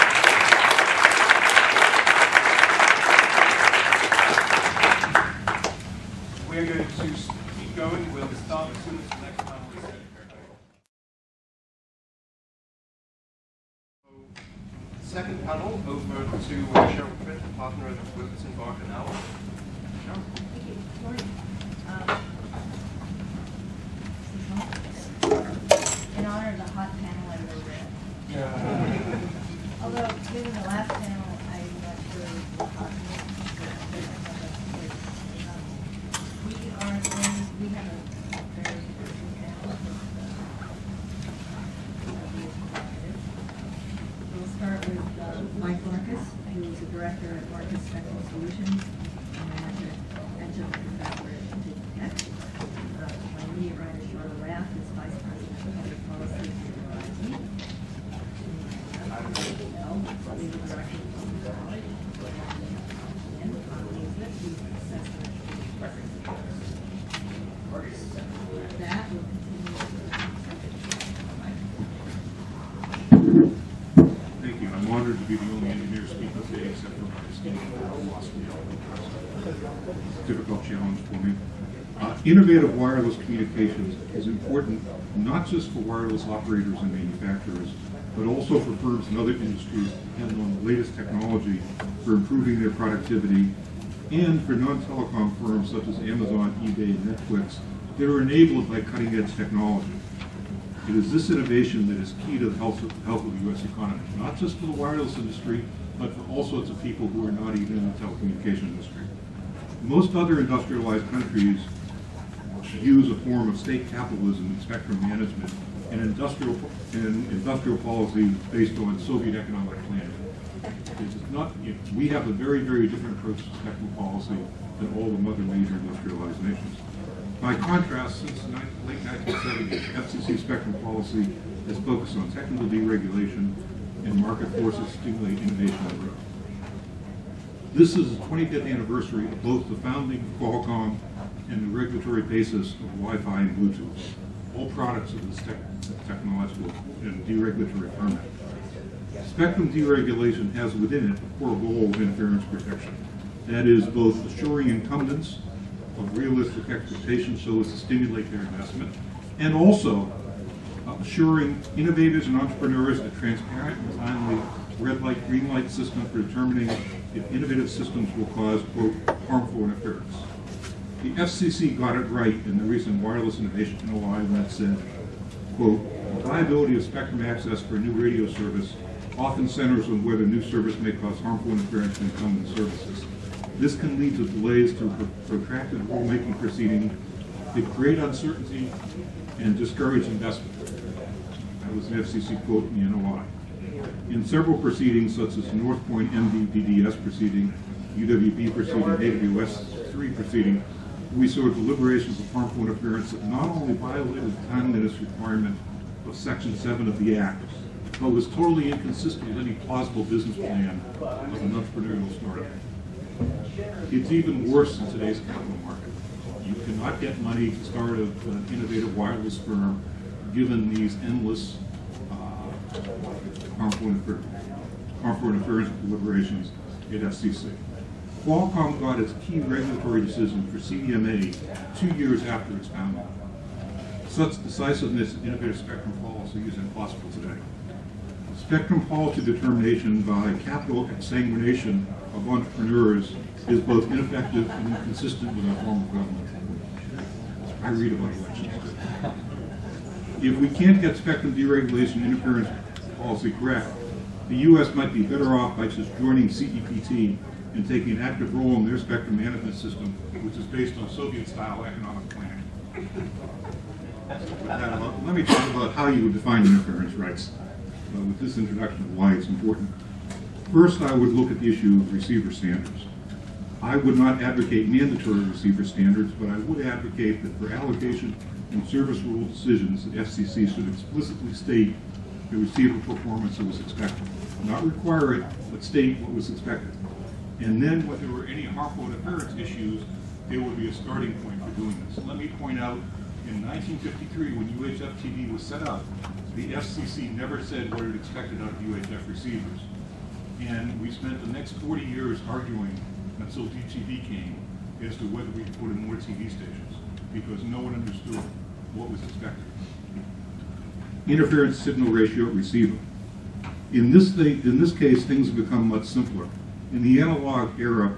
We are going to keep going. We'll start as soon as the next panel is here. Second panel, over to Cheryl Tritt, partner at Wilkinson Barker & Owl. Cheryl. Thank you. Good morning. In honor of the hot panel I read. Although, given the last panel, I'm not sure director at Market Spectrum Solutions, and I'm an adjunct professor at Adjunct. My immediate right is Charlotte Rath, who's vice president of public policy at the legal director of public policy, and Elizabeth, who's assessor at with that, we'll continue to Thank you. I'm honored to be the only engineer speaking today except for my esteemed philosophy. Difficult challenge for me. Innovative wireless communications is important not just for wireless operators and manufacturers, but also for firms in other industries that depend on the latest technology for improving their productivity, and for non-telecom firms such as Amazon, eBay, and Netflix that are enabled by cutting-edge technology. It is this innovation that is key to the health of the U.S. economy, not just for the wireless industry, but for all sorts of people who are not even in the telecommunication industry. Most other industrialized countries use a form of state capitalism in spectrum management and industrial policy based on Soviet economic planning. It is not, we have a very, very different approach to spectrum policy than all the other major industrialized nations. By contrast, since the late 1970s, FCC spectrum policy has focused on technical deregulation and market forces to stimulate innovation and growth. This is the 25th anniversary of both the founding of Qualcomm and the regulatory basis of Wi-Fi and Bluetooth, all products of this technological and deregulatory permit. Spectrum deregulation has within it a core goal of interference protection. That is both assuring incumbents of realistic expectations so as to stimulate their investment, and also assuring innovators and entrepreneurs a transparent and timely red light, green light system for determining if innovative systems will cause, quote, harmful interference. The FCC got it right in the recent wireless innovation NOI when it said, quote, the viability of spectrum access for a new radio service often centers on whether new service may cause harmful interference in incumbent services. This can lead to delays through protracted rulemaking proceedings that create uncertainty and discourage investment. That was an FCC quote in the NOI. In several proceedings, such as the North Point MDDDS proceeding, UWB proceeding, AWS 3 proceeding, we saw deliberations of harmful interference that not only violated the timeliness requirement of Section 7 of the Act, but was totally inconsistent with any plausible business plan of an entrepreneurial startup. It's even worse in today's capital market. You cannot get money to start an innovative wireless firm given these endless harmful interference deliberations at FCC. Qualcomm got its key regulatory decision for CDMA 2 years after its founding. Such decisiveness in innovative spectrum policy is impossible today. Spectrum policy determination by capital exsanguination of entrepreneurs is both ineffective and inconsistent with our form of government. I read about elections. If we can't get spectrum deregulation interference policy correct, the U.S. might be better off by just joining CEPT and taking an active role in their spectrum management system, which is based on Soviet-style economic planning. Let me talk about how you would define interference rights with this introduction of why it's important. First, I would look at the issue of receiver standards. I would not advocate mandatory receiver standards, but I would advocate that for allocation and service rule decisions, the FCC should explicitly state the receiver performance that was expected. Not require it, but state what was expected. And then, if there were any harmful interference issues, there would be a starting point for doing this. Let me point out, in 1953, when UHF-TV was set up, the FCC never said what it expected out of UHF receivers. And we spent the next 40 years arguing until DTV came as to whether we could put in more TV stations, because no one understood what was expected. Interference signal ratio receiver. In this case, things have become much simpler. In the analog era,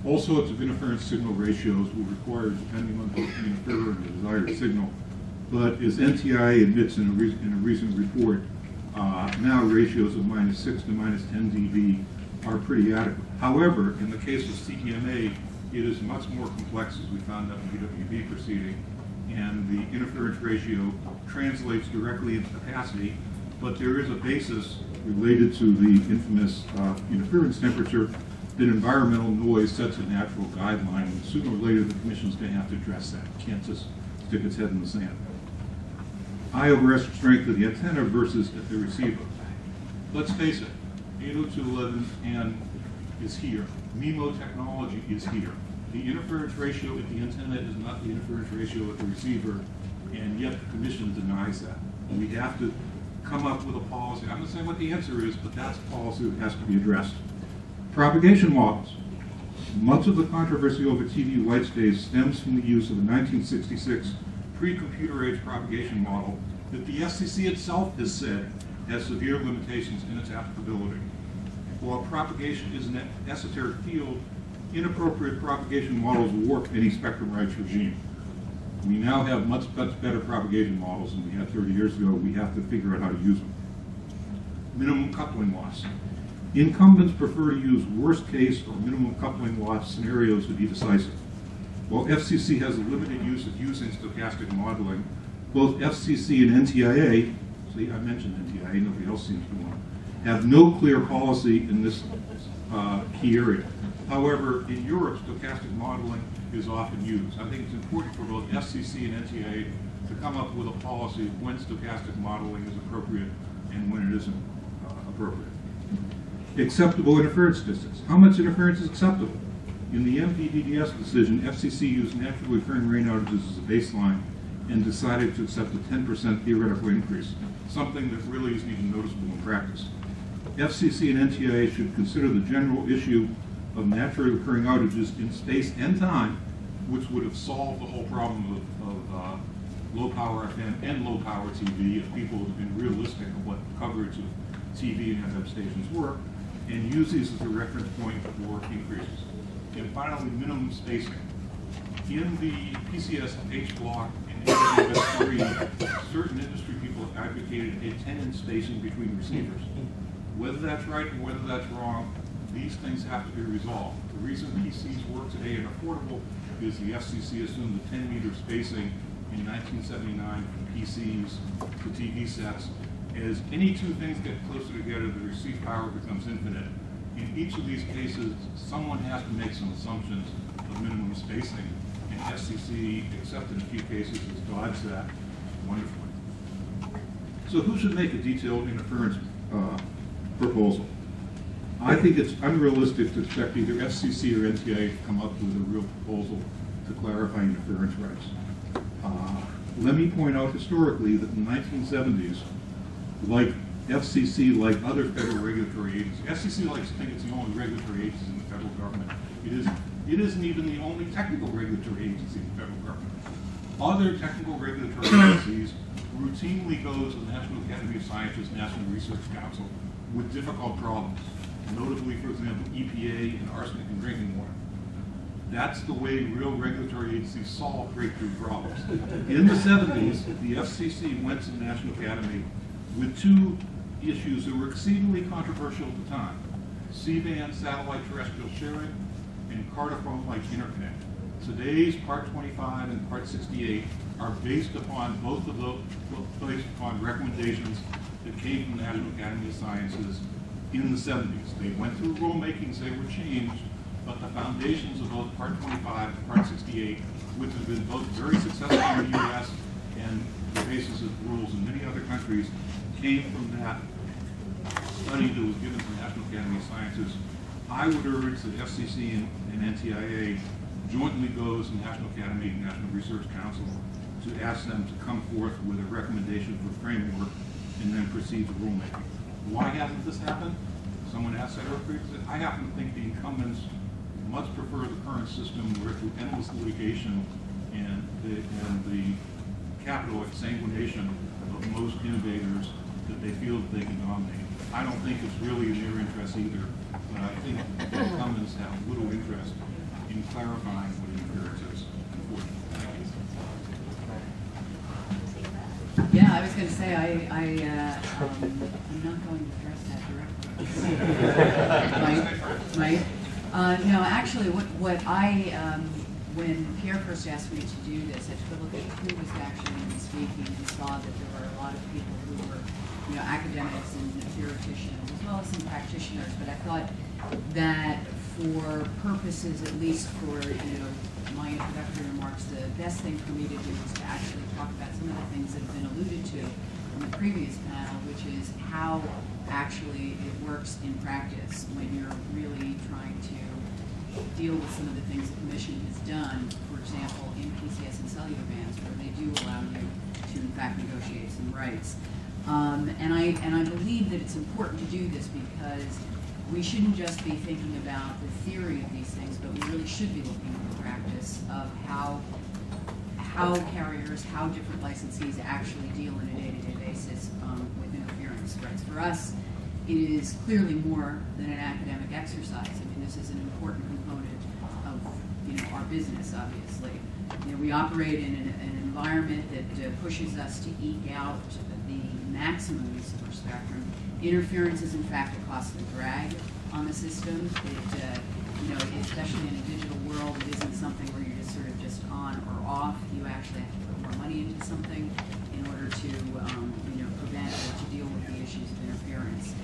all sorts of interference signal ratios were required depending on both the interferer and the desired signal. But as NTI admits in a recent report, now ratios of -6 to -10 dB are pretty adequate. However, in the case of CDMA, it is much more complex, as we found out in the UWB proceeding, and the interference ratio translates directly into capacity, but there is a basis related to the infamous interference temperature that environmental noise sets a natural guideline, and sooner or later the Commission's going to have to address that. It can't just stick its head in the sand. I over strength of the antenna versus the receiver. Let's face it, 802.11n is here. MIMO technology is here. The interference ratio at the antenna is not the interference ratio at the receiver, and yet the Commission denies that. And we have to come up with a policy. I'm not saying what the answer is, but that's a policy that has to be addressed. Propagation models. Much of the controversy over TV white space stems from the use of a 1966 pre-computer age propagation model that the FCC itself has said has severe limitations in its applicability. While propagation is an esoteric field, inappropriate propagation models warp any spectrum rights regime. We now have much better propagation models than we had 30 years ago. We have to figure out how to use them. Minimum coupling loss. Incumbents prefer to use worst case or minimum coupling loss scenarios to be decisive. While FCC has a limited use of using stochastic modeling, both FCC and NTIA, see, I mentioned NTIA, nobody else seems to want, have no clear policy in this key area. However, in Europe, stochastic modeling is often used. I think it's important for both FCC and NTIA to come up with a policy of when stochastic modeling is appropriate and when it isn't appropriate. Acceptable interference distance. How much interference is acceptable? In the MPDDS decision, FCC used naturally occurring rain outages as a baseline and decided to accept a 10% theoretical increase, something that really isn't even noticeable in practice. FCC and NTIA should consider the general issue of naturally occurring outages in space and time, which would have solved the whole problem of low power FM and low power TV if people had been realistic of what coverage of TV and FM stations were, and use these as a reference point for increases. And finally, minimum spacing. In the PCS H block and AWS3, certain industry people have advocated a 10-inch spacing between receivers. Whether that's right or whether that's wrong, these things have to be resolved. The reason PCs work today and are affordable is the FCC assumed the 10-meter spacing in 1979 from PCs to TV sets. As any two things get closer together, the receive power becomes infinite. In each of these cases, someone has to make some assumptions of minimum spacing, and FCC, except in a few cases, has dodged that wonderfully. So who should make a detailed interference proposal? I think it's unrealistic to expect either FCC or NTA to come up with a real proposal to clarify interference rights. Let me point out historically that in the 1970s, like FCC, like other federal regulatory agencies, FCC likes to think it's the only regulatory agency in the federal government. It isn't even the only technical regulatory agency in the federal government. Other technical regulatory agencies routinely go to the National Academy of Sciences, National Research Council with difficult problems, notably, for example, EPA and arsenic in drinking water. That's the way real regulatory agencies solve breakthrough problems. In the 70s, the FCC went to the National Academy with two issues that were exceedingly controversial at the time: C-band satellite terrestrial sharing and Cartophone-like interconnect. Today's Part 25 and Part 68 are based upon both of those, based upon recommendations that came from the National Academy of Sciences in the 70s. They went through rulemakings, they were changed, but the foundations of both Part 25 and Part 68, which have been both very successful in the U.S. and the basis of rules in many other countries, came from that study that was given to the National Academy of Sciences. I would urge that FCC and NTIA jointly goes to the National Academy and National Research Council to ask them to come forth with a recommendation for framework and then proceed to rulemaking. Why hasn't this happened? Someone asked that earlier. I happen to think the incumbents much prefer the current system where through endless litigation and the capital exsanguination of most innovators that they feel that they can dominate. I don't think it's really in their interest either, but I think the incumbents have little interest in clarifying what interference is. Yeah, I was going to say I'm not going to address that directly. Mike? No, actually, what I when Pierre first asked me to do this, I took a look at who was actually speaking and saw that there were a lot of people who were, academics and theoreticians, as well as some practitioners. But I thought that for purposes, at least for my introductory remarks, the best thing for me to do is to actually talk about some of the things that have been alluded to in the previous panel, which is how actually it works in practice when you're really trying to deal with some of the things the Commission has done, for example, in PCS and cellular bands, where they do allow you to, in fact, negotiate some rights. And I believe that it's important to do this because we shouldn't just be thinking about the theory of these things, but we really should be looking at the practice of how carriers, how different licensees actually deal on a day-to-day basis with interference rights. For us, it is clearly more than an academic exercise. I mean, this is an important component of our business, obviously. We operate in an environment that pushes us to eke out the maximum use of our spectrum. Interference is, in fact, a costly drag on the system. Especially in a digital world, it isn't something where you're just sort of just on or off. You actually have to put more money into something in order to, prevent or to deal with the issues of interference.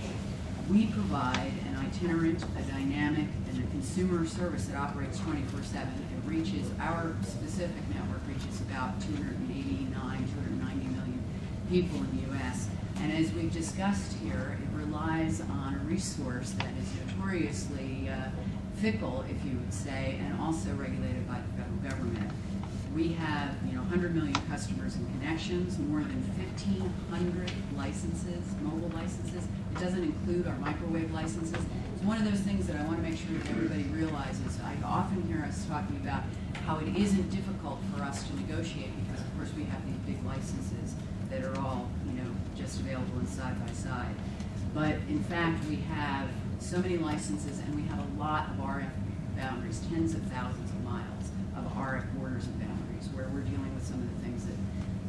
We provide an itinerant, a dynamic, and a consumer service that operates 24/7. It reaches, our specific network reaches about 290 million people in the U.S. And as we've discussed here, it relies on a resource that is notoriously fickle, if you would say, and also regulated by the federal government. We have 100 million customers and connections, more than 1,500 licenses, mobile licenses. It doesn't include our microwave licenses. It's one of those things that I want to make sure that everybody realizes. I often hear us talking about how it isn't difficult for us to negotiate because, of course, we have these big licenses that are all, just available in side by side. But in fact, we have so many licenses and we have a lot of RF boundaries, tens of thousands of miles of RF borders and boundaries, where we're dealing with some of the things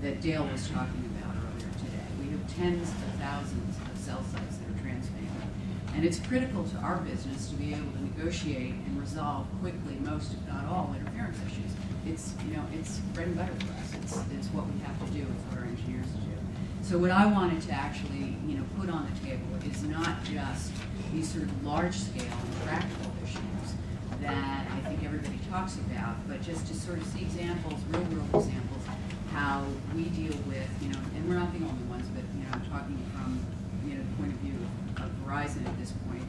that Dale was talking about earlier today. We have tens of thousands of cell sites that are transbanded. And it's critical to our business to be able to negotiate and resolve quickly most, if not all, interference issues. It's bread and butter for us. It's what we have to do. It's what our engineers do. So what I wanted to actually, put on the table is not just these sort of large-scale and practical issues that I think everybody talks about, but just to sort of see examples, real-world examples, how we deal with, and we're not the only ones, but I'm talking from the point of view of Verizon at this point,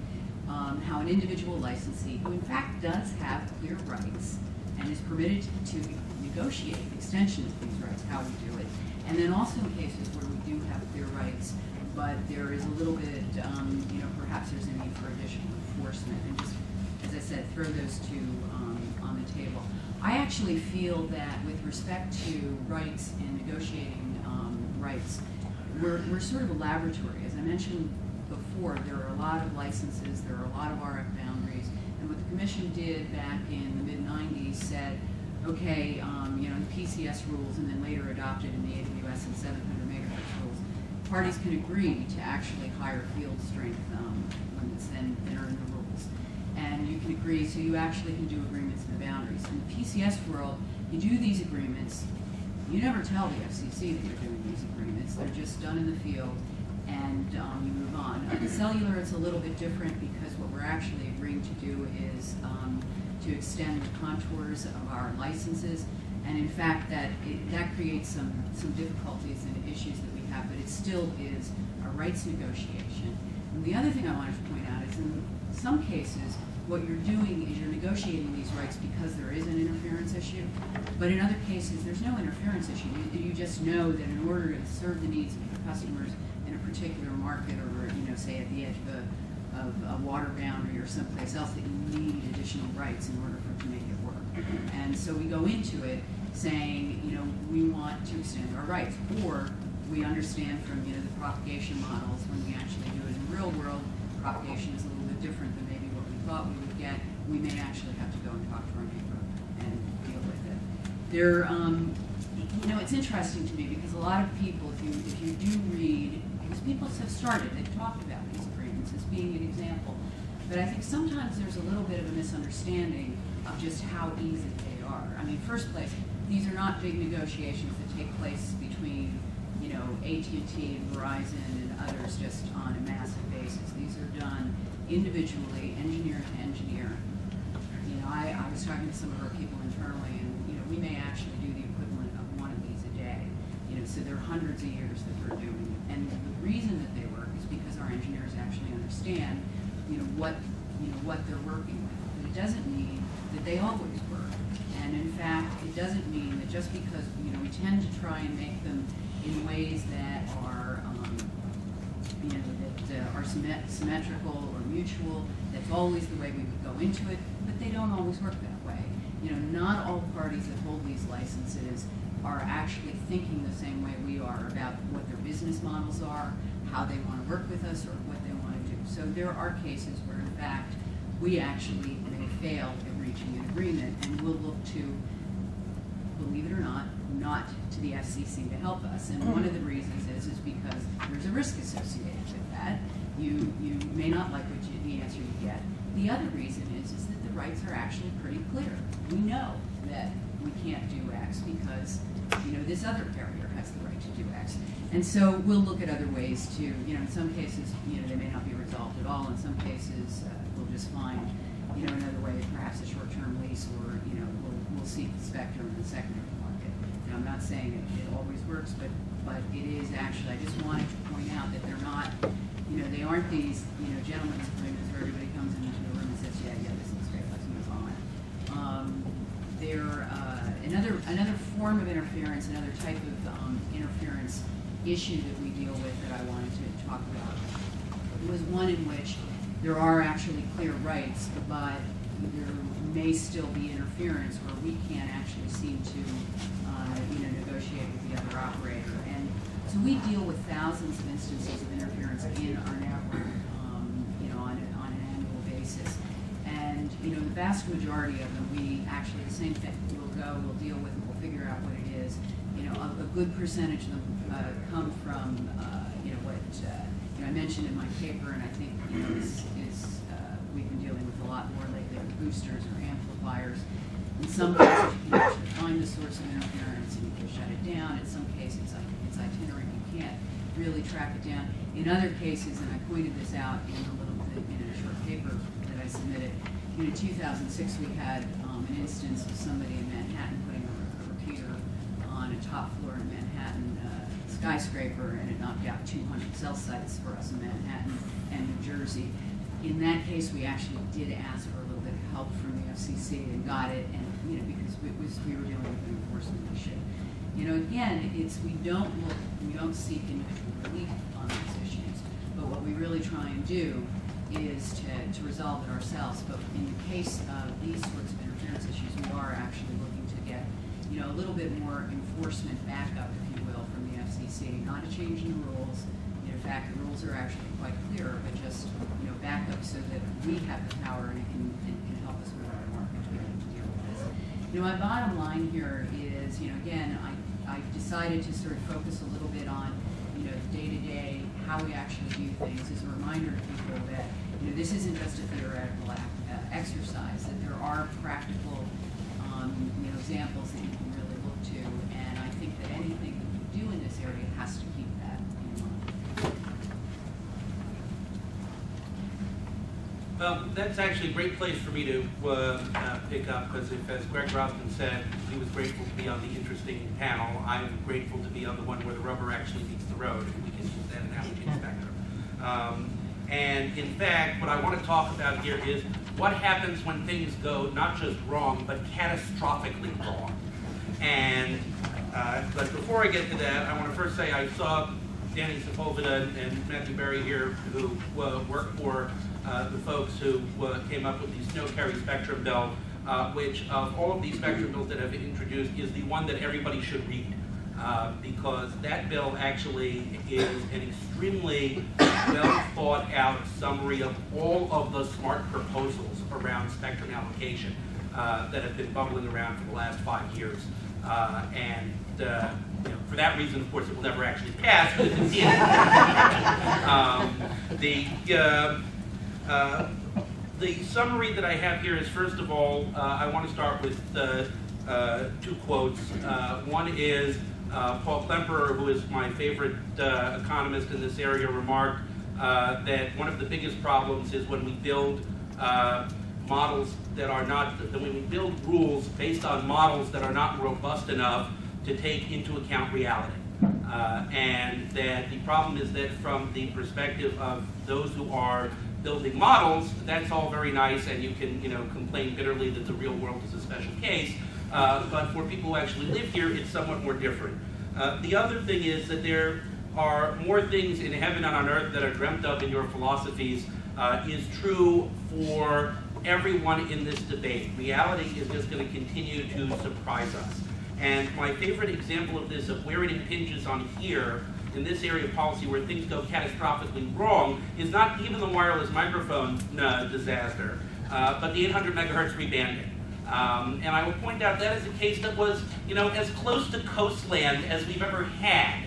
how an individual licensee, who in fact does have clear rights and is permitted to negotiate extension of these rights, how we do it. And then also in cases where we do have clear rights, but there is a little bit, perhaps there's a need for additional enforcement. And just, as I said, throw those two on the table. I actually feel that with respect to rights and negotiating rights, we're sort of a laboratory. As I mentioned before, there are a lot of licenses, there are a lot of RF boundaries, and what the Commission did back in the mid-90s said, okay, the PCS rules and then later adopted in the AWS and 700 megahertz rules, parties can agree to actually higher field strength limits than are in the rules. And you can agree, so you actually can do agreements in the boundaries. In the PCS world, you do these agreements, you never tell the FCC that you're doing these agreements, they're just done in the field, and you move on. In cellular, it's a little bit different because what we're actually agreeing to do is to extend the contours of our licenses, and in fact that creates some difficulties and issues that we have, but it still is a rights negotiation. And the other thing I wanted to point out is in some cases what you're doing is you're negotiating these rights because there is an interference issue, but in other cases there's no interference issue. You just know that in order to serve the needs of your customers in a particular market, or say at the edge of a water boundary or someplace else, that you need additional rights in order for it to make it work. And so we go into it saying, we want to extend our rights, or we understand from the propagation models when we actually do it in the real world, propagation is a little bit different than maybe what we thought we would get. We may actually have to go and talk to our neighbor and deal with it. It's interesting to me because a lot of people, if you do read, because people have started, they've talked about these agreements as being an example, but I think sometimes there's a little bit of a misunderstanding of just how easy they are. I mean, first place, these are not big negotiations that take place between, AT&T and Verizon and others just on a massive basis. These are done individually, engineer to engineer, talking to some of our people internally, and we may actually do the equivalent of one of these a day. So there are hundreds of years that we're doing it, and the reason that they work is because our engineers actually understand, what they're working with. But it doesn't mean that they always work, and in fact, it doesn't mean that just because we tend to try and make them in ways that are are symmetrical or mutual. That's always the way we would go into it, but they don't always work that way. Not all parties that hold these licenses are actually thinking the same way we are about what their business models are, how they want to work with us, or what they want to do. So there are cases where, in fact, we actually may fail at reaching an agreement, and we'll look to, believe it or not to the FCC to help us. And one of the reasons is because there's a risk associated with that. You may not like the answer you get. The other reason is that the rights are actually pretty clear. We know that we can't do X because this other carrier has the right to do X. And so we'll look at other ways to, in some cases, they may not be resolved at all. In some cases, we'll just find, another way, perhaps a short-term lease, or, we'll seek the spectrum in the secondary market. I'm not saying it always works, but it is actually, I just wanted to point out that they're not, they aren't these, gentlemen's agreements where everybody comes into the room and says, yeah, this looks great, let's move on. They're another form of interference, another type of interference issue that we deal with that I wanted to talk about was one in which there are actually clear rights, but there may still be interference where we can't actually seem to negotiate with the other operator. And so we deal with thousands of instances of interference in our network, on an annual basis. And the vast majority of them, we actually, the same thing, we'll deal with, and we'll figure out what it is. A good percentage of them come from, what I mentioned in my paper, and I think we've been dealing with a lot more lately, with boosters or amplifiers. In some cases, you can actually find the source of interference and you can shut it down. In some cases, it's itinerant. You can't really track it down. In other cases, and I pointed this out in a short paper that I submitted, in 2006 we had an instance of somebody in Manhattan putting a repeater on a top floor in Manhattan skyscraper, and it knocked out 200 cell sites for us in Manhattan and New Jersey. In that case, we actually did ask for a little bit of help from the FCC and got it, and because we were dealing with an enforcement issue. Again, we don't seek individual relief on these issues, but what we really try and do is to resolve it ourselves. But in the case of these sorts of interference issues, we are actually looking to get, a little bit more enforcement backup, if you will, from the FCC. Not a change in the rules. In fact, the rules are actually quite clear, but just backup so that we have the power and can help us with our market to be able to deal with this. My bottom line here is, again, I decided to sort of focus a little bit on, day-to-day, how we actually do things, as a reminder to people that, this isn't just a theoretical exercise, that there are practical, examples that you can really look to, and I think that anything that we do in this area has to keep that in mind. Well, that's actually a great place for me to pick up, because as Greg Rosman said, he was grateful to be on the interesting panel. I'm grateful to be on the one where the rubber actually meets the road, if we can use that analogy spectrum. And in fact, what I want to talk about here is what happens when things go not just wrong, but catastrophically wrong. And but before I get to that, I want to first say I saw Danny Sepulveda and Matthew Berry here, who work for the folks who came up with the snow carry spectrum bill, which of all of these spectrum bills that have been introduced is the one that everybody should read, because that bill actually is an extremely well thought out summary of all of the smart proposals around spectrum allocation that have been bubbling around for the last 5 years. For that reason, of course, it will never actually pass, but it's the summary that I have here is, first of all, I want to start with two quotes. One is Paul Klemperer, who is my favorite economist in this area, remarked that one of the biggest problems is when we build models that are not, that when we build rules based on models that are not robust enough to take into account reality. And that the problem is that from the perspective of those who are building models, that's all very nice, and you can, complain bitterly that the real world is a special case. But for people who actually live here, it's somewhat more different. The other thing is that there are more things in heaven and on earth that are dreamt of in your philosophies is true for everyone in this debate. Reality is just going to continue to surprise us. And my favorite example of this, of where it impinges on here, in this area of policy where things go catastrophically wrong, is not even the wireless microphone disaster, but the 800 megahertz rebanding. And I will point out that is a case that was, as close to coastland as we've ever had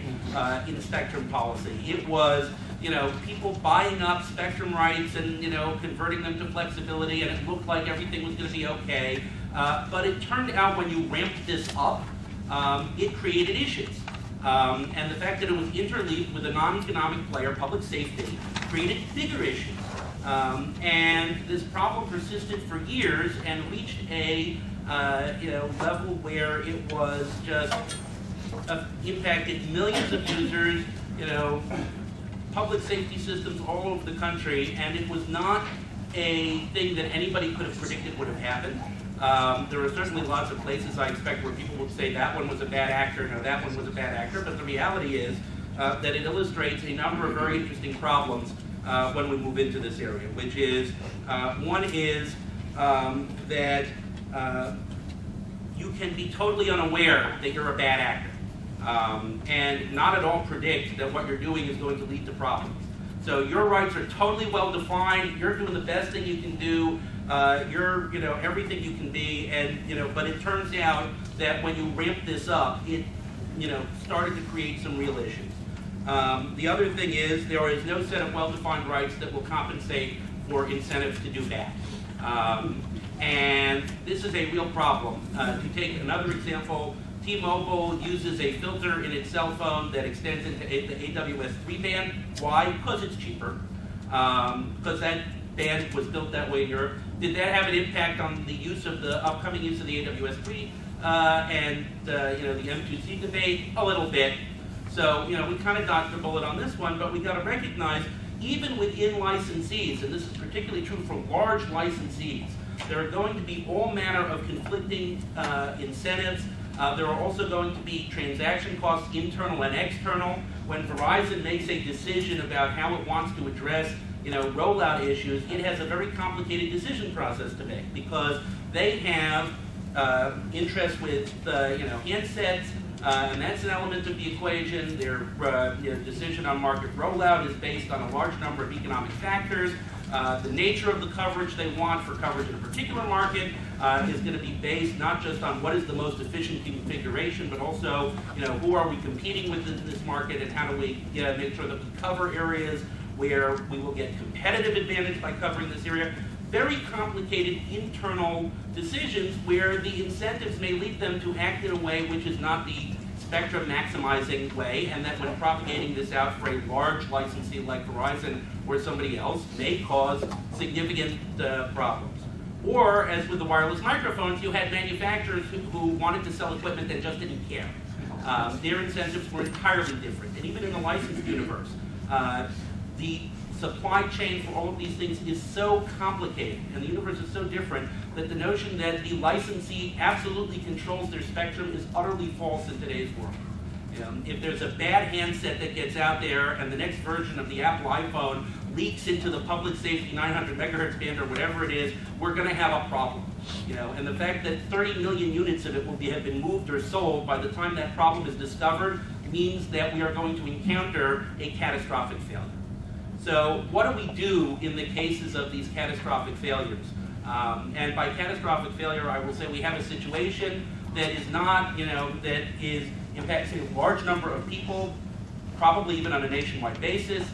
in spectrum policy. It was, people buying up spectrum rights and, converting them to flexibility, and it looked like everything was going to be okay. But it turned out when you ramped this up, it created issues. And the fact that it was interleaved with a non-economic player, public safety, created bigger issues. And this problem persisted for years and reached a level where it was just impacted millions of users, public safety systems all over the country, and it was not a thing that anybody could have predicted would have happened. There are certainly lots of places I expect where people would say that one was a bad actor, no, that one was a bad actor, but the reality is that it illustrates a number of very interesting problems when we move into this area, which is, one is that you can be totally unaware that you're a bad actor and not at all predict that what you're doing is going to lead to problems. So your rights are totally well defined, you're doing the best thing you can do, you're, everything you can be, and, but it turns out that when you ramp this up, it, started to create some real issues. The other thing is there is no set of well-defined rights that will compensate for incentives to do bad. And this is a real problem. To take another example, T-Mobile uses a filter in its cell phone that extends into the AWS-3 band. Why? Because it's cheaper. Because that band was built that way in Europe. Did that have an impact on the use of the upcoming use of the AWS-3 and the M2C debate? A little bit. So we kind of dodged the bullet on this one, but we got to recognize even within licensees, and this is particularly true for large licensees, there are going to be all manner of conflicting incentives. There are also going to be transaction costs, internal and external. When Verizon makes a decision about how it wants to address, rollout issues, it has a very complicated decision process to make because they have interest with, handsets, and that's an element of the equation. Their decision on market rollout is based on a large number of economic factors. The nature of the coverage they want for coverage in a particular market is going to be based not just on what is the most efficient configuration, but also, who are we competing with in this market, and how do we make sure that we cover areas where we will get competitive advantage by covering this area. Very complicated internal decisions where the incentives may lead them to act in a way which is not the spectrum maximizing way, and that when propagating this out for a large licensee like Verizon or somebody else may cause significant problems. Or, as with the wireless microphones, you had manufacturers who wanted to sell equipment and just didn't care. Their incentives were entirely different. And even in the licensed universe, the supply chain for all of these things is so complicated, and the universe is so different, that the notion that the licensee absolutely controls their spectrum is utterly false in today's world. If there's a bad handset that gets out there and the next version of the Apple iPhone leaks into the public safety 900 megahertz band or whatever it is, we're going to have a problem. And the fact that 30 million units of it will have been moved or sold by the time that problem is discovered means that we are going to encounter a catastrophic failure. So what do we do in the cases of these catastrophic failures? And by catastrophic failure, I will say we have a situation that is not, that is impacting a large number of people, probably even on a nationwide basis.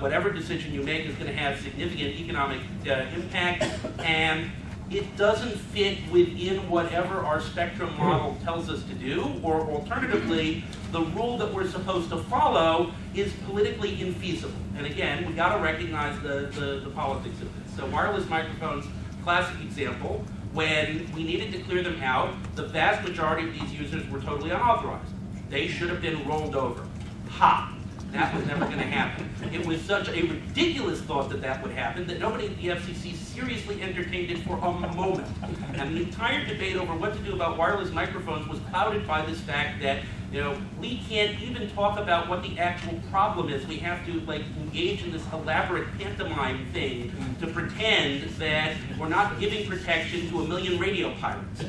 Whatever decision you make is going to have significant economic impact, and it doesn't fit within whatever our spectrum model tells us to do, or alternatively, the rule that we're supposed to follow is politically infeasible. And again, we got to recognize the politics of this. So wireless microphones, classic example. When we needed to clear them out, the vast majority of these users were totally unauthorized. They should have been rolled over. Ha! That was never going to happen. It was such a ridiculous thought that that would happen that nobody at the FCC seriously entertained it for a moment. And the entire debate over what to do about wireless microphones was clouded by this fact that, you know, we can't even talk about what the actual problem is. We have to like engage in this elaborate pantomime thing to pretend that we're not giving protection to 1 million radio pirates.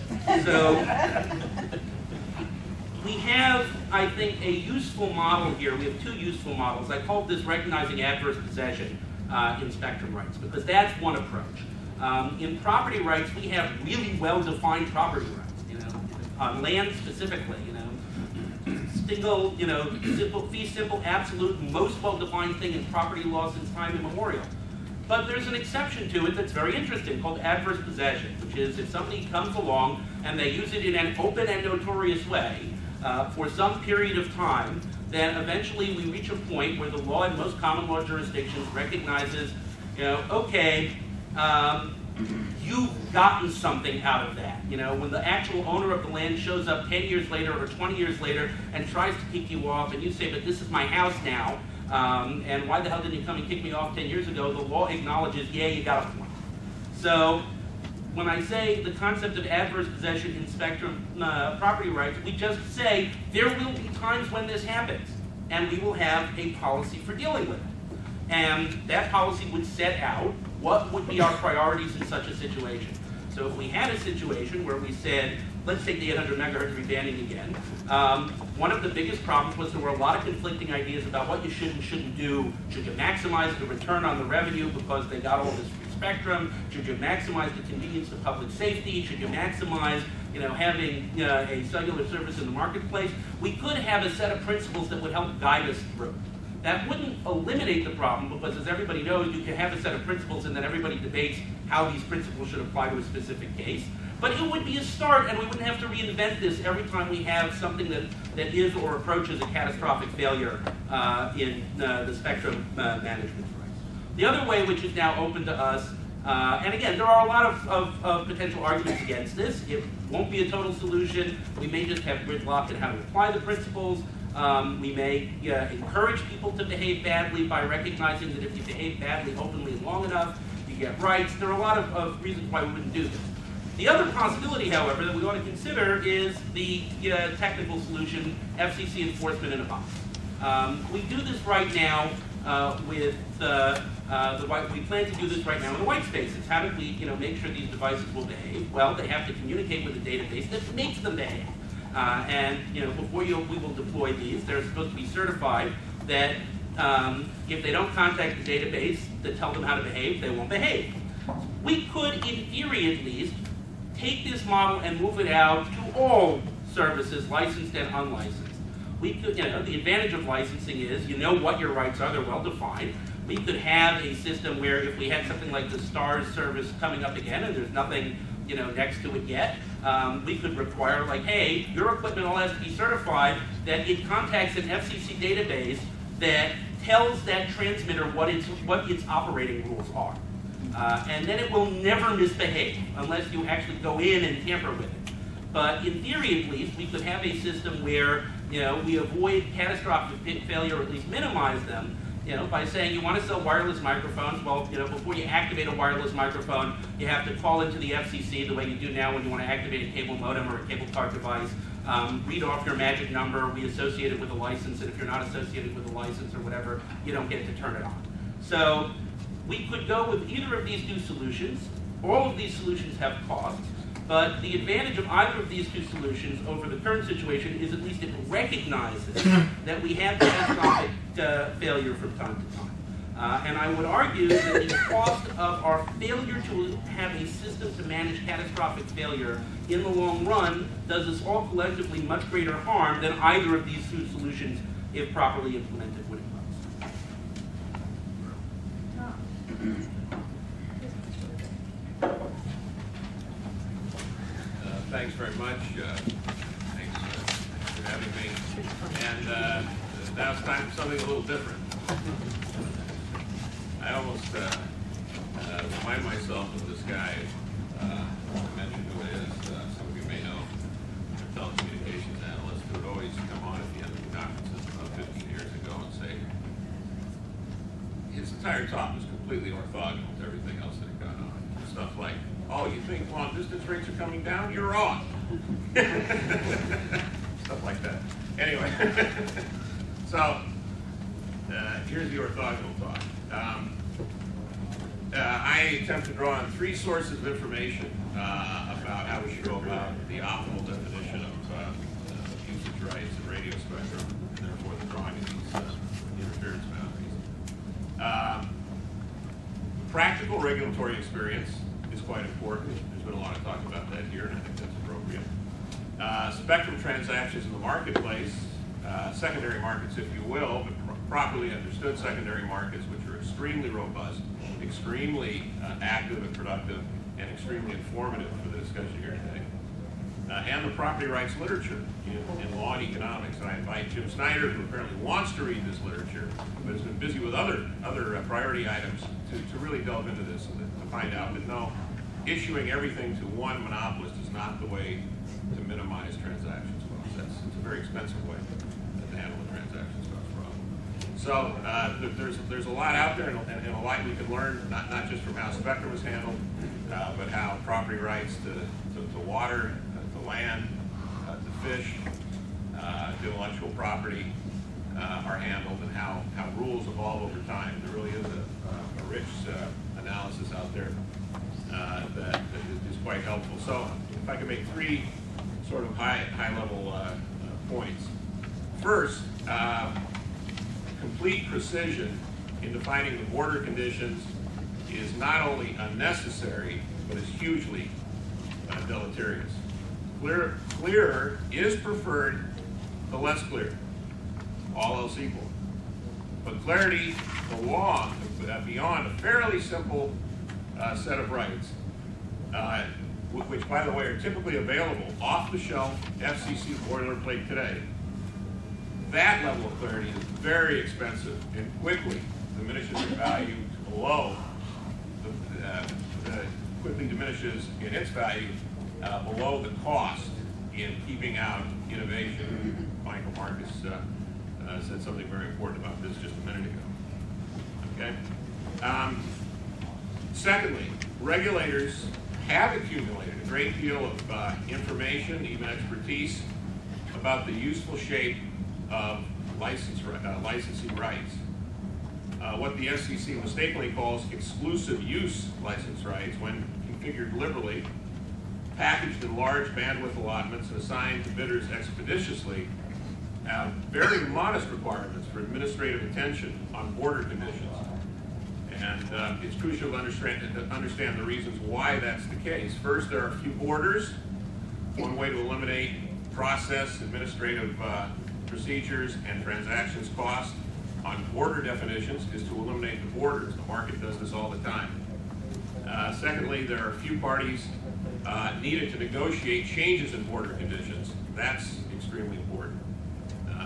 So we have, I think, a useful model here. We have two useful models. I called this recognizing adverse possession in spectrum rights, because that's one approach. In property rights, we have really well-defined property rights, you know, on land specifically, you know, single, you know, simple, fee simple, absolute, most well-defined thing in property law since time immemorial. But there's an exception to it that's very interesting called adverse possession, which is if somebody comes along and they use it in an open and notorious way, for some period of time, then eventually we reach a point where the law in most common law jurisdictions recognizes, you know, okay, you've gotten something out of that. You know, when the actual owner of the land shows up 10 years later or 20 years later and tries to kick you off, and you say, but this is my house now, and why the hell didn't you come and kick me off 10 years ago? The law acknowledges, yeah, you got a point. So when I say the concept of adverse possession in spectrum property rights, we just say there will be times when this happens, and we will have a policy for dealing with it. And that policy would set out what would be our priorities in such a situation. So if we had a situation where we said, let's take the 800 megahertz rebanning again, one of the biggest problems was there were a lot of conflicting ideas about what you should and shouldn't do. Should you maximize the return on the revenue because they got all this spectrum? Should you maximize the convenience to public safety? Should you maximize, you know, having a cellular service in the marketplace? We could have a set of principles that would help guide us through. That wouldn't eliminate the problem because, as everybody knows, you can have a set of principles and then everybody debates how these principles should apply to a specific case. But it would be a start, and we wouldn't have to reinvent this every time we have something that is or approaches a catastrophic failure in the spectrum management rights. The other way, which is now open to us, and again, there are a lot of potential arguments against this. It won't be a total solution. We may just have gridlock in how to apply the principles. We may encourage people to behave badly by recognizing that if you behave badly openly and long enough, you get rights. There are a lot of reasons why we wouldn't do this. The other possibility, however, that we want to consider is the technical solution, FCC enforcement in a box. We do this right now with we plan to do this right now in the white spaces. How do we, you know, make sure these devices will behave? Well, they have to communicate with a database that makes them behave. And you know, before we will deploy these, they're supposed to be certified that if they don't contact the database that tell them how to behave, they won't behave. We could, in theory at least, take this model and move it out to all services, licensed and unlicensed. We could, you know, the advantage of licensing is you know what your rights are, they're well defined. We could have a system where if we had something like the STARS service coming up again and there's nothing, you know, next to it yet, we could require, like, hey, your equipment all has to be certified that it contacts an FCC database that tells that transmitter what its operating rules are. And then it will never misbehave unless you actually go in and tamper with it. But in theory, at least, we could have a system where, you know, we avoid catastrophic failure, or at least minimize them, you know, by saying you want to sell wireless microphones. Well, you know, before you activate a wireless microphone, you have to call into the FCC the way you do now when you want to activate a cable modem or a cable card device. Read off your magic number, we associate it with a license, and if you're not associated with a license or whatever, you don't get to turn it on. So we could go with either of these two solutions. All of these solutions have costs, but the advantage of either of these two solutions over the current situation is at least it recognizes that we have catastrophic failure from time to time. And I would argue that the cost of our failure to have a system to manage catastrophic failure in the long run does us all collectively much greater harm than either of these two solutions, if properly implemented, would impose. Thanks very much. Thanks for having me. And now it's time for something a little different. I almost remind myself of this guy entire top is completely orthogonal to everything else that had gone on. Stuff like, oh, you think long distance rates are coming down? You're wrong. Stuff like that. Anyway, so here's the orthogonal talk. I attempt to draw on 3 sources of information about how we should go about the optimal definition of usage rights and radio spectrum, and therefore the drawing of these interference boundaries. Practical regulatory experience is quite important. There's been a lot of talk about that here, and I think that's appropriate. Spectrum transactions in the marketplace, secondary markets, if you will, but properly understood secondary markets, which are extremely robust, extremely active and productive, and extremely informative for the discussion here today. And the property rights literature in law and economics. And I invite Jim Snyder, who apparently wants to read this literature, but has been busy with other priority items, to really delve into this and to find out that no, issuing everything to one monopolist is not the way to minimize transactions costs. It's a very expensive way to handle the transactions cost problem. So there's a lot out there, and a lot we can learn, not just from how spectrum is handled, but how property rights to water, to land, to fish, to intellectual property are handled, and how rules evolve over time. There really is a rich analysis out there that is quite helpful. So if I could make 3 sort of high-level points. First, complete precision in defining the border conditions is not only unnecessary, but is hugely deleterious. Clearer is preferred to less clear, all else equal. But clarity along, beyond a fairly simple set of rights, which, by the way, are typically available off-the-shelf FCC boilerplate today, that level of clarity is very expensive and quickly diminishes in value below, quickly diminishes in its value below the cost in keeping out innovation. Michael Marcus said something very important about this just a minute ago. Okay. Secondly, regulators have accumulated a great deal of information, even expertise, about the useful shape of licensing rights. What the FCC mistakenly calls exclusive use license rights, when configured liberally, packaged in large bandwidth allotments and assigned to bidders expeditiously, have very modest requirements for administrative attention on border conditions. And it's crucial to understand the reasons why that's the case. First, there are few borders. One way to eliminate process, administrative procedures, and transactions costs on border definitions is to eliminate the borders. The market does this all the time. Secondly, there are few parties needed to negotiate changes in border conditions. That's extremely important,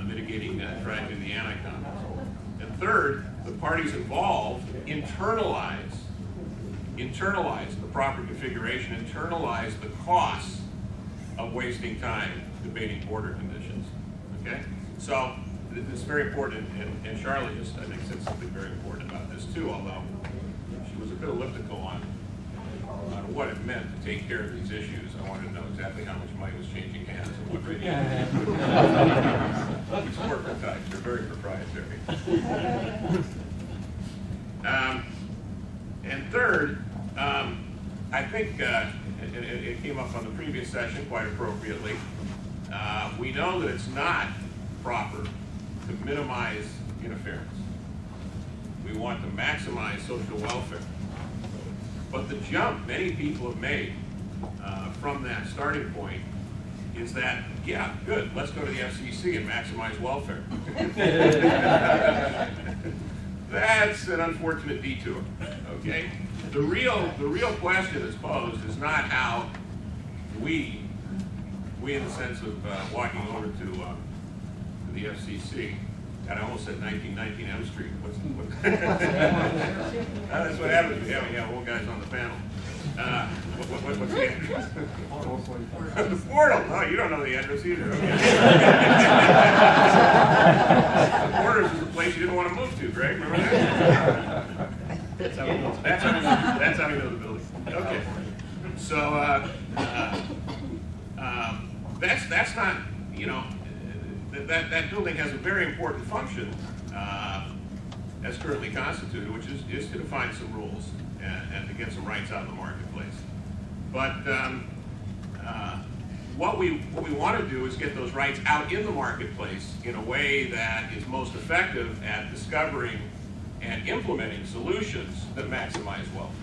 mitigating tragedy of the anti-conflict. And third, the parties involved internalize the proper configuration, internalize the costs of wasting time debating border conditions. Okay? So this is very important, and Charlotte just, I think, said something very important about this too, although she was a bit elliptical on what it meant to take care of these issues. I wanted to know exactly how much money was changing hands and what rate. These corporate types, they're very proprietary. And third, I think, it came up on the previous session quite appropriately, we know that it's not proper to minimize interference. We want to maximize social welfare. But the jump many people have made from that starting point is that, yeah, good, let's go to the FCC and maximize welfare. That's an unfortunate detour, okay? The real question that's posed is not how we in the sense of walking over to the FCC, and I almost said 1919 M Street. That's what happens when you have old guys on the panel. What's the address? The portal. Oh, you don't know the address either. Okay. The portal is the place you didn't want to move to, Greg. Remember that? So that's not, you know, that building has a very important function as currently constituted, which is to define some rules and to get some rights out of the marketplace. But what we want to do is get those rights out in the marketplace in a way that is most effective at discovering and implementing solutions that maximize welfare.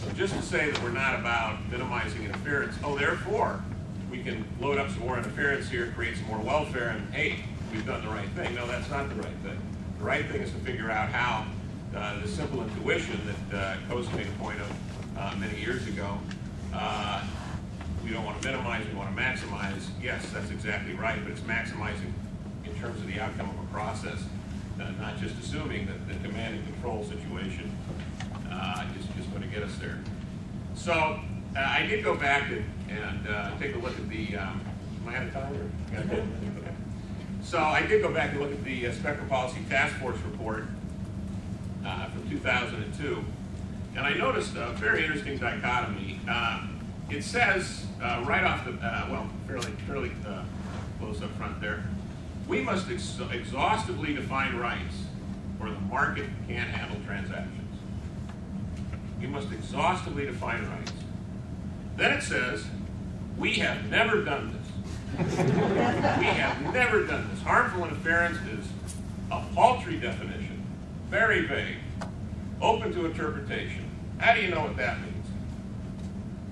So just to say that we're not about minimizing interference, oh, therefore, we can load up some more interference here, create some more welfare, and hey, we've done the right thing. No, that's not the right thing. The right thing is to figure out how the simple intuition that Coase made a point of many years ago, we don't want to minimize, we want to maximize. Yes, that's exactly right, but it's maximizing in terms of the outcome of a process, not just assuming that the command and control situation is going to get us there. So I did go back and take a look at the, am I out of time? Or? Okay. So I did go back and look at the Spectrum Policy Task Force report from 2002, and I noticed a very interesting dichotomy. It says right off the, well, fairly close up front there, we must exhaustively define rights or the market can't handle transactions. We must exhaustively define rights. Then it says, we have never done this. We have never done this. Harmful interference is a paltry definition, very vague, open to interpretation. How do you know what that means?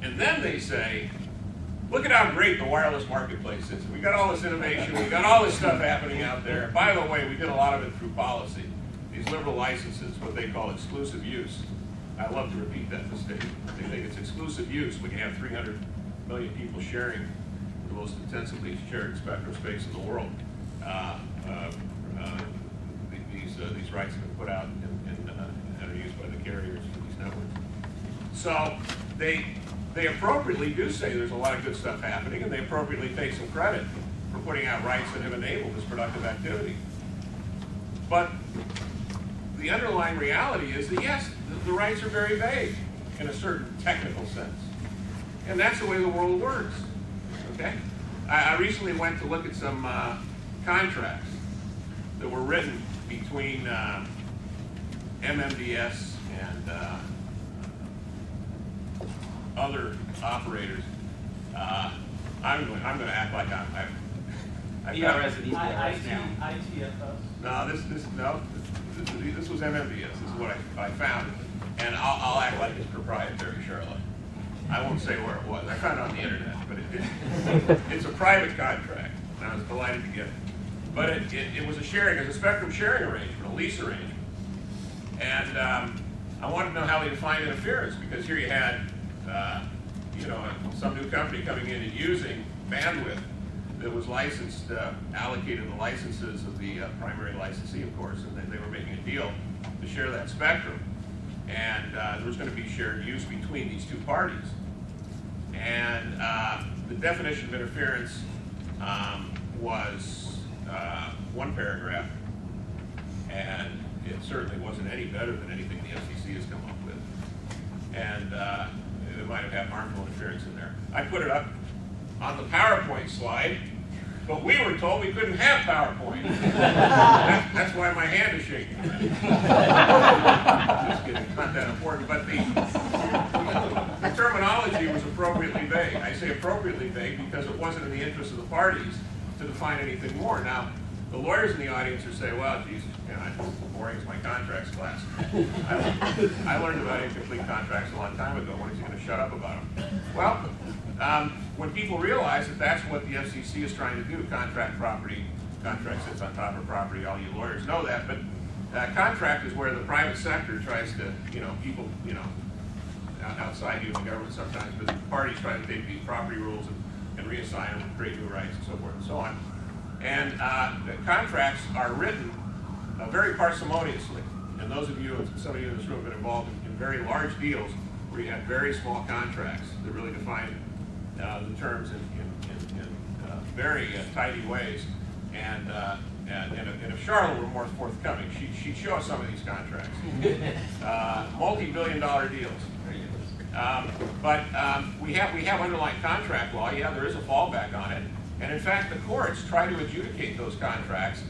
And then they say, look at how great the wireless marketplace is. We got all this innovation, we got all this stuff happening out there. By the way, we did a lot of it through policy. These liberal licenses, what they call exclusive use. I love to repeat that mistake. They think it's exclusive use when you have 300 million people sharing the most intensively shared spectrum space in the world. These rights have been put out and are used by the carriers for these networks. So they appropriately do say there's a lot of good stuff happening, and they appropriately take some credit for putting out rights that have enabled this productive activity. But the underlying reality is that, yes, the rights are very vague in a certain technical sense. And that's the way the world works, okay? I recently went to look at some contracts that were written between MMDS and other operators. I'm going to act like ERS and EPRS now. No, this was MMDS. This is what I found, and I'll act like it's proprietary, Charlotte. I won't say where it was. I found it on the internet, but it's a private contract, and I was delighted to get it. But it was a sharing, it was a spectrum sharing arrangement, a lease arrangement. And I wanted to know how they defined interference, because here you had some new company coming in and using bandwidth that was licensed, allocated the licenses of the primary licensee, of course, and then they were making a deal to share that spectrum. And there was going to be shared use between these two parties. And the definition of interference was one paragraph, and it certainly wasn't any better than anything the FCC has come up with. And it might have had harmful interference in there. I put it up on the PowerPoint slide, but we were told we couldn't have PowerPoint. That's why my hand is shaking. Just kidding, it's not that important. But the terminology was appropriately vague. I say appropriately vague because it wasn't in the interest of the parties to define anything more. Now, the lawyers in the audience are saying, well, geez, it's boring as my contracts class. I learned about incomplete contracts a long time ago. When is he going to shut up about them? Well, when people realize that that's what the FCC is trying to do, contract sits on top of property, all you lawyers know that, but contract is where the private sector tries to, people, outside you in the government sometimes, but the parties try to take these property rules and reassign them and create new rights and so forth and so on. And the contracts are written very parsimoniously. And those of you, some of you in this room have been involved in very large deals where you have very small contracts that really define the terms in very tidy ways. And if Charlotte were more forthcoming, she'd show us some of these contracts. Multi-billion-dollar deals. We have underlying contract law. Yeah, there is a fallback on it. And in fact, the courts try to adjudicate those contracts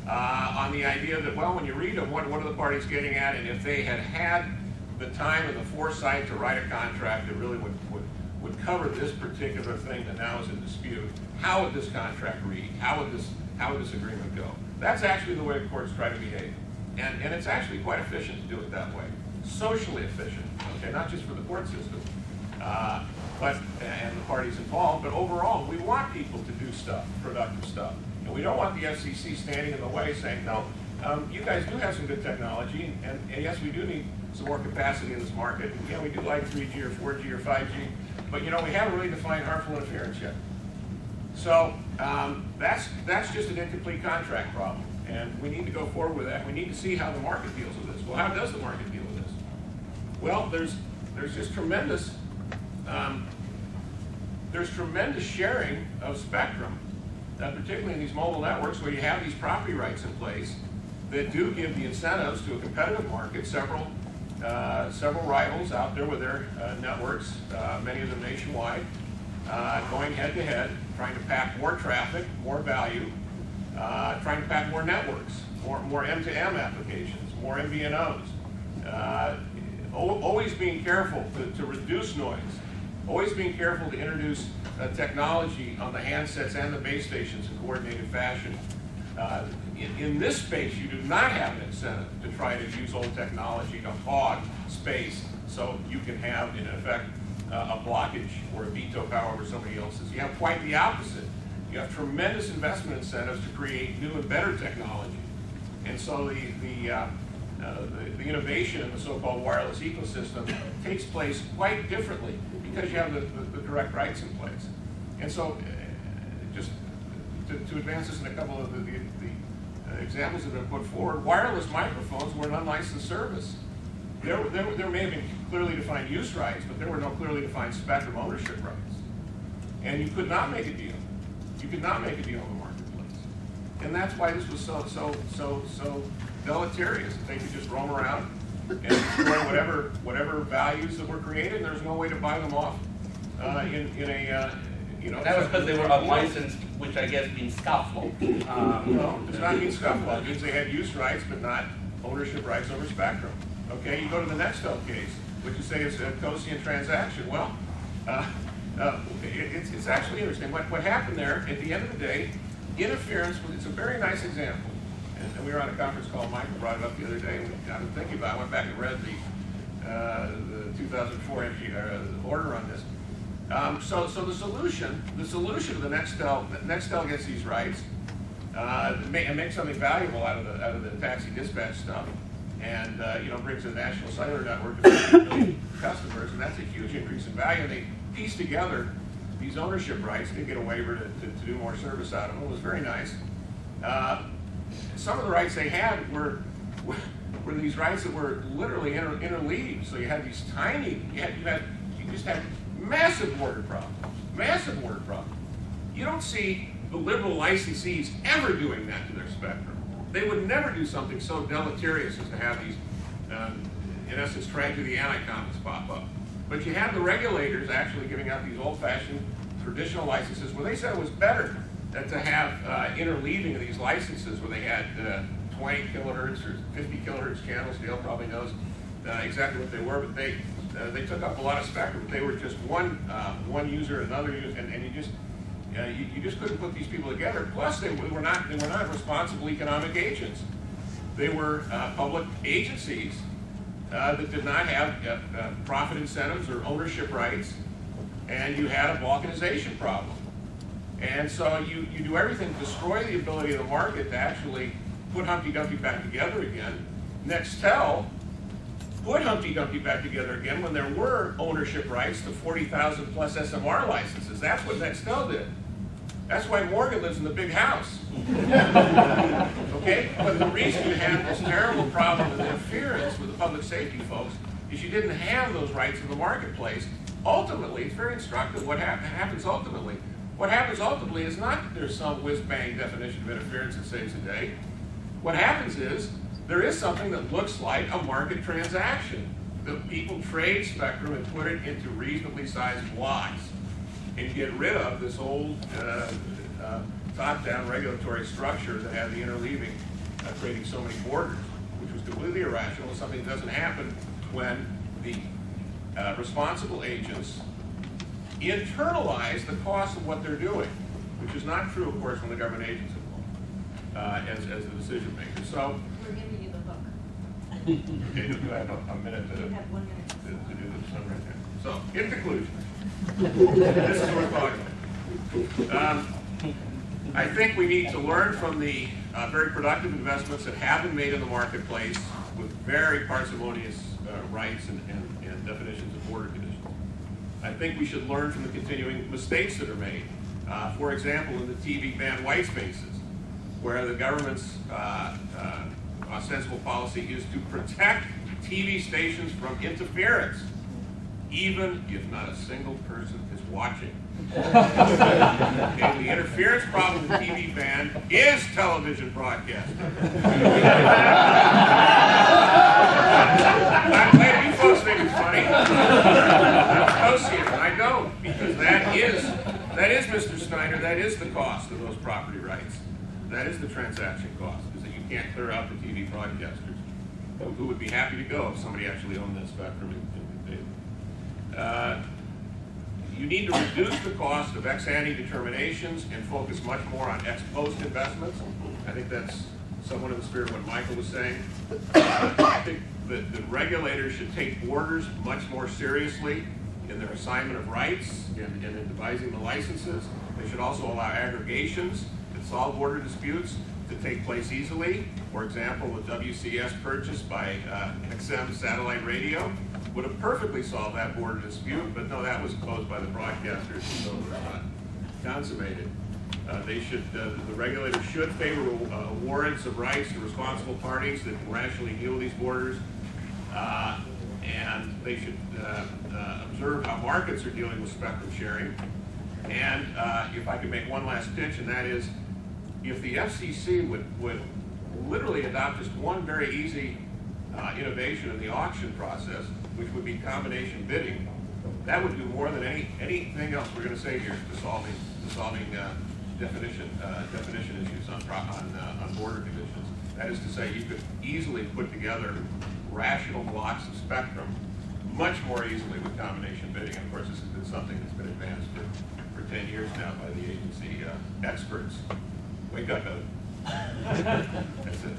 on the idea that, well, when you read them, what are the parties getting at? And if they had had the time and the foresight to write a contract that really would cover this particular thing that now is in dispute, how would this contract read? How would this agreement go? That's actually the way the courts try to behave. And it's actually quite efficient to do it that way. Socially efficient, okay, not just for the court system, and the parties involved, but overall, we want people to do stuff, productive stuff. And we don't want the FCC standing in the way saying, no, you guys do have some good technology, and yes, we do need some more capacity in this market. And yeah, we do like 3G or 4G or 5G, but you know, we haven't really defined harmful interference yet. So that's just an incomplete contract problem, and we need to go forward with that. We need to see how the market deals with this. Well, how does the market deal with this? Well, there's just tremendous sharing of spectrum, particularly in these mobile networks where you have these property rights in place that do give the incentives to a competitive market. Several rivals out there with their networks, many of them nationwide, going head to head, trying to pack more traffic, more value, trying to pack more networks, more M2M applications, more MVNOs. Always being careful to reduce noise, always being careful to introduce technology on the handsets and the base stations in coordinated fashion. In this space, you do not have an incentive to try to use old technology to hog space so you can have, in effect, a blockage or a veto power over somebody else's. You have quite the opposite. You have tremendous investment incentives to create new and better technology. And so the innovation in the so-called wireless ecosystem takes place quite differently because you have the direct rights in place. And so just to advance this in a couple of the examples that have been put forward, wireless microphones were an unlicensed service. There may have been clearly defined use rights, but there were no clearly defined spectrum ownership rights. And you could not make a deal. You could not make a deal in the marketplace. And that's why this was so deleterious. That they could just roam around and destroy whatever values that were created, and there was no way to buy them off in a That was because they were unlicensed, which I guess means scuffle. No, it does not mean scuffle. It means they had use rights, but not ownership rights over spectrum. Okay, you go to the Nextel case, which you say is a Cochannel transaction. Well, it's actually interesting. What happened there, at the end of the day, interference, it's a very nice example. And we were on a conference call, Michael brought it up the other day, and I've been thinking about it. I went back and read the 2004 order on this. So the solution to the Nextel gets these rights and makes something valuable out of the taxi dispatch stuff, and brings a national cellular network to 50 million customers, and that's a huge increase in value. And they piece together these ownership rights to get a waiver to do more service out of them. It was very nice. Some of the rights they had were these rights that were literally interleaved. So you had these tiny, you just had massive border problems, massive border problems. You don't see the liberal licensees ever doing that to their spectrum. They would never do something so deleterious as to have these, in essence, tragedy anti-commons pop up. But you have the regulators actually giving out these old-fashioned traditional licenses where they said it was better to have interleaving of these licenses where they had 20 kilohertz or 50 kilohertz channels. Dale probably knows exactly what they were, but they took up a lot of spectrum. They were just one user, another user, and you just couldn't put these people together. Plus, they were not responsible economic agents. They were public agencies that did not have profit incentives or ownership rights, and you had a balkanization problem. And so you do everything to destroy the ability of the market to actually put Humpty Dumpty back together again. Nextel put Humpty Dumpty back together again when there were ownership rights to 40,000 plus SMR licenses. That's what Nextel did. That's why Morgan lives in the big house. Okay? But the reason you had this terrible problem with interference with the public safety folks is you didn't have those rights in the marketplace. Ultimately, it's very instructive what happens ultimately. What happens ultimately is not that there's some whiz-bang definition of interference that saves the day. What happens is there is something that looks like a market transaction. the people trade spectrum and put it into reasonably sized blocks and get rid of this old top-down regulatory structure that had the interleaving creating so many borders, which was completely irrational. Something that doesn't happen when the responsible agents internalize the cost of what they're doing, which is not true, of course, when the government agents involved as the decision maker. So We're giving you the book. okay, do I have a minute to do this one right there? So, in conclusion, this is what we're talking about. I think we need to learn from the very productive investments that have been made in the marketplace with very parsimonious rights and definitions of border conditions. I think we should learn from the continuing mistakes that are made. For example, in the TV ban white spaces, where the government's ostensible policy is to protect TV stations from interference, even if not a single person is watching. Okay, the interference problem with TV ban is television broadcasting. I'm glad you folks think it's funny. I don't see it, and I don't, because that is, Mr. Snyder, that is the cost of those property rights. That is the transaction cost, is that you can't clear out the TV broadcasters, who would be happy to go if somebody actually owned that spectrum and paid it. You need to reduce the cost of ex-ante determinations and focus much more on ex-post investments. I think that's somewhat in the spirit of what Michael was saying. I think that the regulators should take borders much more seriously in their assignment of rights and in devising the licenses. They should also allow aggregations that solve border disputes to take place easily. For example, the WCS purchase by XM satellite radio would have perfectly solved that border dispute, but no, that was opposed by the broadcasters, so it was not consummated. The regulators should favor awards of rights to responsible parties that can rationally deal with these borders, and they should observe how markets are dealing with spectrum sharing. And if I could make one last pitch, and that is, if the FCC would literally adopt just one very easy innovation in the auction process, which would be combination bidding, that would do more than anything else we're going to say here to solving definition issues on border conditions. That is to say, you could easily put together rational blocks of spectrum much more easily with combination bidding. And of course, this has been something that's been advanced for 10 years now by the agency experts. Wake up, Evan. That's it.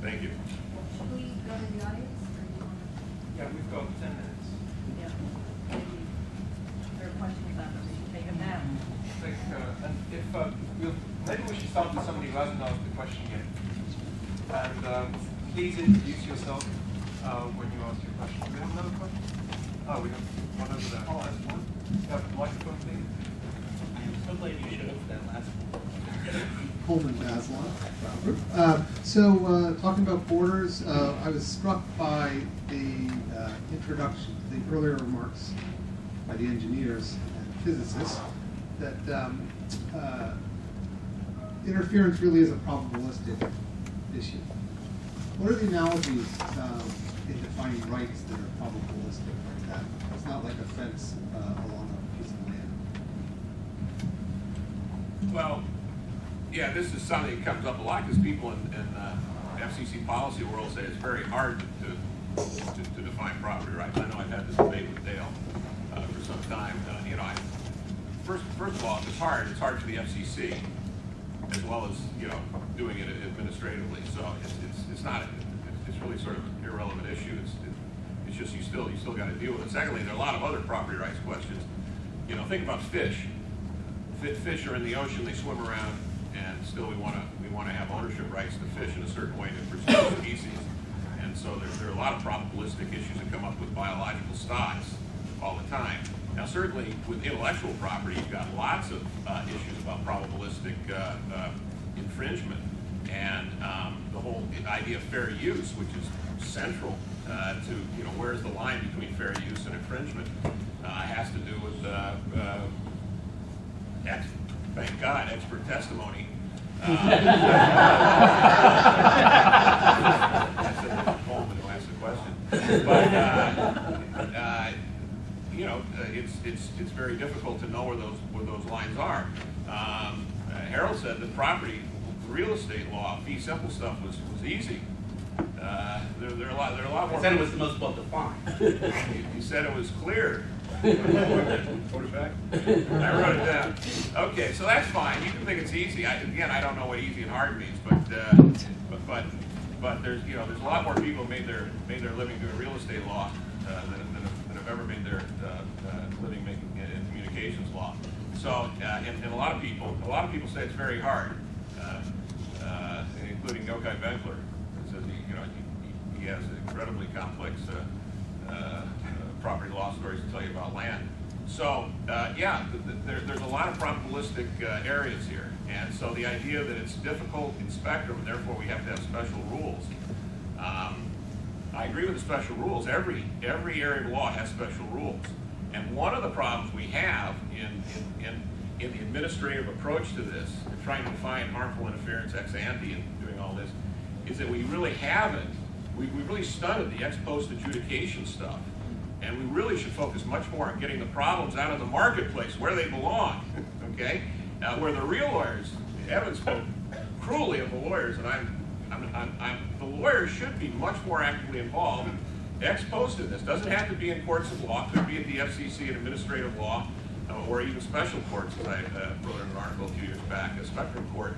Thank you. Should we go to the audience? Yeah, we've got 10 minutes. Yeah. Maybe there are questions on this. We should take them now. And if maybe we should start with somebody who hasn't asked the question yet. And please introduce yourself when you ask your question. Do we have another question? Oh, we have one over there. Oh, that's one. You have the microphone, please. I'm so glad you showed up for that last one. Coleman Bazelon. Talking about borders, I was struck by the introduction, the earlier remarks by the engineers and physicists that interference really is a probabilistic issue. What are the analogies in defining rights that are probabilistic like that? It's not like a fence along a piece of land. Well, yeah, this is something that comes up a lot because people in FCC policy world say it's very hard to define property rights. I know I've had this debate with Dale for some time. First of all, it's hard. It's hard for the FCC as well as doing it administratively. So it's not. It's really sort of an irrelevant issue. It's just you still got to deal with it. Secondly, there are a lot of other property rights questions. Think about fish. Fish are in the ocean. They swim around. And still, we want to have ownership rights to fish in a certain way to preserve species. And so there are a lot of probabilistic issues that come up with biological stocks all the time. Now, certainly with intellectual property, you've got lots of issues about probabilistic infringement, and the whole idea of fair use, which is central to where's the line between fair use and infringement, has to do with thank God, expert testimony. That's a Coleman who asked the question. But it's very difficult to know where those lines are. Harold said that property, real estate law, fee simple stuff was easy. There are a lot more. I said it was the most well defined. You said it was clear. Put it back. I wrote it down. Okay, so that's fine. You can think it's easy. Again, I don't know what easy and hard means, but there's there's a lot more people who made their living doing real estate law than have ever made their living making in communications law. So and a lot of people say it's very hard, including Yochai Benkler, who says he has incredibly complex property law stories to tell you about land. So yeah, there's a lot of probabilistic areas here, and so the idea that it's difficult in spectrum and therefore we have to have special rules. I agree with the special rules. Every area of law has special rules, and one of the problems we have in the administrative approach to this, in trying to define harmful interference ex ante and doing all this, is that we really haven't. We really stunted the ex post adjudication stuff. And we really should focus much more on getting the problems out of the marketplace where they belong, okay? Where the real lawyers, Evan spoke cruelly of the lawyers, and the lawyers should be much more actively involved ex post in this. Doesn't have to be in courts of law, could be at the FCC and administrative law, or even special courts, as I wrote in an article a few years back, a spectrum court,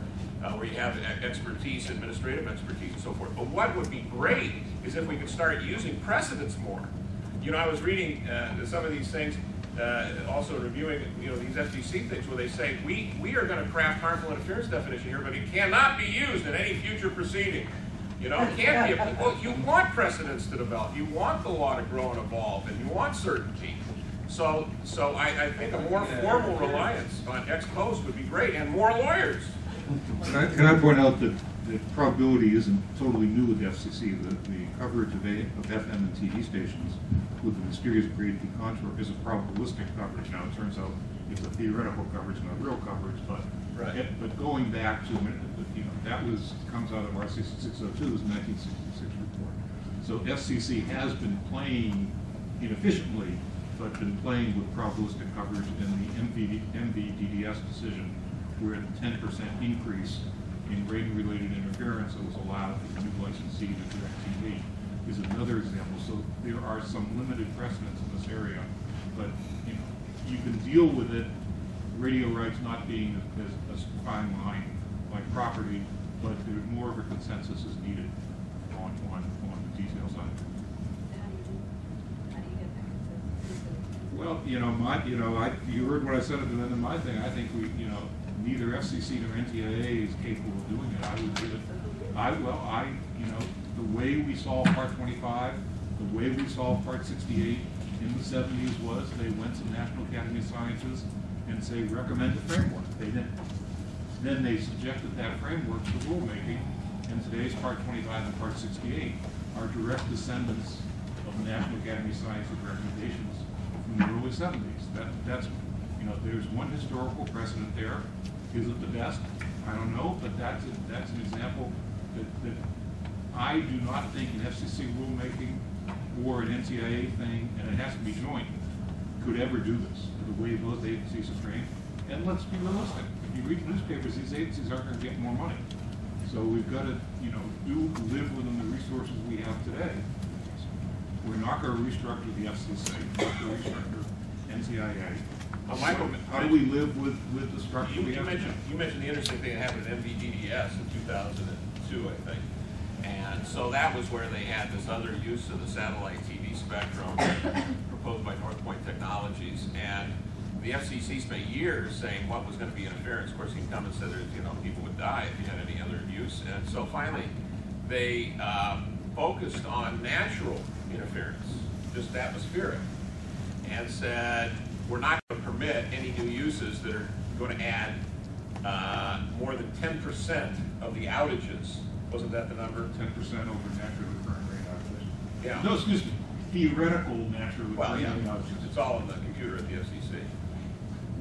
where you have expertise, administrative expertise, and so forth. But what would be great is if we could start using precedents more. I was reading some of these things, also reviewing, these FTC things where they say, we are going to craft harmful interference definition here, but it cannot be used in any future proceeding. It can't be. Well, you want precedents to develop. You want the law to grow and evolve, and you want certainty. So I think a more formal reliance on ex post would be great, and more lawyers. Can I point out that probability isn't totally new with the FCC. The coverage of FM and TV stations with the mysterious grade B contour is a probabilistic coverage. Now, it turns out it's a theoretical coverage, not real coverage, but but going back to, that comes out of RC 602's 1966 report. So FCC has been playing inefficiently, but been playing with probabilistic coverage in the MVDDS decision, where the 10% increase in rating-related interference that was allowed for the new licensee to DirecTV is another example. So there are some limited precedents in this area, but you can deal with it. Radio rights not being a fine line like property, but there's more of a consensus is needed on the details on it. How do you get that? Well, you heard what I said at the end of my thing. I think neither FCC nor NTIA is capable of doing it. I would give it. The way we solved Part 25, the way we solved Part 68 in the 70s was they went to the National Academy of Sciences and say recommend a framework. They didn't. Then they subjected that framework to rulemaking, and today's Part 25 and Part 68 are direct descendants of the National Academy of Sciences recommendations from the early 70s. That's there's one historical precedent there. Is it the best? I don't know, but that's an example that I do not think an FCC rulemaking or an NTIA thing, and it has to be joint, could ever do this. The way both agencies are trained. And let's be realistic. If you read newspapers, these agencies aren't going to get more money. So we've got to, live within the resources we have today. We're not going to restructure the FCC. We're not going to restructure NTIA. How do we live with the structure we have? You mentioned the interesting thing that happened at MVDDS in 2002, I think. And so that was where they had this other use of the satellite TV spectrum proposed by North Point Technologies. And the FCC spent years saying what was going to be interference. Of course, he'd come and said people would die if you had any other use. And so finally, they focused on natural interference, just atmospheric, and said, we're not going to permit any new uses that are going to add more than 10% of the outages. Wasn't that the number? 10% over naturally occurring rate outages. Yeah. No, excuse me. Theoretical naturally occurring rate outages. It's all in the computer at the FCC.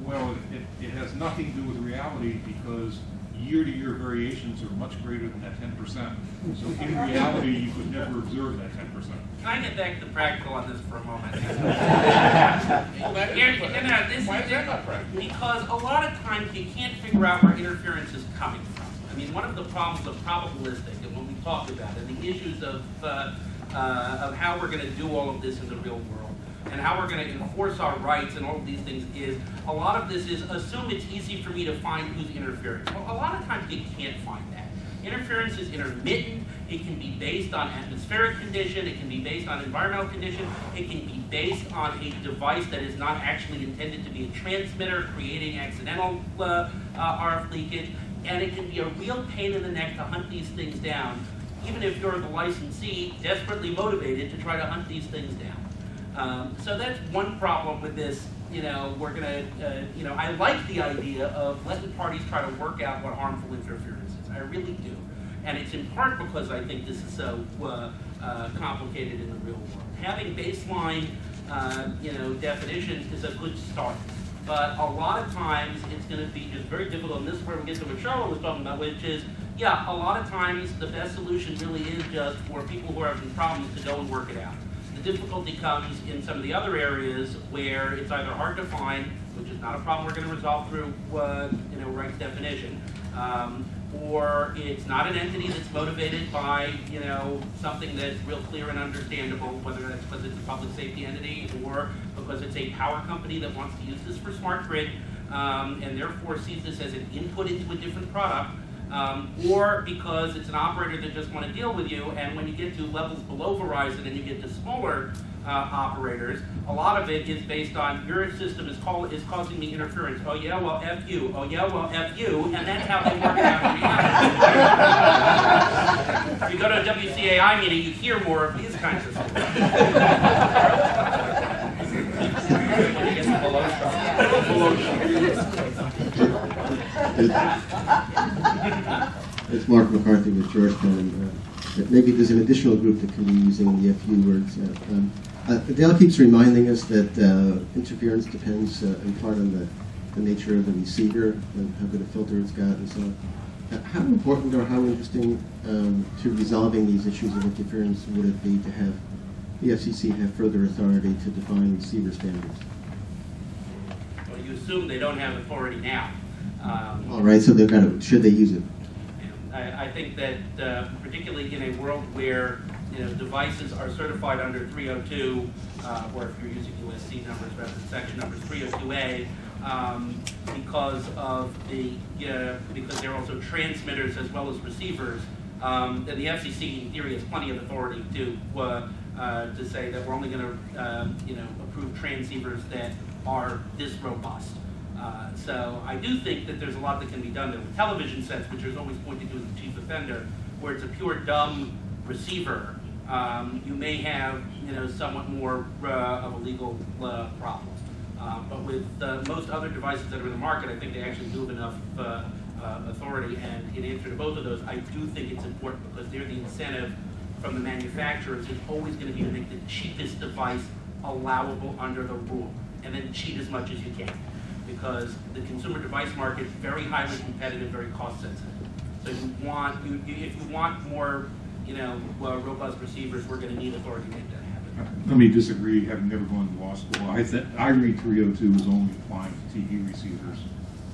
Well, it has nothing to do with reality, because year-to-year variations are much greater than that 10%. So in reality, you could never observe that 10%. Can I get back to practical on this for a moment? Why is that not practical? Because a lot of times you can't figure out where interference is coming from. I mean, one of the problems of probabilistic, and when we talk about it, and the issues of how we're going to do all of this in the real world, and how we're going to enforce our rights and all of these things is, a lot of this is assume it's easy for me to find who's interfering. Well, a lot of times you can't find that. Interference is intermittent. It can be based on atmospheric condition. It can be based on environmental condition. It can be based on a device that is not actually intended to be a transmitter, creating accidental RF leakage. And it can be a real pain in the neck to hunt these things down, even if you're the licensee desperately motivated to try to hunt these things down. So that's one problem with this. You know, we're going to, I like the idea of letting parties try to work out what harmful interference is. I really do. And it's in part because I think this is so complicated in the real world. Having baseline, definitions is a good start. But a lot of times it's going to be just very difficult. And this is where we get to what Charlotte was talking about, which is, yeah, a lot of times the best solution really is just for people who are having problems to go and work it out. The difficulty comes in some of the other areas where it's either hard to find, which is not a problem we're going to resolve through, rights definition, or it's not an entity that's motivated by, something that's real clear and understandable, whether that's because it's a public safety entity or because it's a power company that wants to use this for smart grid, and therefore sees this as an input into a different product, or because it's an operator that just want to deal with you, and when you get to levels below Verizon and you get to smaller operators, a lot of it is based on your system is causing me interference. Oh yeah, well F you. Oh yeah, well F you, and that's how they work it out in reality. If you go to a WCAI meeting, you hear more of these kinds of things. It's Mark McCarthy with Georgetown. Maybe there's an additional group that can be using the FU words. Dale keeps reminding us that interference depends in part on the nature of the receiver and how good a filter it's got and so on. How important or how interesting to resolving these issues of interference would it be to have the FCC have further authority to define receiver standards? Well, you assume they don't have authority now. All right, so they've got to, should they use it? I think that particularly in a world where devices are certified under 302, or if you're using USC numbers rather than section numbers 302A, because they're also transmitters as well as receivers, then the FCC in theory has plenty of authority to say that we're only going to approve transceivers that are this robust. So I do think that there's a lot that can be done there. With television sets, which is always pointed to as the chief offender, where it's a pure dumb receiver, you may have somewhat more of a legal problem. But with most other devices that are in the market, I think they actually do have enough authority. And in answer to both of those, I do think it's important because they're the incentive from the manufacturers is always going to be to make the cheapest device allowable under the rule, and then cheat as much as you can. Because the consumer device market is very highly competitive, very cost sensitive. So if you want more, robust receivers, we're going to need authority to make that happen. Let me disagree, having never gone to law school. I read 302 as only applying to TV receivers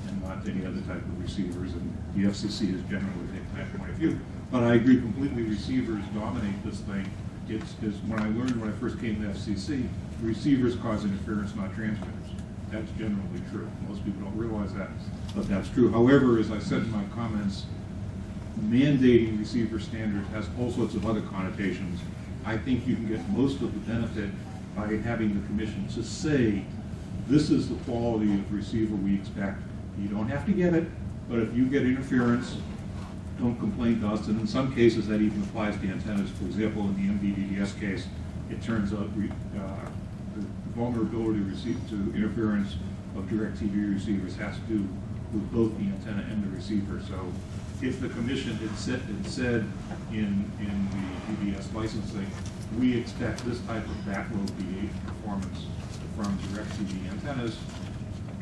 and not any other type of receivers, and the FCC has generally taken that point of view. But I agree completely, receivers dominate this thing. It's when I learned when I first came to FCC, receivers cause interference, not transmitters. That's generally true. Most people don't realize that, but that's true. However, as I said in my comments, mandating receiver standards has all sorts of other connotations. I think you can get most of the benefit by having the commission to say, this is the quality of receiver we expect. You don't have to get it, but if you get interference, don't complain to us. And in some cases, that even applies to antennas. For example, in the MVDDS case, it turns out the vulnerability to interference of DirecTV receivers has to do with both the antenna and the receiver. So if the commission had said in the DDS licensing, we expect this type of backload performance from DirecTV antennas,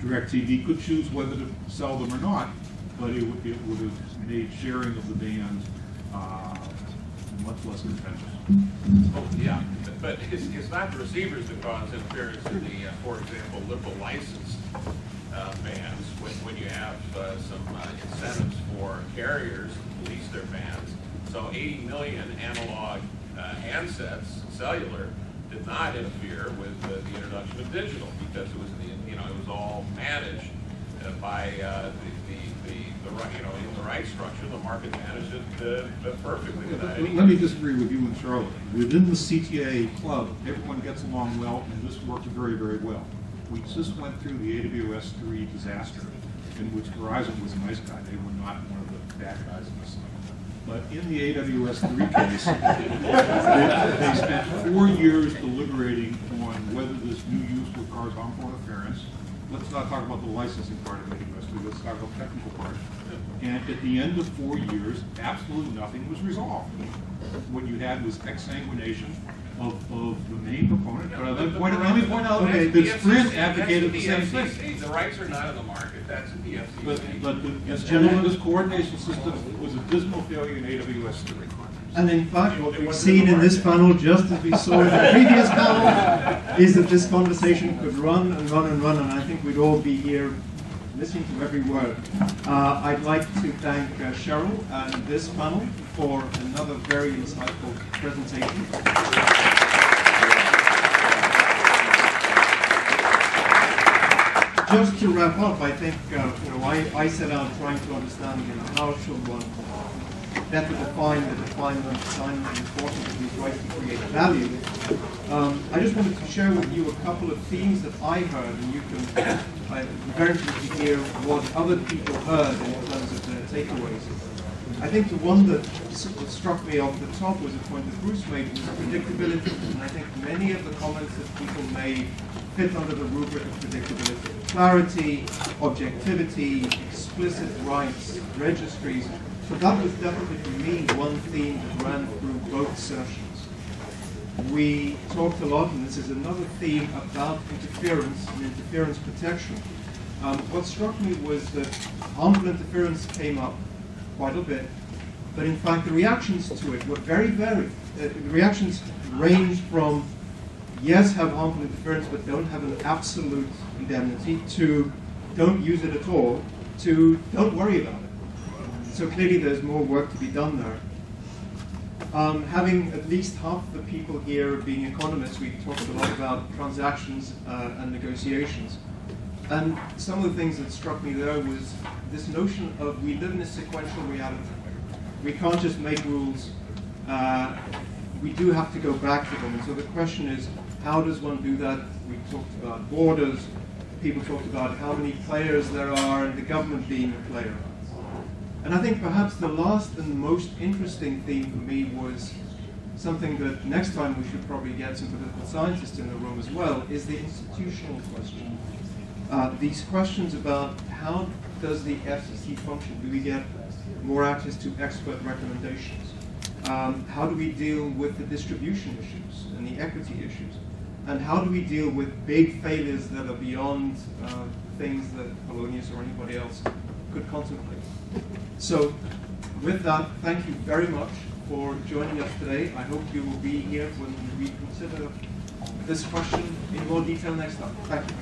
DirecTV could choose whether to sell them or not, but it would have made sharing of the bands much less contentious. Oh, yeah, but it's not the receivers that cause interference in the, for example, liberal license bands, when you have some incentives for carriers to lease their bands. So 80 million analog handsets, cellular, did not interfere with the introduction of digital, because it was it was all managed by the right, in the right structure. The market managed it perfectly without any. Let me disagree with you and Charlotte. Within the CTA club, everyone gets along well, and this worked very, very well. We just went through the AWS 3 disaster, in which Verizon was a nice guy. They were not one of the bad guys in this thing. But in the AWS 3 case, they spent 4 years deliberating on whether this new use would cause harmful interference. Let's not talk about the licensing part of AWS 3, let's talk about the technical part. And at the end of 4 years, absolutely nothing was resolved. What you had was exsanguination of the main proponent. But let me point out that Sprint advocated the same thing. The rights are not in the market. That's the FCC. But this coordination system was a dismal failure in AWS 3. And in fact, what we've seen in this panel, just as we saw in the previous panel, is that this conversation could run and run and run, and I think we'd all be here listening to every word. I'd like to thank Cheryl and this panel for another very insightful presentation. Just to wrap up, I think I set out trying to understand how should one better define the definement and the importance of these rights to create value. I just wanted to share with you a couple of themes that I heard, and you can very interested to hear what other people heard in terms of their takeaways. I think the one that struck me off the top was a point that Bruce made, was predictability, and I think many of the comments that people made fit under the rubric of predictability. Clarity, objectivity, explicit rights, registries. So that was definitely for me one theme that ran through both sessions. We talked a lot, and this is another theme, about interference and interference protection. What struck me was that harmful interference came up quite a bit, but in fact the reactions to it were very varied. The reactions ranged from yes, have harmful interference, but don't have an absolute indemnity, to don't use it at all, to don't worry about it. So clearly there's more work to be done there. Having at least half the people here being economists, we talked a lot about transactions and negotiations. And some of the things that struck me there was this notion of we live in a sequential reality. We can't just make rules. We do have to go back to them. And so the question is, how does one do that? We talked about borders. People talked about how many players there are, and the government being a player. And I think perhaps the last and most interesting theme for me was something that next time we should probably get some political scientists in the room as well, is the institutional question. These questions about how does the FCC function? Do we get more access to expert recommendations? How do we deal with the distribution issues and the equity issues? And how do we deal with big failures that are beyond things that Polonius or anybody else could contemplate? So with that, thank you very much for joining us today. I hope you will be here when we consider this question in more detail next time. Thank you.